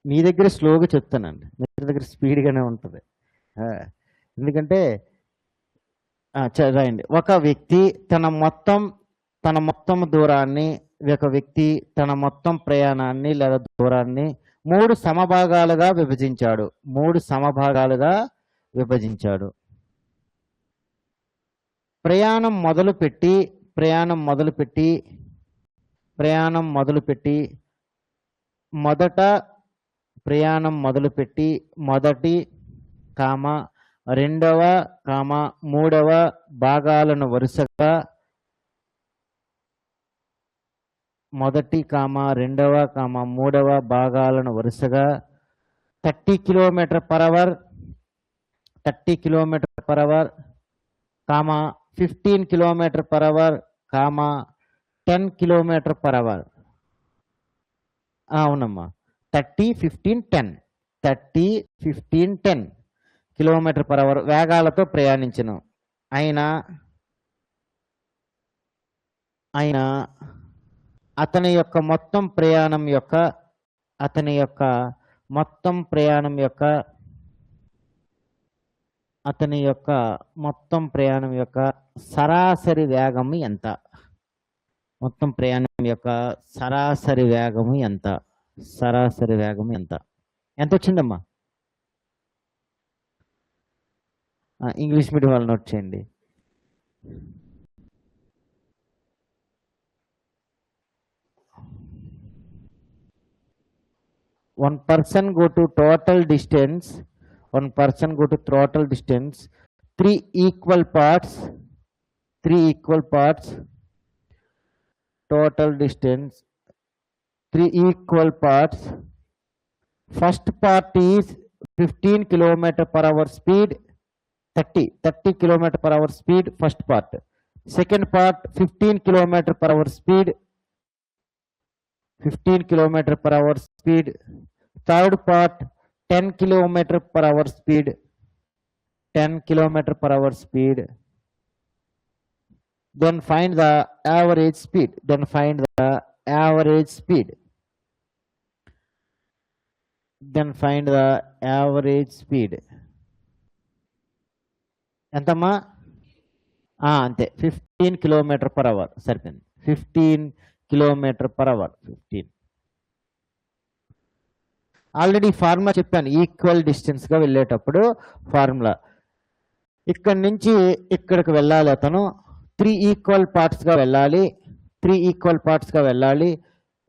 Speaker 1: మీ దగ్గర స్లోగా చెప్తానండి, మీ దగ్గర స్పీడ్గానే ఉంటుంది. ఎందుకంటే రాయండి. ఒక వ్యక్తి తన మొత్తం దూరాన్ని, ఒక వ్యక్తి తన మొత్తం ప్రయాణాన్ని లేదా దూరాన్ని 3 సమభాగాలుగా విభజించాడు. ప్రయాణం మొదలుపెట్టి మొదటి, రెండవ, మూడవ భాగాలను వరుసగా 30 km/h, 15 km/h, 10 km/h. అవునమ్మా, 30, 15, 10 km/h వేగాలతో ప్రయాణించను. అయినా అతని యొక్క మొత్తం ప్రయాణం యొక్క సరాసరి వేగం ఎంత? ఎంత వచ్చిందమ్మా? ఇంగ్లీష్ మీడియం వాళ్ళు నోట్ చేయండి. One person go to throttle distance. 3 equal parts. Total distance 3 equal parts. First part is 15 km/h speed. 30 km/h speed first part. Second part 15 km/h speed. 15 km/h speed. Third part 10 km/h speed. 10 km/h speed. Then find the average speed. ఎంతమ్మా? అంతే, 15 km/h సరిపోయింది. 15 km/h. 15. ఆల్రెడీ ఫార్ములా చెప్పాను, ఈక్వల్ డిస్టెన్స్గా వెళ్ళేటప్పుడు ఫార్ములా. ఇక్కడి నుంచి ఇక్కడికి వెళ్ళాలి, అతను 3 ఈక్వల్ పార్ట్స్గా వెళ్ళాలి.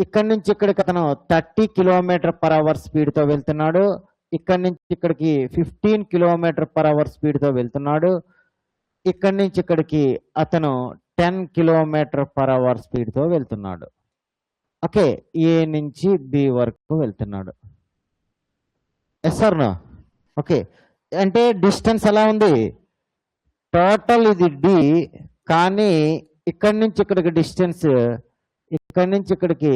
Speaker 1: ఇక్కడి నుంచి ఇక్కడికి అతను 30 km/h స్పీడ్తో వెళ్తున్నాడు. ఇక్కడి నుంచి ఇక్కడికి 15 km/h స్పీడ్తో వెళ్తున్నాడు. ఇక్కడి నుంచి ఇక్కడికి అతను 10 km/h స్పీడ్తో వెళ్తున్నాడు. ఓకే, ఏ నుంచి బి వరకు వెళ్తున్నాడు. Yes or no? ఓకే, అంటే డిస్టెన్స్ ఎలా ఉంది? టోటల్ ఇది డి, కానీ ఇక్కడి నుంచి ఇక్కడికి డిస్టెన్స్, ఇక్కడి నుంచి ఇక్కడికి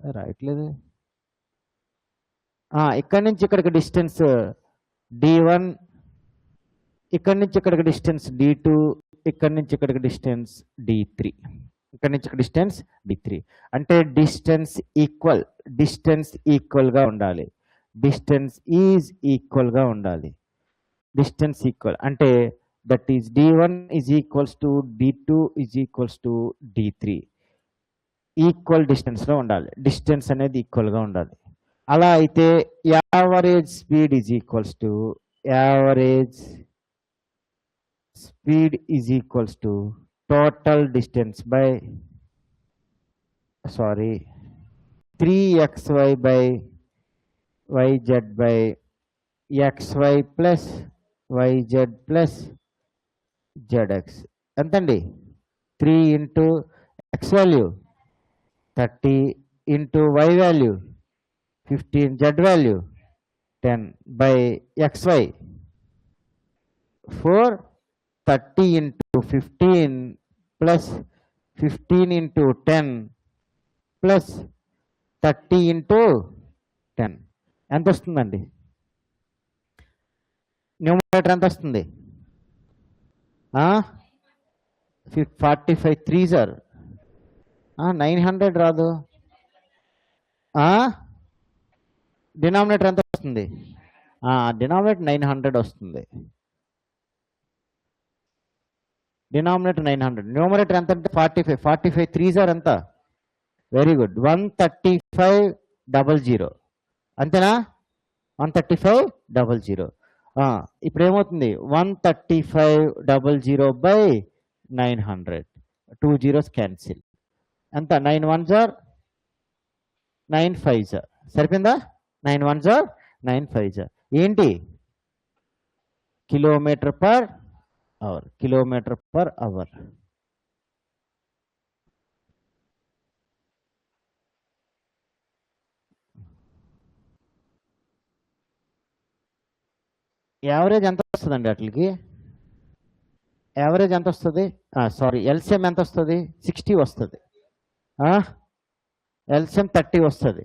Speaker 1: రాయట్లేదు. ఇక్కడి నుంచి ఇక్కడికి డిస్టెన్స్ D1, ఇక్కడి నుంచి ఇక్కడికి డిస్టెన్స్ D2, ఇక్కడి నుంచి ఇక్కడికి డిస్టెన్స్ D3, ఇక్కడి నుంచి ఇక్కడ డిస్టెన్స్ D3. అంటే డిస్టెన్స్ ఈక్వల్గా ఉండాలి. డిస్టెన్స్ ఈజ్ ఈక్వల్గా ఉండాలి. డిస్టెన్స్ ఈక్వల్ అంటే that is D1 is equals to D2 is equals to D3. Equal డిస్టెన్స్లో ఉండాలి. డిస్టెన్స్ అనేది ఈక్వల్గా ఉండాలి. అలా అయితే average speed is equals to total distance by 3xy by yz by xy plus yz plus zx. ఎంతండి? 3 into x value 30 into y value 15, z value 10 by xy 4. 30 into 15 plus 15 into 10 plus 30 into 10 ఎంత వస్తుందండి? న్యూమరేటర్ ఎంత వస్తుంది? 45 3s are 900 రాదు. డినామినేటర్ ఎంత వస్తుంది? డినామినేటర్ 900 వస్తుంది. డినామినేటర్ 900, న్యూమరేటర్ ఎంత అంటే 45 3s are ఎంత? Very good, 13500. అంతేనా? 13500. ఇప్పుడు ఏమవుతుంది? 13500 by 900, 2 zeros క్యాన్సిల్. ఎంత? 9 1s are 9 5s are. సరిపోయిందా? 9 1s are 9 5s are. ఏంటి? Kilometre per hour. యావరేజ్ ఎంత వస్తుందండి వాటికి? యావరేజ్ ఎంత వస్తుంది? ఎల్సిఎం ఎంత వస్తుంది? 60 వస్తుంది. ఎల్సిఎం 30 వస్తుంది.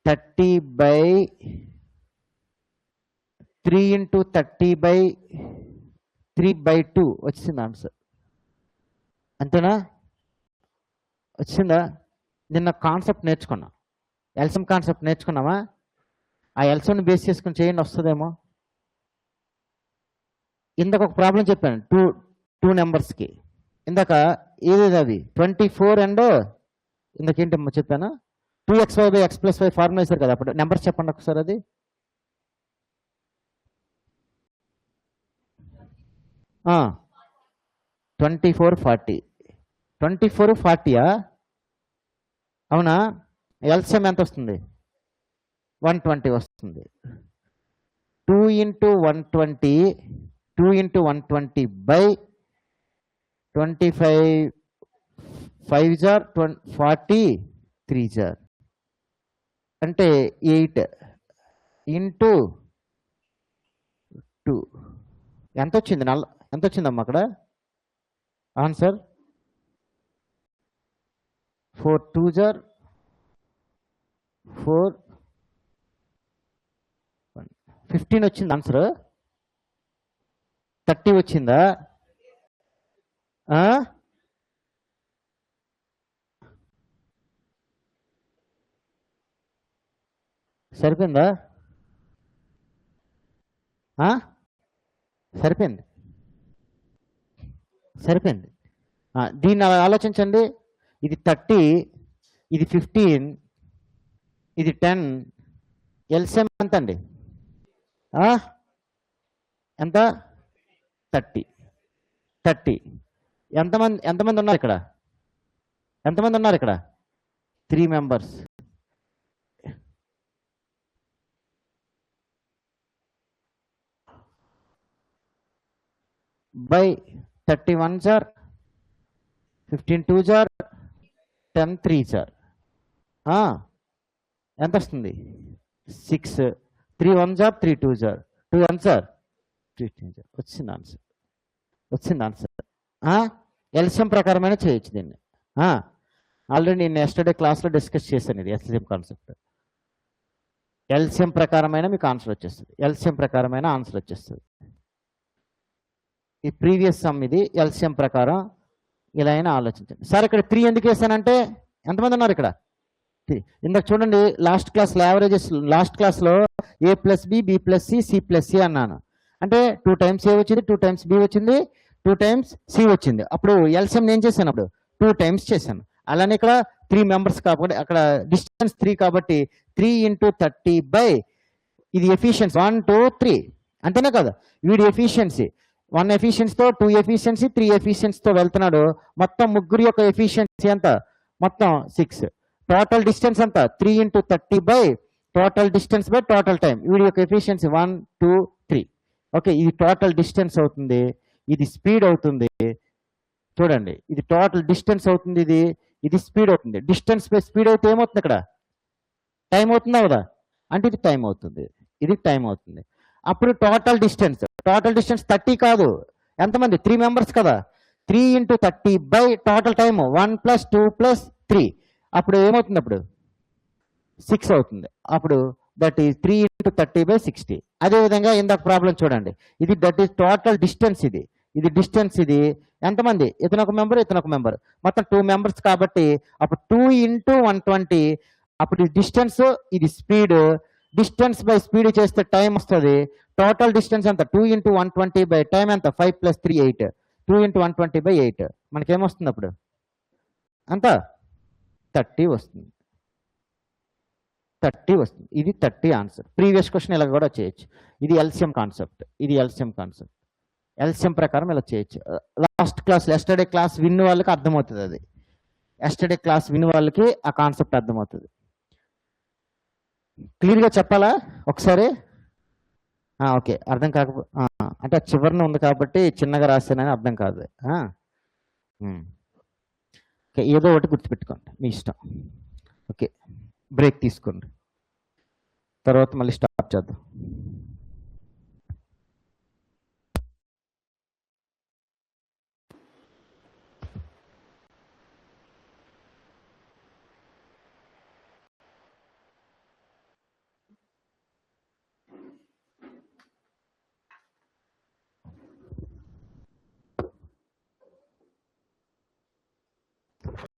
Speaker 1: 30 by 3 into 30 by 3/2 వచ్చింది ఆన్సర్. అంతేనా? వచ్చిందా? నిన్న కాన్సెప్ట్ నేర్చుకున్నా, ఎల్సిఎం కాన్సెప్ట్ నేర్చుకున్నామా? ఆ ఎల్సిఎంని బేస్ చేసుకుని చేయండి, వస్తుందేమో. ఇందాక ఒక ప్రాబ్లం చెప్పాను, టూ నెంబర్స్కి. ఇందాక ఏదేది అది 24 అండ్ ఇందాకేంటమ్మా చెప్పాను, 2xy by x plus y formula వేశారు కదా. అప్పుడు నెంబర్స్ చెప్పండి ఒకసారి. అది 24 40. 24 40యా? అవునా? ఎల్సిఎం ఎంత వస్తుంది? 120 వస్తుంది. 2 into 120 by 25 5s are 40 3s are అంటే 8 into 2 ఎంత వచ్చింది? ఎంత వచ్చిందమ్మా అక్కడ ఆన్సర్? 4 2s are 4 15 వచ్చింది ఆన్సర్. 30 వచ్చిందా? సరిపోయిందా? సరిపోయింది. దీన్ని ఆలోచించండి. ఇది 30, ఇది 15, ఇది 10. ఎల్సిఎం ఎంత అండి? ఎంత? 30. ఎంతమంది ఉన్నారు ఇక్కడ? 3 members. by 31s are 15 2s are 10 3s are ఎంత వస్తుంది? 6 3 1s are 3 2s are 2 1s are 3 2s are. వచ్చింది ఆన్సర్. ఎల్సిఎం ప్రకారమైన చేయొచ్చు దీన్ని. ఆల్రెడీ నేను ఎస్టర్డే క్లాస్లో డిస్కస్ చేశాను ఇది ఎల్సిఎం కాన్సెప్ట్. ఎల్సిఎం ప్రకారమైన మీకు ఆన్సర్ వచ్చేస్తుంది. ఎల్సిఎం ప్రకారమైన ఆన్సర్ వచ్చేస్తుంది. ఈ ప్రీవియస్ సమ్ ఇది ఎల్సిఎం ప్రకారం ఇలా అయినా ఆలోచించండి. సార్ ఇక్కడ 3 ఎందుకు వేసానంటే ఎంతమంది ఉన్నారు ఇక్కడ? ఇందాక చూడండి లాస్ట్ క్లాస్లో యావరేజెస్, లాస్ట్ క్లాస్లో A + B, B + C, C + C అన్నాను. అంటే 2 times A వచ్చింది, 2 times B వచ్చింది, 2 times C వచ్చింది. అప్పుడు ఎల్సిఎం నేను చేశాను, అప్పుడు 2 times చేశాను. అలానే ఇక్కడ 3 మెంబర్స్ కాబట్టి అక్కడ డిస్టెన్స్ 3 కాబట్టి 3 × 30 ఇది ఎఫిషియన్సీ 1 2 3 అంతేనే కదా. వీడి ఎఫిషియన్సీ 1 ఎఫిషియన్సీతో 2 ఎఫిషియన్సీ 3 ఎఫిషియన్సీతో వెళ్తున్నాడు. మొత్తం ముగ్గురు యొక్క ఎఫిషియన్సీ ఎంత? మొత్తం 6. టోటల్ డిస్టెన్స్ ఎంత? 3 × 30 టోటల్ డిస్టెన్స్ టోటల్ టైం. వీడి యొక్క ఎఫిషియన్సీ 1 2 3. ఓకే, ఇది టోటల్ డిస్టెన్స్ అవుతుంది, ఇది స్పీడ్ అవుతుంది. చూడండి, ఇది టోటల్ డిస్టెన్స్ అవుతుంది, ఇది స్పీడ్ అవుతుంది. డిస్టెన్స్ బై స్పీడ్ అయితే ఏమవుతుంది? ఇక్కడ టైం అవుతుందా కదా? అంటే ఇది టైం అవుతుంది, ఇది టైం అవుతుంది. అప్పుడు టోటల్ డిస్టెన్స్ 30 కాదు, ఎంతమంది? 3 మెంబర్స్ కదా. 3 × 30 టోటల్ టైం 1 + 2 + 3. అప్పుడు ఏమవుతుంది? అప్పుడు 6 అవుతుంది. అప్పుడు దట్ ఈస్ 3 × 30/60. అదేవిధంగా ఇందాక ప్రాబ్లం చూడండి, ఇది దట్ ఈస్ టోటల్ డిస్టెన్స్, ఇది డిస్టెన్స్. ఇది ఎంతమంది? ఇతను ఒక మెంబర్, ఇతను ఒక మెంబర్, మొత్తం 2 మెంబర్స్ కాబట్టి అప్పుడు 2 × 120. అప్పుడు డిస్టెన్స్, ఇది స్పీడ్. డిస్టెన్స్ బై స్పీడ్ చేస్తే టైం వస్తుంది. టోటల్ డిస్టెన్స్ ఎంత? 2 × 120 టైం ఎంత? 5 + 3 8. 2 × 120/8 మనకేమొస్తుంది? అప్పుడు అంత 30 వస్తుంది. 30 వస్తుంది. ఇది 30 ఆన్సర్. ప్రీవియస్ క్వశ్చన్ ఇలా కూడా చేయొచ్చు. ఇది ఎల్సిఎం కాన్సెప్ట్, ఇది ఎల్సిఎం కాన్సెప్ట్. ఎల్సిఎం ప్రకారం ఇలా చేయొచ్చు. Last class, yesterday class win వాళ్ళకి అర్థమవుతుంది. అది ఎస్టర్డే క్లాస్ విన్ వాళ్ళకి ఆ కాన్సెప్ట్ అర్థమవుతుంది. క్లియర్గా చెప్పాలా ఒకసారి? ఓకే, అర్థం కాకపోతే అంటే చివరిన ఉంది కాబట్టి చిన్నగా రాసానని అర్థం కాదు. ఓకే, ఏదో ఒకటి గుర్తుపెట్టుకోండి, మీ ఇష్టం. ఓకే, బ్రేక్ తీసుకోండి, తర్వాత మళ్ళీ స్టార్ట్ చేద్దాం.